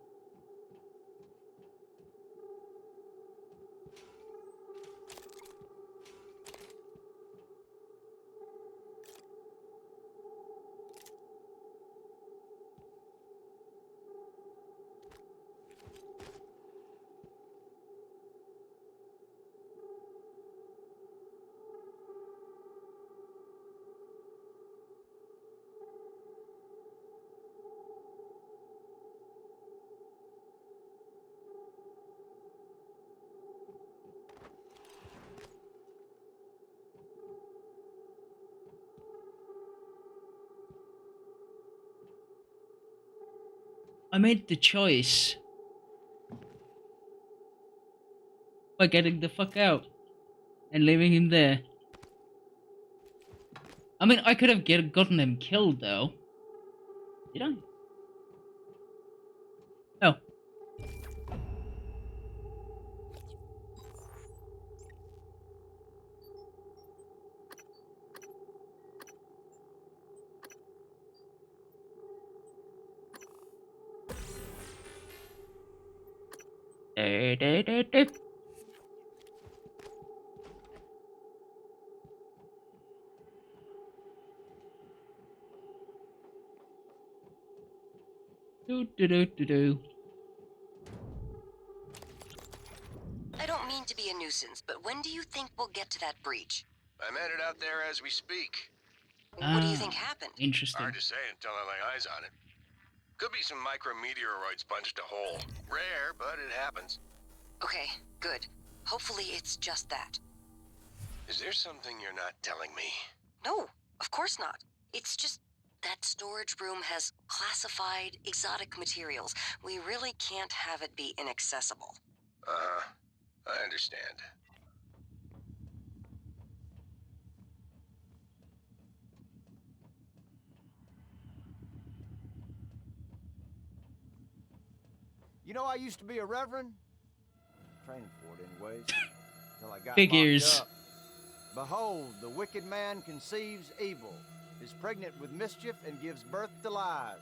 I made the choice by getting the fuck out and leaving him there. I mean, I could have gotten him killed, though. Did I? Oh. Do. I don't mean to be a nuisance, but when do you think we'll get to that breach? I'm headed out there as we speak. What do you think happened? Interesting. Hard to say until I lay eyes on it. Could be some micrometeoroids punched a hole. Rare, but it happens. Okay, good. Hopefully it's just that. Is there something you're not telling me? No, of course not. It's just that storage room has classified exotic materials. We really can't have it be inaccessible. I understand. You know, I used to be a reverend. Training for it anyways. Till I got Figures. locked up. Behold, the wicked man conceives evil, is pregnant with mischief, and gives birth to lies.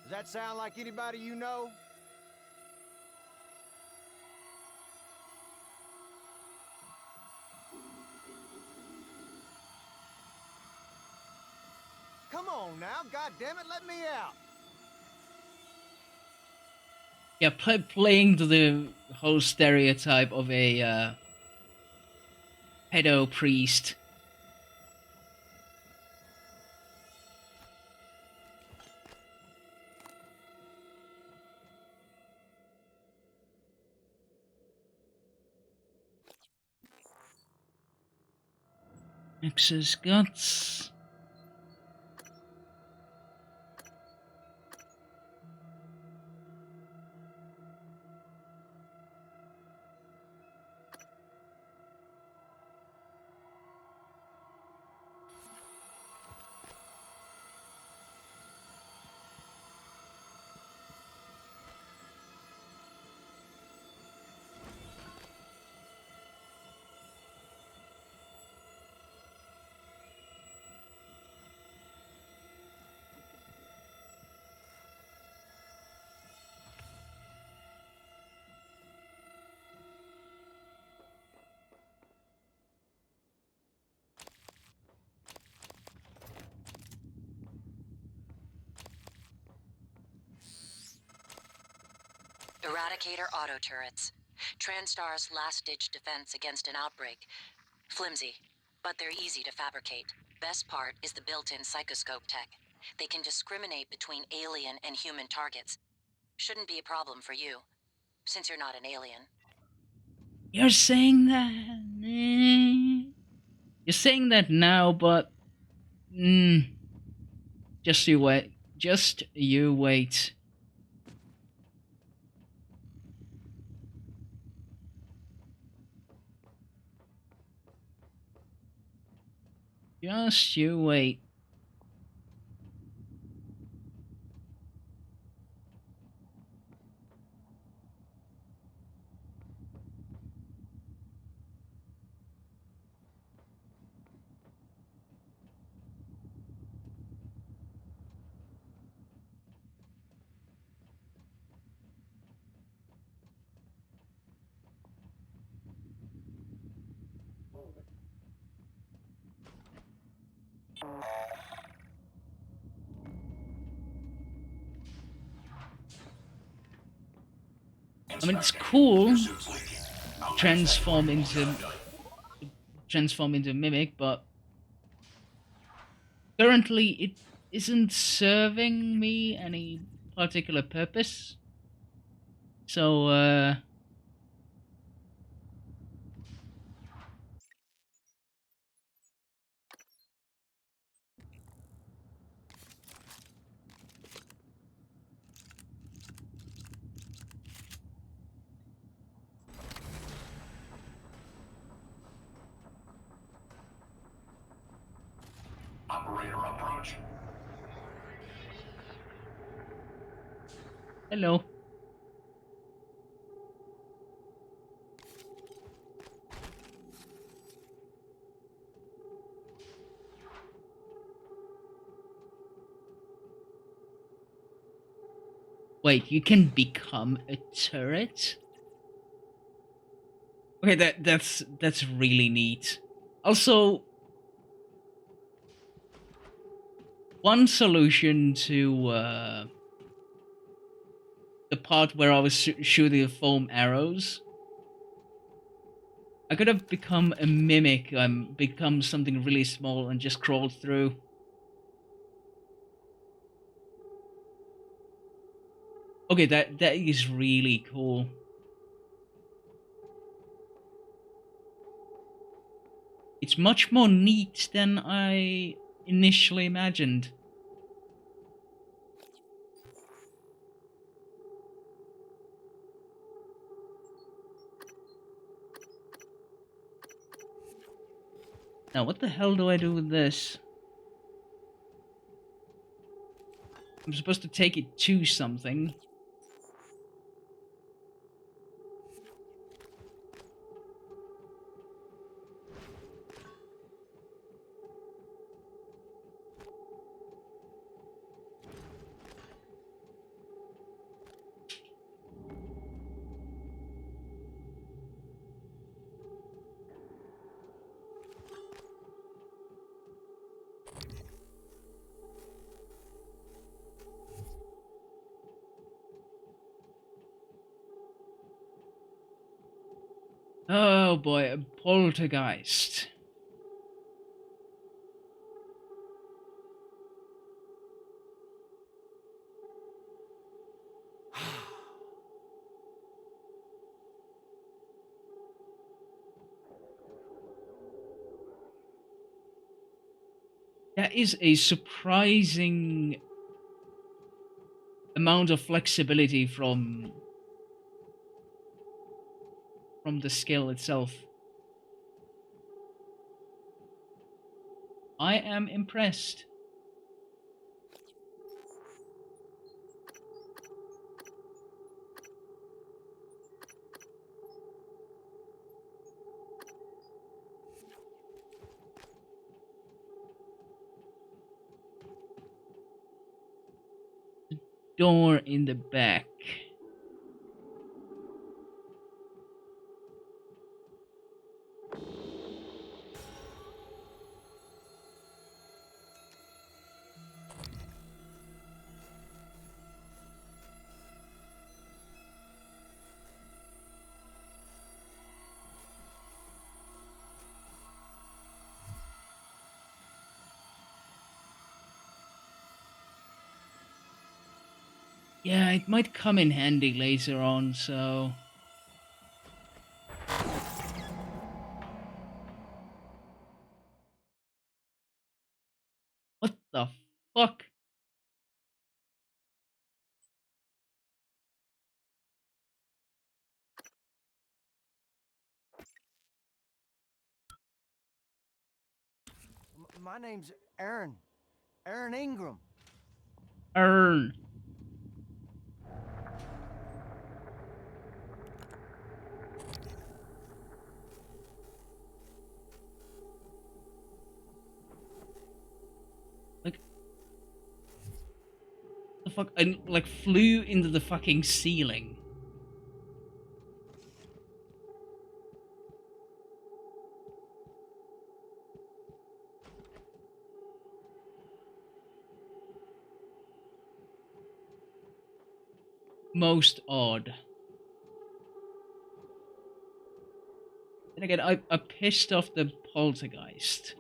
Does that sound like anybody you know? Come on now, goddammit, let me out. Yeah, playing to the whole stereotype of a pedo priest. Excess guts. Eradicator auto turrets. Transtar's last-ditch defense against an outbreak. Flimsy, but they're easy to fabricate. Best part is the built-in psychoscope tech. They can discriminate between alien and human targets. Shouldn't be a problem for you, since you're not an alien. You're saying that... You're saying that now, but... Just you wait. Just you wait. Just you wait. I mean, it's cool transform into mimic, but currently it isn't serving me any particular purpose. So Operator approach. hello. Wait, you can become a turret? Okay, that's really neat. Also, one solution to the part where I was shooting the foam arrows, I could have become a mimic, become something really small and just crawled through. Okay, that is really cool. It's much more neat than I initially imagined. Now, what the hell do I do with this? I'm supposed to take it to something. Oh boy, a poltergeist. That is a surprising amount of flexibility from the skill itself. I am impressed. Door in the back. Yeah, it might come in handy later on, so... What the fuck? My name's Aaron. Aaron Ingram. Earn. Like, the fuck? I like flew into the fucking ceiling. Most odd. Then again, I pissed off the poltergeist.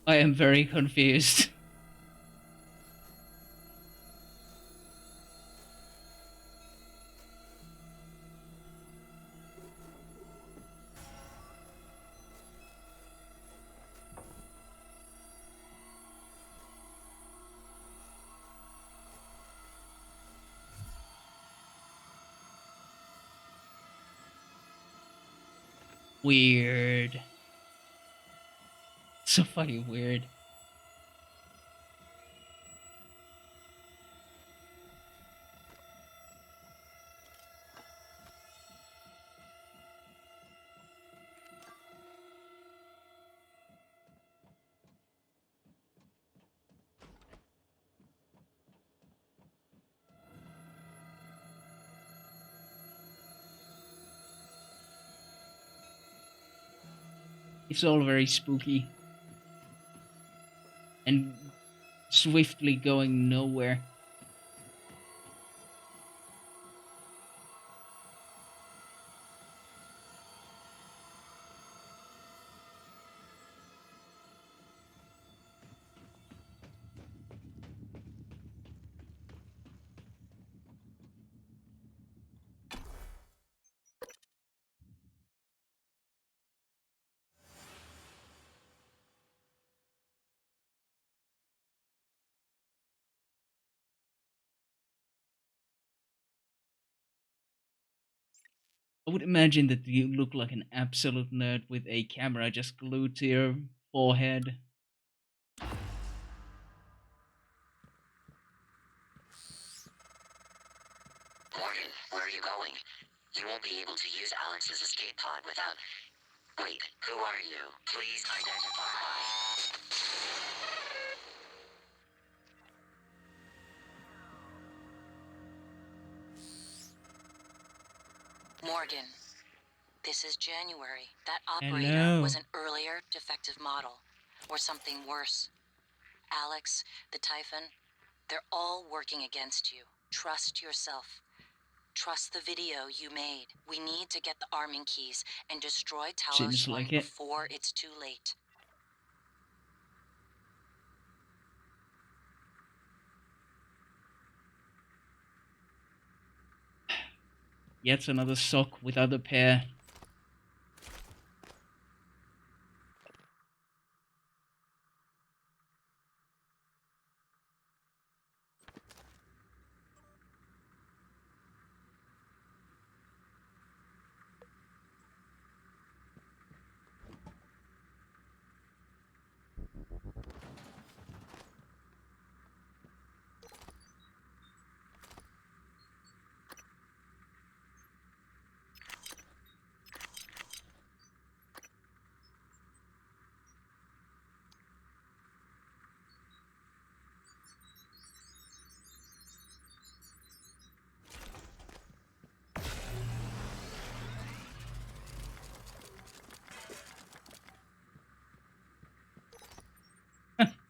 I am very confused. Weird. So fucking weird. It's all very spooky. And swiftly going nowhere. I would imagine that you look like an absolute nerd with a camera just glued to your forehead. Morgan, where are you going? You won't be able to use Alex's escape pod without... Wait, who are you? Please identify. Morgan, this is January. That operator Hello. was an earlier defective model. Or something worse. Alex, the Typhon, they're all working against you. Trust yourself. Trust the video you made. We need to get the arming keys and destroy Talos Seems 1 like it. before it's too late. Yet another sock without a pair.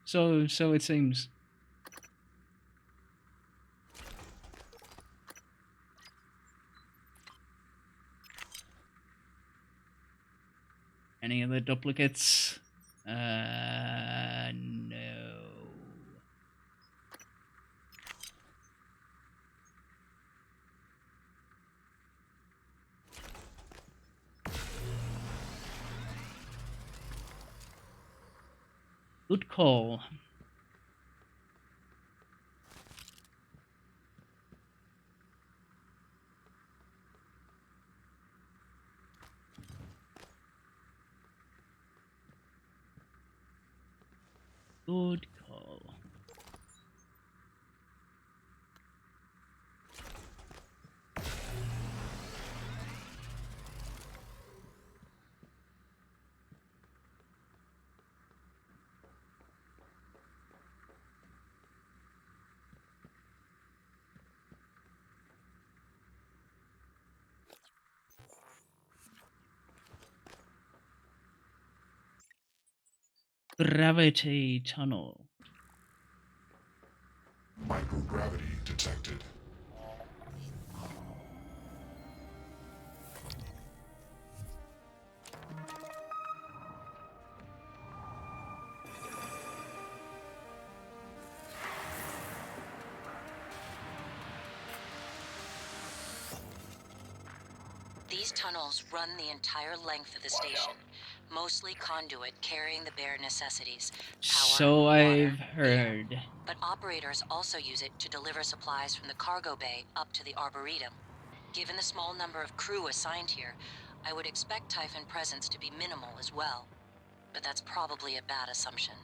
So it seems. Any other duplicates? No. Good call. Good call. Gravity tunnel. Microgravity detected. These tunnels run the entire length of the station, mostly conduit carrying the bare necessities, power, So water, I've air. heard. But operators also use it to deliver supplies from the cargo bay up to the Arboretum. Given the small number of crew assigned here, I would expect Typhon presence to be minimal as well. But that's probably a bad assumption.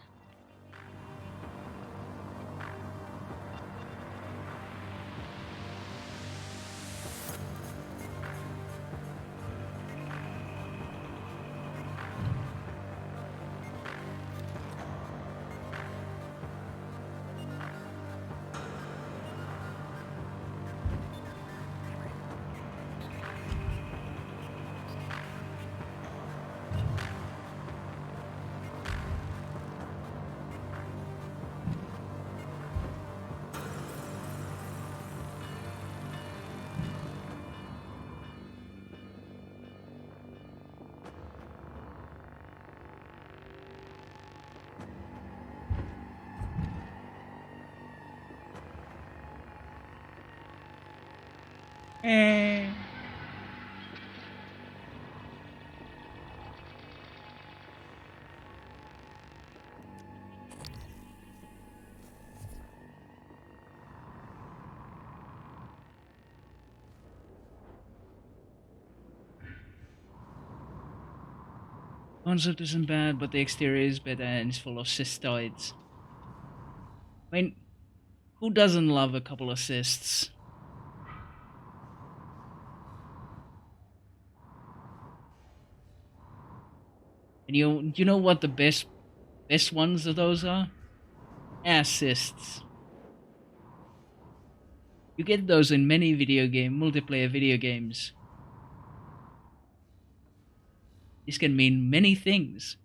Concept isn't bad, but the exterior is better and it's full of cystoids. I mean, who doesn't love a couple of cysts? And you know what the best ones of those are? Ass cysts. You get those in many multiplayer video games. This can mean many things.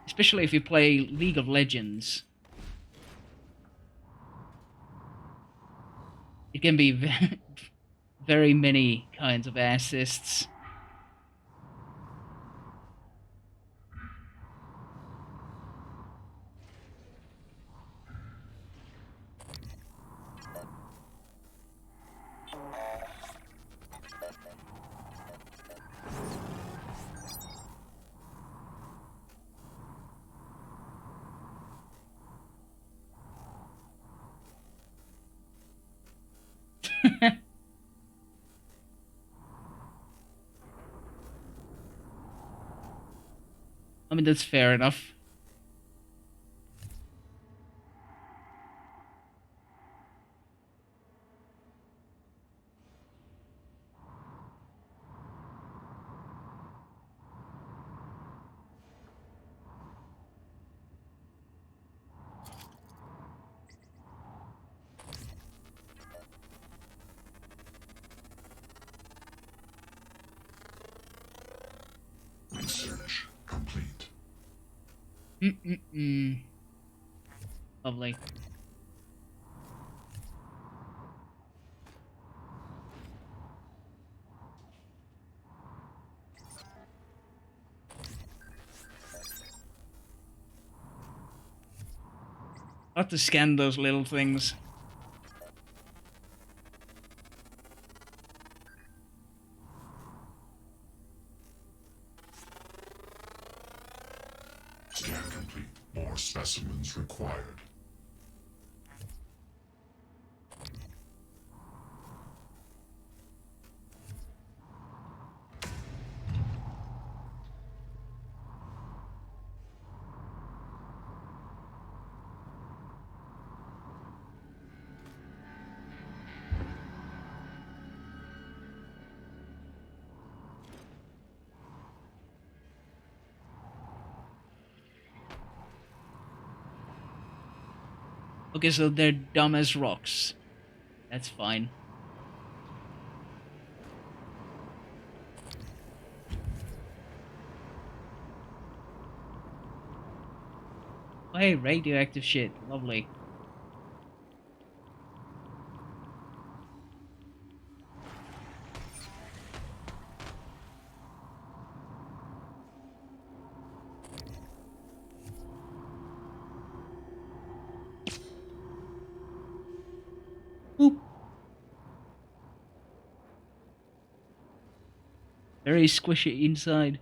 Especially if you play League of Legends. It can be very many kinds of assists. I mean, that's fair enough. Research complete. Lovely. I'll have to scan those little things. Okay, so they're dumb as rocks. That's fine. Oh, hey, radioactive shit. Lovely. Boop. Very squishy inside.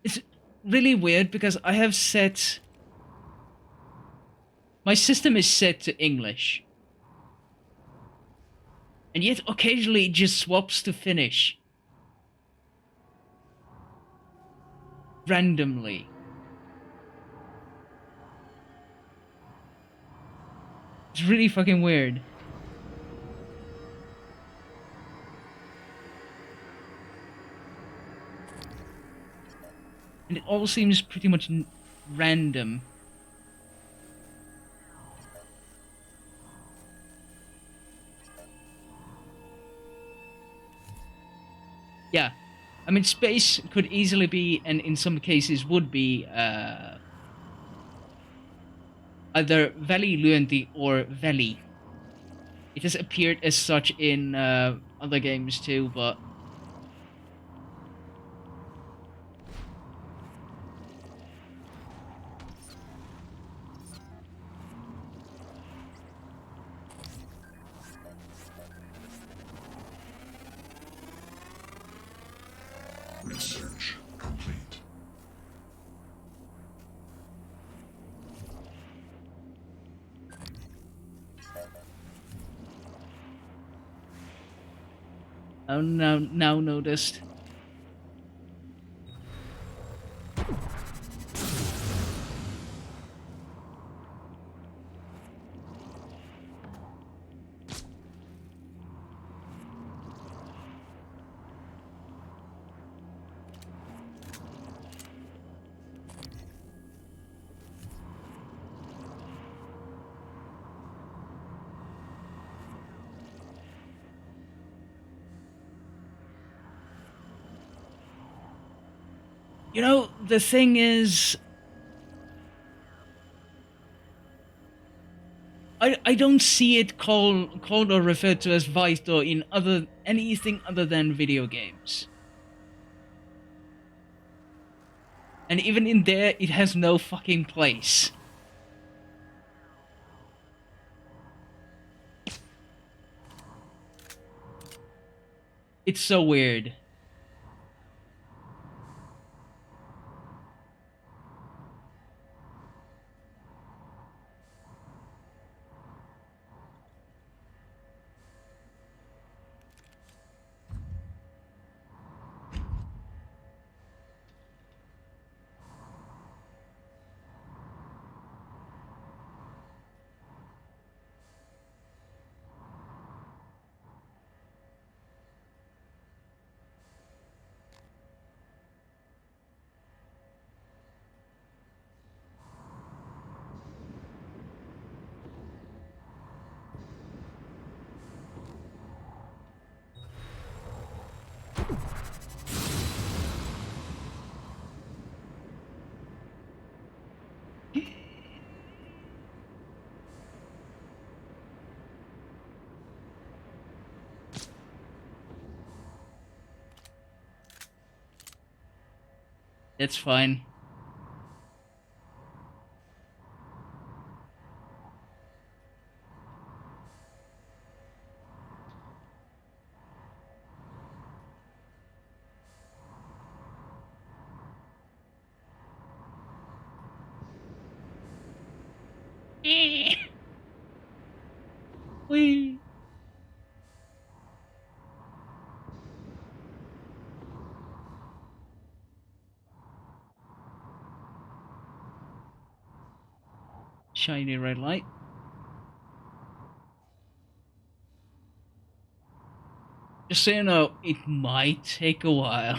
It's really weird because I have set... My system is set to English. And yet occasionally it just swaps to Finnish. Randomly. It's really fucking weird. And it all seems pretty much random. Yeah. I mean, space could easily be, and in some cases would be, either välilyönti or väli. It has appeared as such in other games too, but... Research complete. Oh, now noticed. You know, the thing is... I don't see it called or referred to as Vaihto in anything other than video games. And even in there, it has no fucking place. It's so weird. It's fine. Wee. Shiny red light. Just so you know, it might take a while.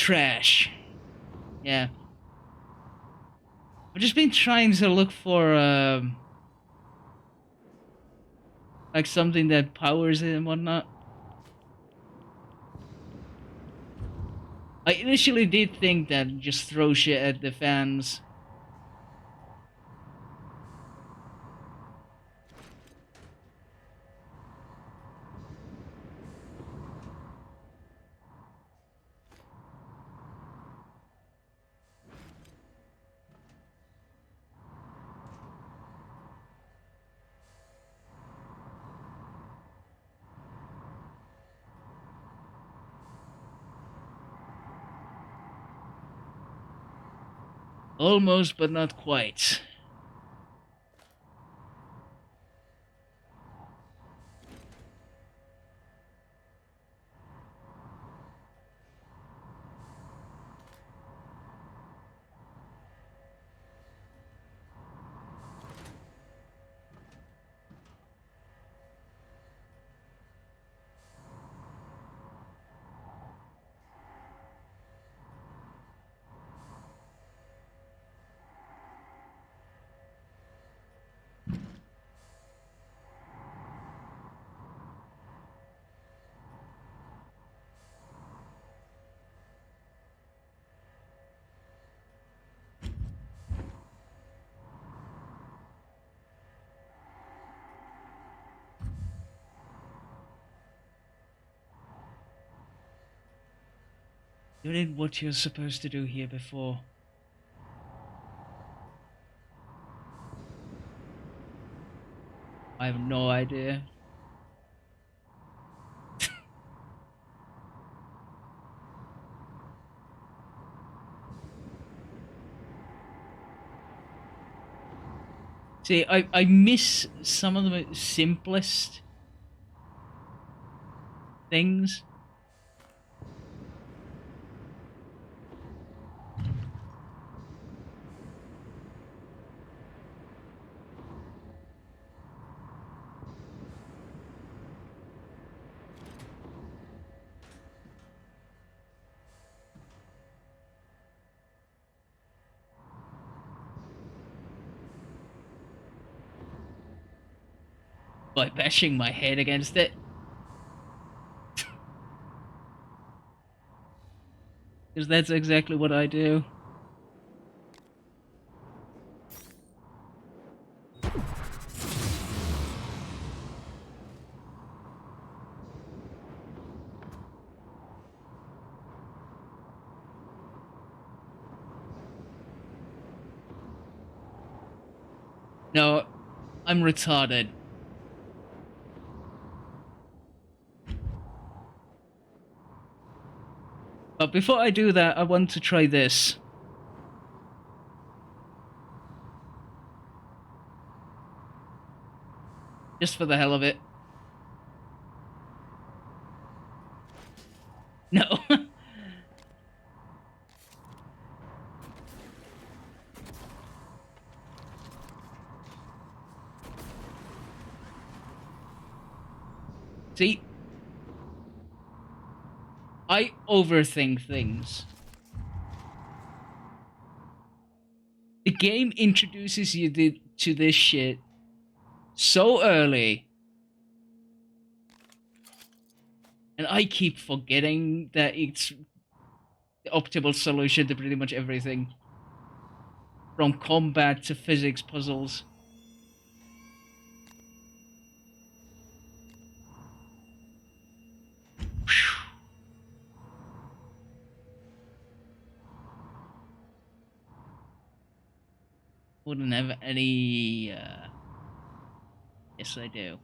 Trash. Yeah. I've just been trying to look for like something that powers it and whatnot. I initially did think that just throw shit at the fans. Almost, but not quite. You did what you're supposed to do here before. I have no idea. See, I miss some of the simplest things. By bashing my head against it. Because that's exactly what I do. No, I'm retarded. But before I do that, I want to try this. Just for the hell of it. No. See? I overthink things. The game introduces you to this shit so early. And I keep forgetting that it's the optimal solution to pretty much everything. From combat to physics puzzles. Wouldn't have any... Yes, I do.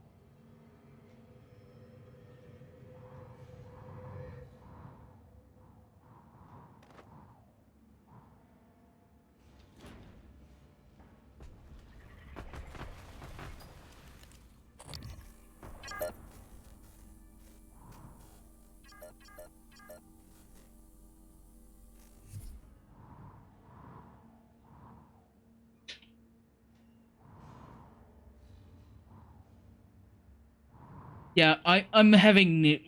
Yeah, I'm having...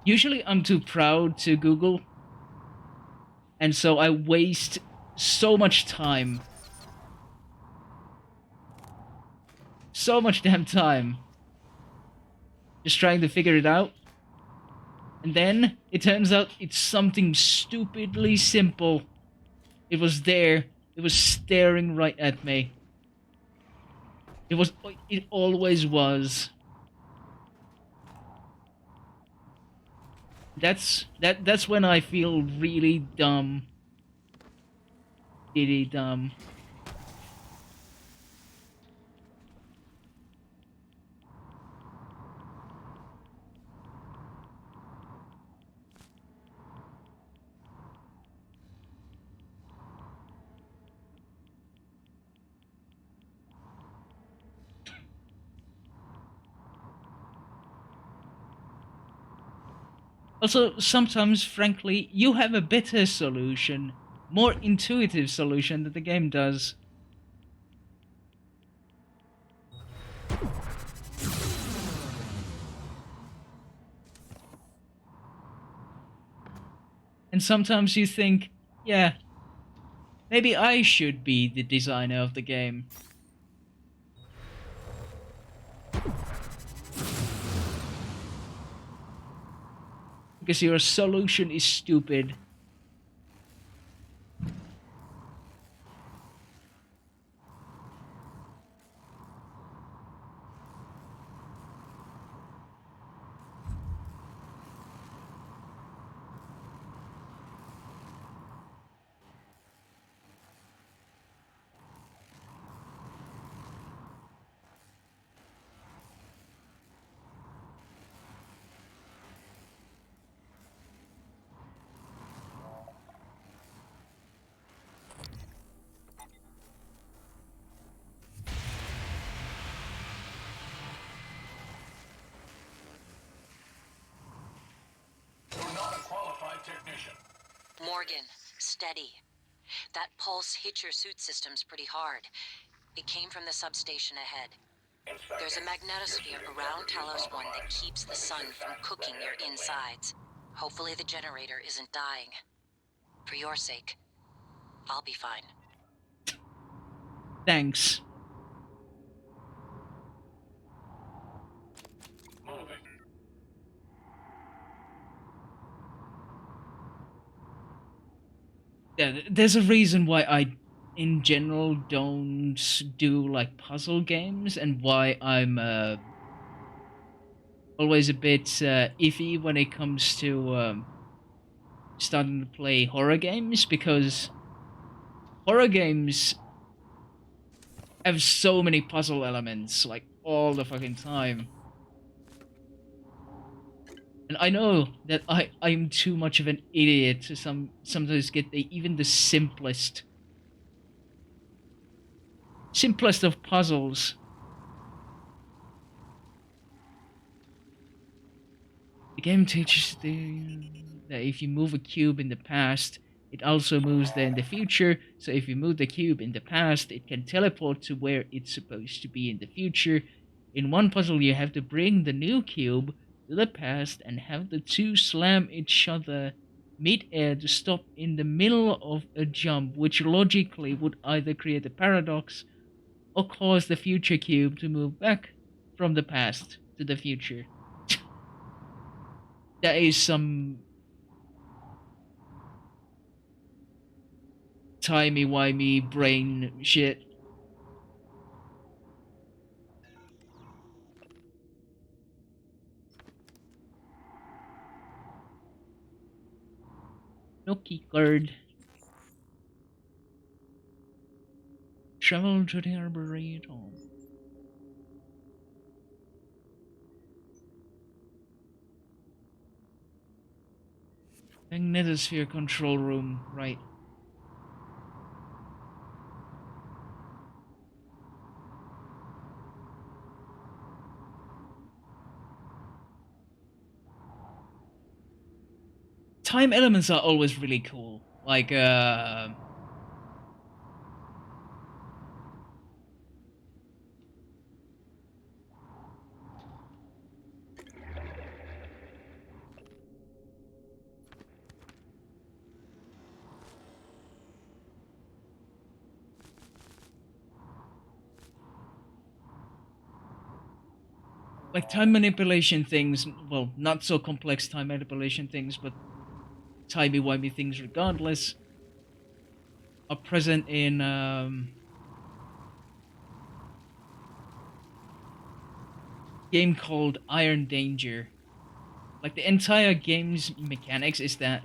Usually I'm too proud to Google, and so I waste so much time. So much damn time. Just trying to figure it out. And then it turns out it's something stupidly simple. It was there. It was staring right at me. It always was. That's when I feel really dumb. Really dumb. Also, sometimes, frankly, you have a better solution, more intuitive solution that the game does. And sometimes you think, yeah, maybe I should be the designer of the game. Because your solution is stupid. Morgan, steady. That pulse hit your suit systems pretty hard. It came from the substation ahead. There's a magnetosphere around Talos 1 that keeps the sun from cooking your insides. Hopefully the generator isn't dying. For your sake, I'll be fine. Thanks. Yeah, there's a reason why I, in general, don't do like puzzle games, and why I'm always a bit iffy when it comes to starting to play horror games, because horror games have so many puzzle elements, like all the fucking time. And I know that I'm too much of an idiot to sometimes get even the simplest of puzzles. The game teaches that if you move a cube in the past, it also moves there in the future. So if you move the cube in the past, it can teleport to where it's supposed to be in the future. In one puzzle, you have to bring the new cube to the past and have the two slam each other mid-air to stop in the middle of a jump, which logically would either create a paradox or cause the future cube to move back from the past to the future. That is some timey-wimey brain shit. No keycard. Travel to the Arboretum. Magnetosphere control room, right. Time elements are always really cool. Like, like time manipulation things, well, not so complex time manipulation things, but timey-wimey things regardless, are present in game called Iron Danger. Like the entire game's mechanics is that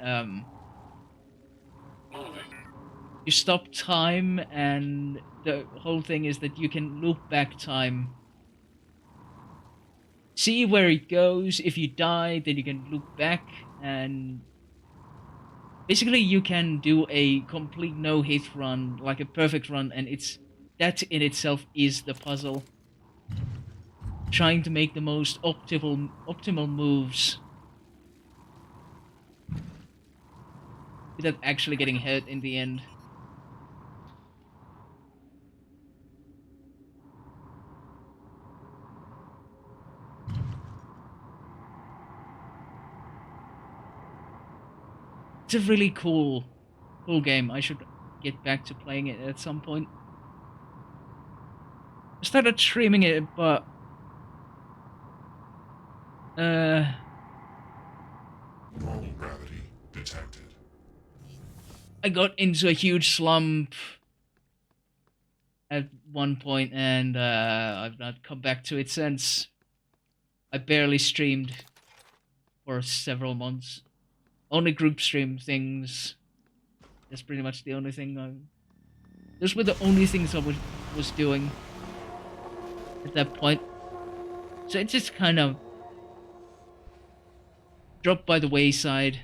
you stop time, and the whole thing is that you can loop back time. See where it goes. If you die, then you can loop back, and basically you can do a complete no-hit run, like a perfect run, and that in itself is the puzzle. Trying to make the most optimal moves without actually getting hurt in the end. It's a really cool game. I should get back to playing it at some point. I started streaming it, but normal gravity detected. I got into a huge slump at one point, and I've not come back to it since. I barely streamed for several months. Only group stream things. That's pretty much the only thing those were the only things I was doing at that point. So it just kind of dropped by the wayside.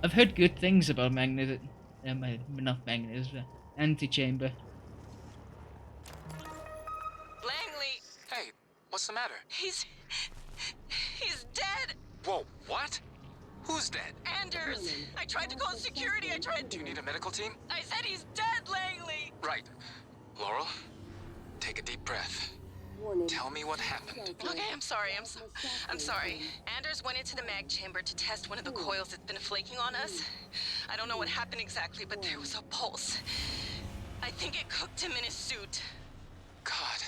I've heard good things about not magnetism, antechamber. Langley! Hey, what's the matter? He's dead! Whoa, what? Who's dead? Anders! I tried to call security, Do you need a medical team? I said he's dead, Langley! Right. Laurel, take a deep breath. Warning. Tell me what happened. Okay, I'm sorry, I'm sorry. Anders went into the mag chamber to test one of the coils that's been flaking on us. I don't know what happened exactly, but there was a pulse. I think it cooked him in his suit. God,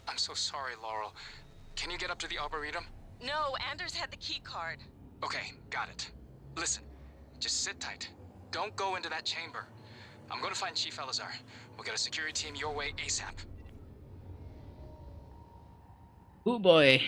I'm so sorry, Laurel. Can you get up to the Arboretum? No, Anders had the key card. Okay, got it. Listen, just sit tight. Don't go into that chamber. I'm gonna find Chief Elazar. We'll get a security team your way ASAP. Oh boy.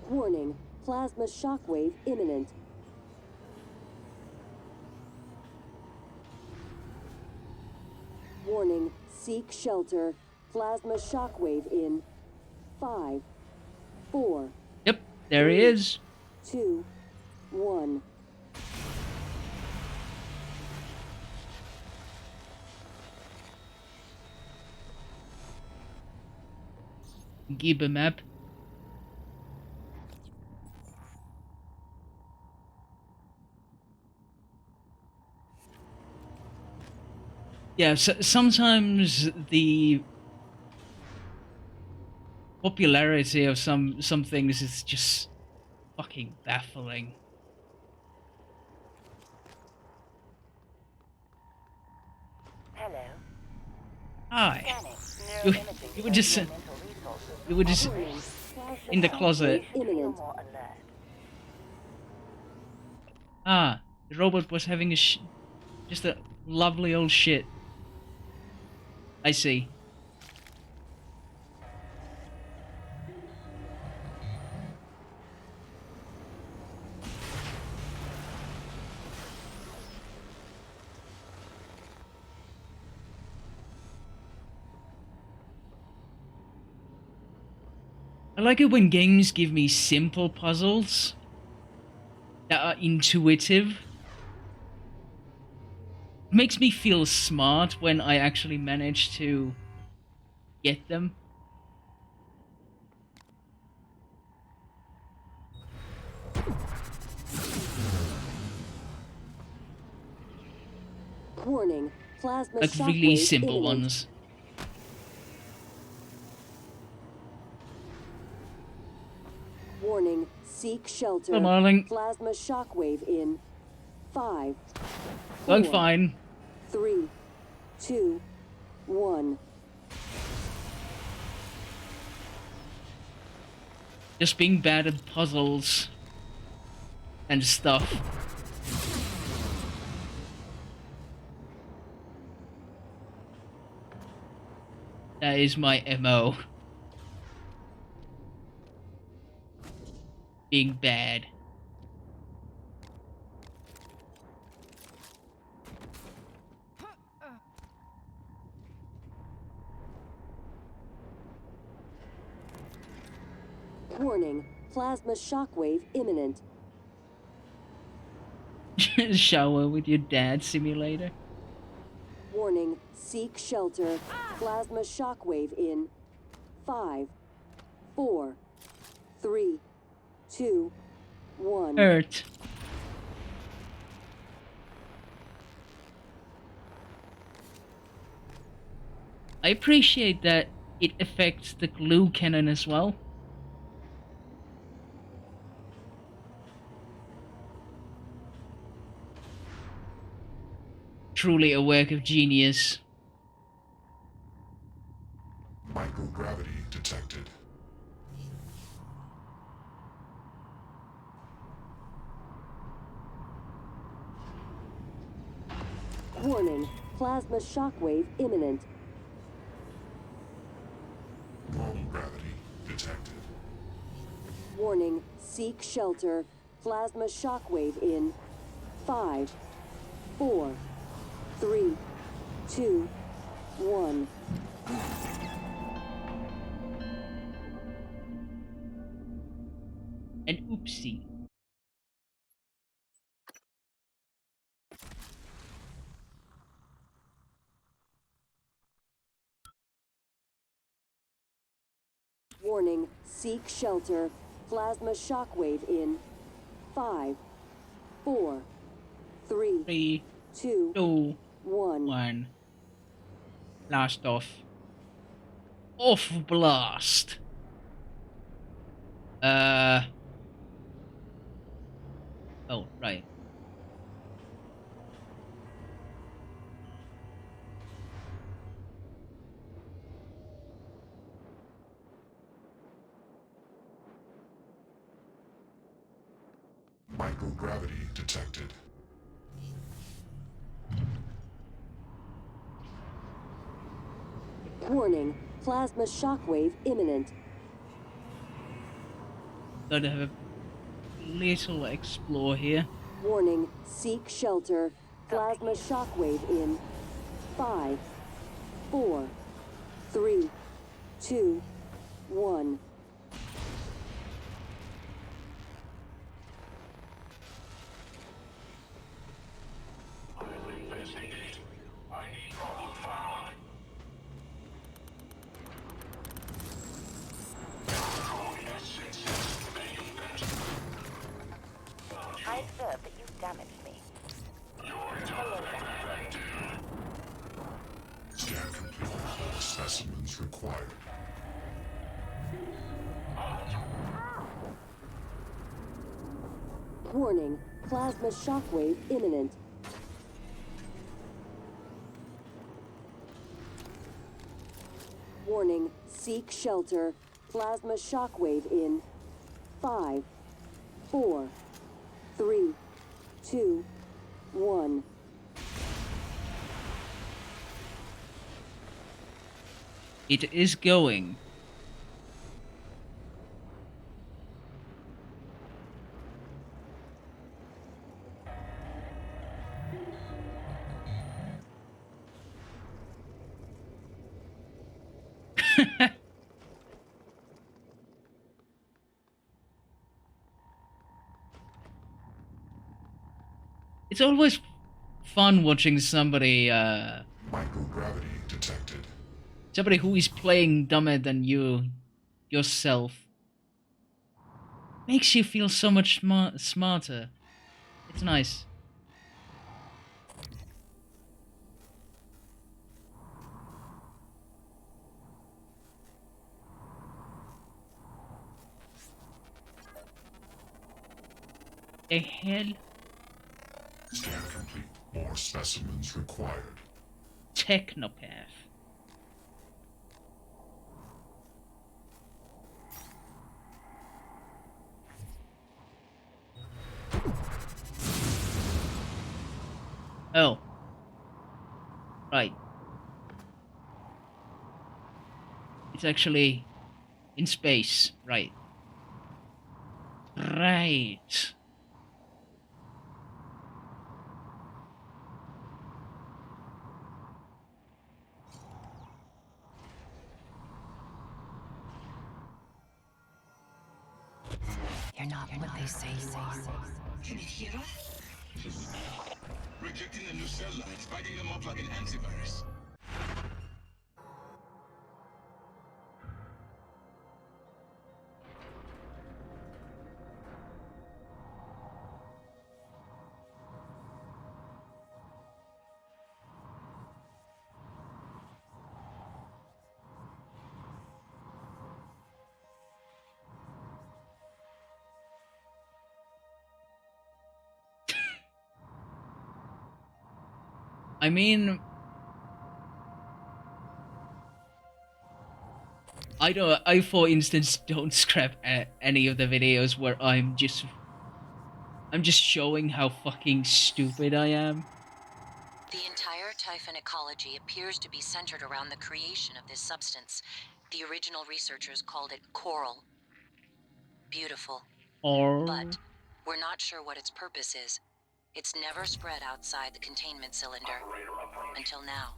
Warning. Plasma shockwave imminent. Warning. Seek shelter. Plasma shockwave in 5, 4. Yep, there he is. 2, 1. Give a map. Yeah, so sometimes the popularity of some things is just fucking baffling. Hello. Hi. Scanning. You were just in the closet. Imminent. Ah, the robot was having just a lovely old shit. I see. I like it when games give me simple puzzles that are intuitive. It makes me feel smart when I actually manage to get them. Warning, plasma Like shockwave really simple imminent. ones. Warning, seek shelter. Come on. Plasma shockwave in 5, Going 4, fine. 3, 2, 1. Just being bad at puzzles and stuff. That is my MO. Being bad. Warning, plasma shockwave imminent. Shower with your dad simulator. Warning, seek shelter. Plasma shockwave in 5, 4, 3, 2, 1. Hurt. I appreciate that it affects the glue cannon as well. Truly a work of genius. Microgravity detected. Warning, plasma shockwave imminent. Normal gravity detected. Warning, seek shelter. Plasma shockwave in 5, 4, 3, 2, 1. An oopsie. Warning, seek shelter. Plasma shockwave in 5, 4, 3, 2, 1. Blast off. Off blast. Oh, right. Microgravity detected. Warning, plasma shockwave imminent. Gotta have a little explore here. Warning, seek shelter. Plasma shockwave in 5, 4, 3, 2, 1. I observe that you've damaged me. Scan complete. Specimens required. Warning, plasma shockwave imminent. Warning, seek shelter. Plasma shockwave in 5, 4, 3, 2, 1. It is going. It's always fun watching somebody, Microgravity detected. somebody who is playing dumber than you yourself. Makes you feel so much smarter. It's nice. the hell? Scan complete. More specimens required. Technopath. Oh. Right. It's actually in space. Right. Right. You're not what they say you are. Can you hear us? Rejecting the new cell lines, biting them up like an antivirus. I mean, I for instance don't scrap any of the videos where I'm just showing how fucking stupid I am. The entire Typhon ecology appears to be centered around the creation of this substance. The original researchers called it coral. Beautiful. But we're not sure what its purpose is. It's never spread outside the containment cylinder. Until now.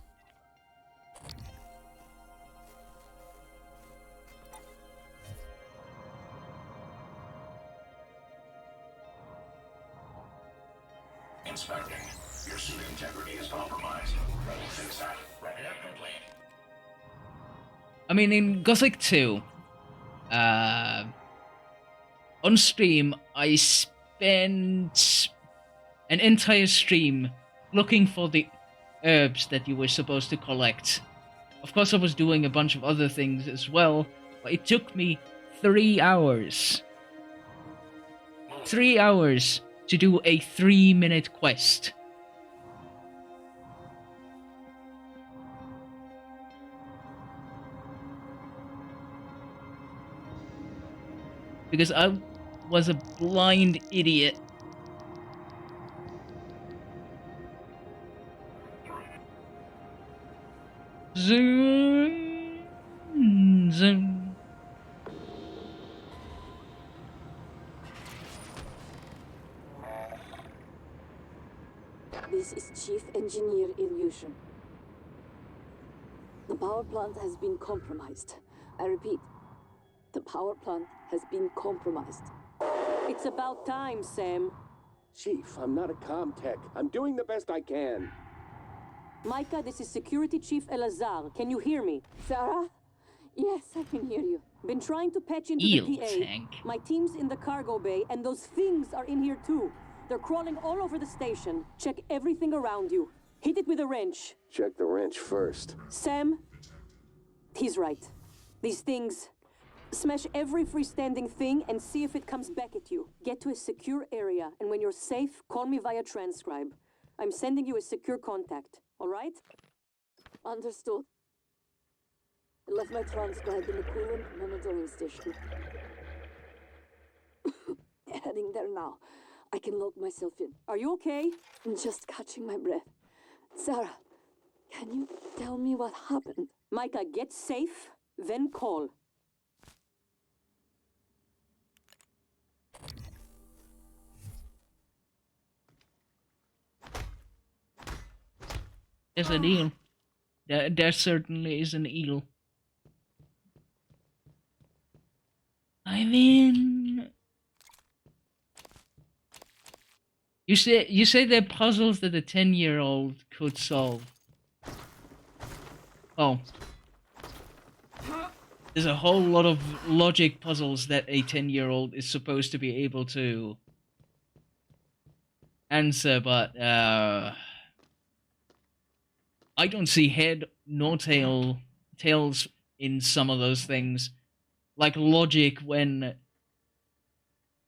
Inspecting. Your suit integrity is compromised. Ready to fix that. Ready up complete. I mean, in Gothic 2, on stream, I spent an entire stream looking for the herbs that you were supposed to collect. Of course, I was doing a bunch of other things as well, but it took me 3 hours. 3 hours to do a 3-minute quest. Because I was a blind idiot. Zoom, zoom. This is Chief Engineer Illusion. The power plant has been compromised. I repeat, the power plant has been compromised. It's about time, Sam. Chief, I'm not a comm tech. I'm doing the best I can. Micah, this is Security Chief Elazar. Can you hear me? Sarah? Yes, I can hear you. Been trying to patch into the PA. Tank. My team's in the cargo bay, and those things are in here too. They're crawling all over the station. Check everything around you. Hit it with a wrench. Check the wrench first. Sam? He's right. These things... Smash every freestanding thing and see if it comes back at you. Get to a secure area, and when you're safe, call me via transcribe. I'm sending you a secure contact, all right? Understood. I left my transcribe in the coolant monitoring station. Heading there now. I can lock myself in. Are you okay? I'm just catching my breath. Sarah, can you tell me what happened? Micah, get safe, then call. There's an eel. There certainly is an eel. I mean, you say they're puzzles that a 10-year-old could solve. Oh, there's a whole lot of logic puzzles that a 10-year-old is supposed to be able to answer, but I don't see head nor tails in some of those things. Like logic when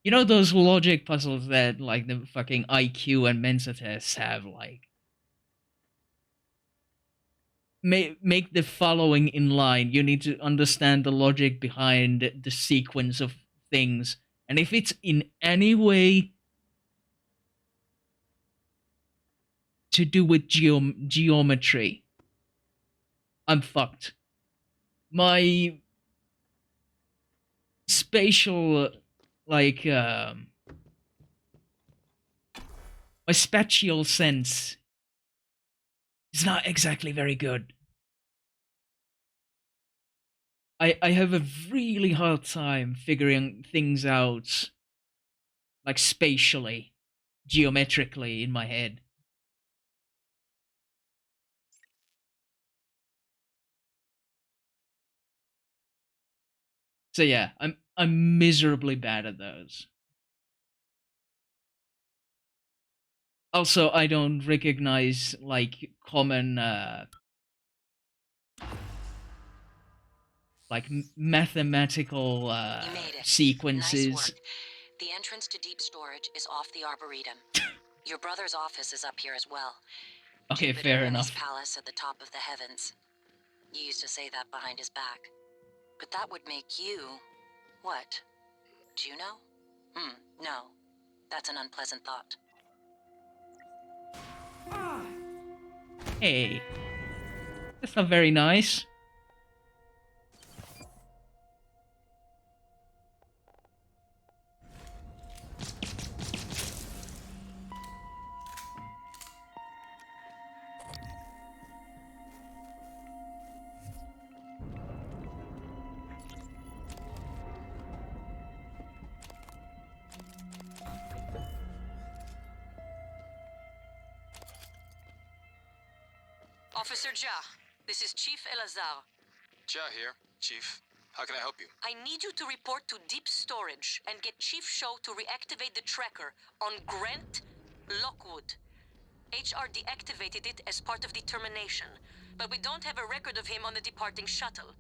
You know those logic puzzles that like the fucking IQ and Mensa tests have, like make the following in line. You need to understand the logic behind the sequence of things, and if it's in any way to do with geometry, I'm fucked. My spatial, like, my spatial sense is not exactly very good. I have a really hard time figuring things out, like spatially, geometrically in my head. So yeah, I'm miserably bad at those. Also, I don't recognize like common like mathematical You made it. sequences. Nice work. The entrance to deep storage is off the Arboretum. Your brother's office is up here as well. Okay, Jupiter fair and enough. his palace at the top of the heavens. You used to say that behind his back. But that would make you... what? Juno? No. That's an unpleasant thought. Hey, that's not very nice. Officer Ja, this is Chief Elazar. Ja here, Chief. How can I help you? I need you to report to deep storage and get Chief Show to reactivate the tracker on Grant Lockwood. HR deactivated it as part of the termination, but we don't have a record of him on the departing shuttle.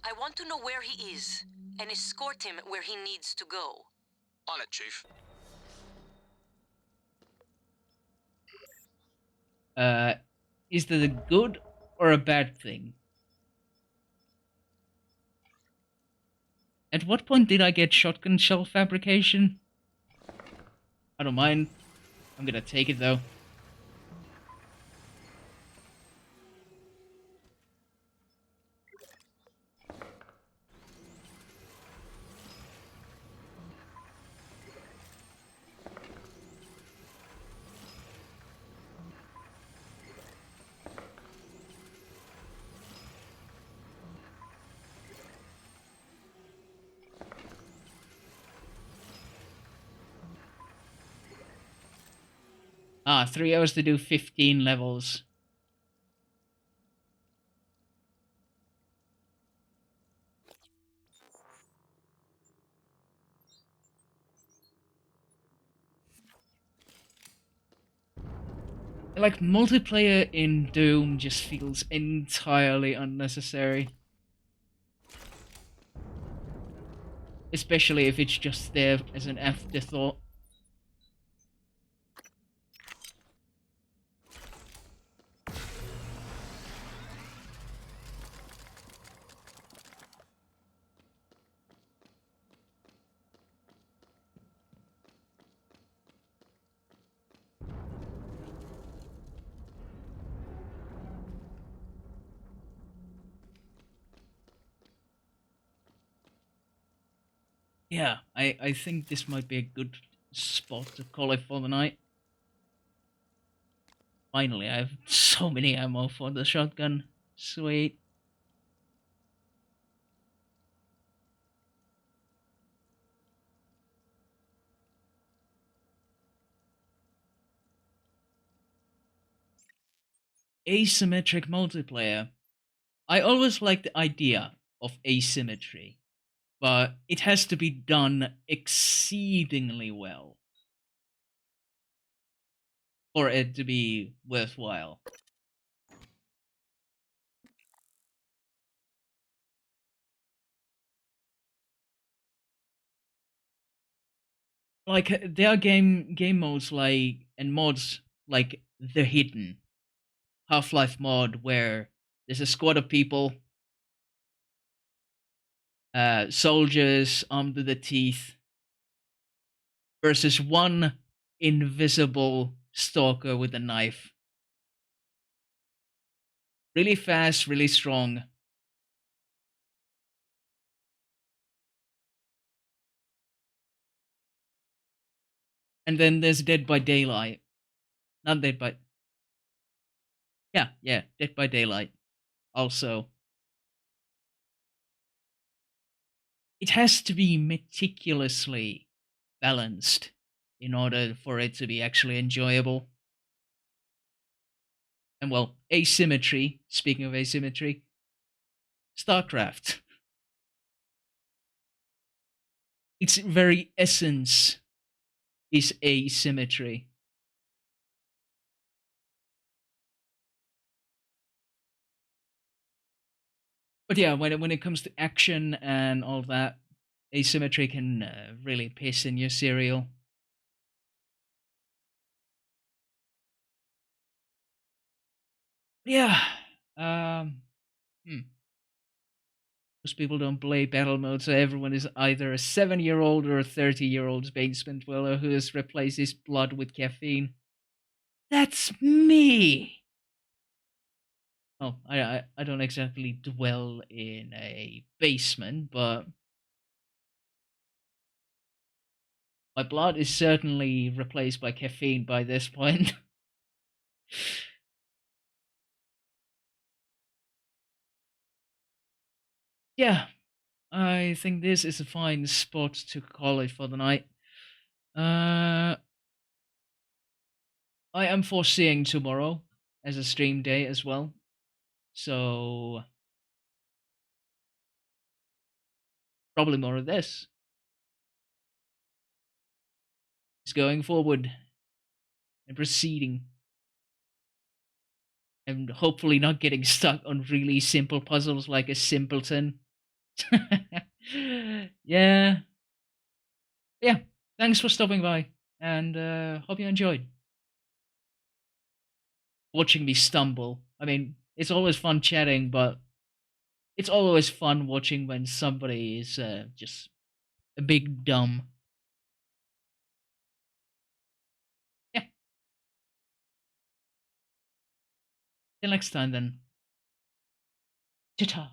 I want to know where he is and escort him where he needs to go. On it, Chief. Is that a good or a bad thing? At what point did I get shotgun shell fabrication? I don't mind. I'm gonna take it though. Ah, 3 hours to do 15 levels. Like, multiplayer in Doom just feels entirely unnecessary. Especially if it's just there as an afterthought. Yeah, I think this might be a good spot to call it for the night. Finally, I have so many ammo for the shotgun. Sweet. Asymmetric multiplayer. I always like the idea of asymmetry, but it has to be done exceedingly well for it to be worthwhile. like there are game modes like and mods like The Hidden Half-Life mod where there's a squad of people, soldiers armed to the teeth, versus one invisible stalker with a knife. Really fast, really strong. And then there's Dead by Daylight. Not Dead by... Yeah, Dead by Daylight. Also. It has to be meticulously balanced in order for it to be actually enjoyable. And well, asymmetry, speaking of asymmetry, StarCraft. Its very essence is asymmetry. But yeah, when it comes to action and all that, asymmetry can really piss in your cereal. Yeah. Most people don't play battle mode, so everyone is either a 7-year-old or a 30-year-old basement dweller who has replaced his blood with caffeine. That's me! Oh, I don't exactly dwell in a basement, but my blood is certainly replaced by caffeine by this point. Yeah, I think this is a fine spot to call it for the night. I am foreseeing tomorrow as a stream day as well. So probably more of this. It's going forward and proceeding. And hopefully not getting stuck on really simple puzzles like a simpleton. Yeah. Yeah. Thanks for stopping by. And hope you enjoyed watching me stumble. I mean, it's always fun chatting, but it's always fun watching when somebody is just a big dumb. Yeah. Till next time then. Ta-ta.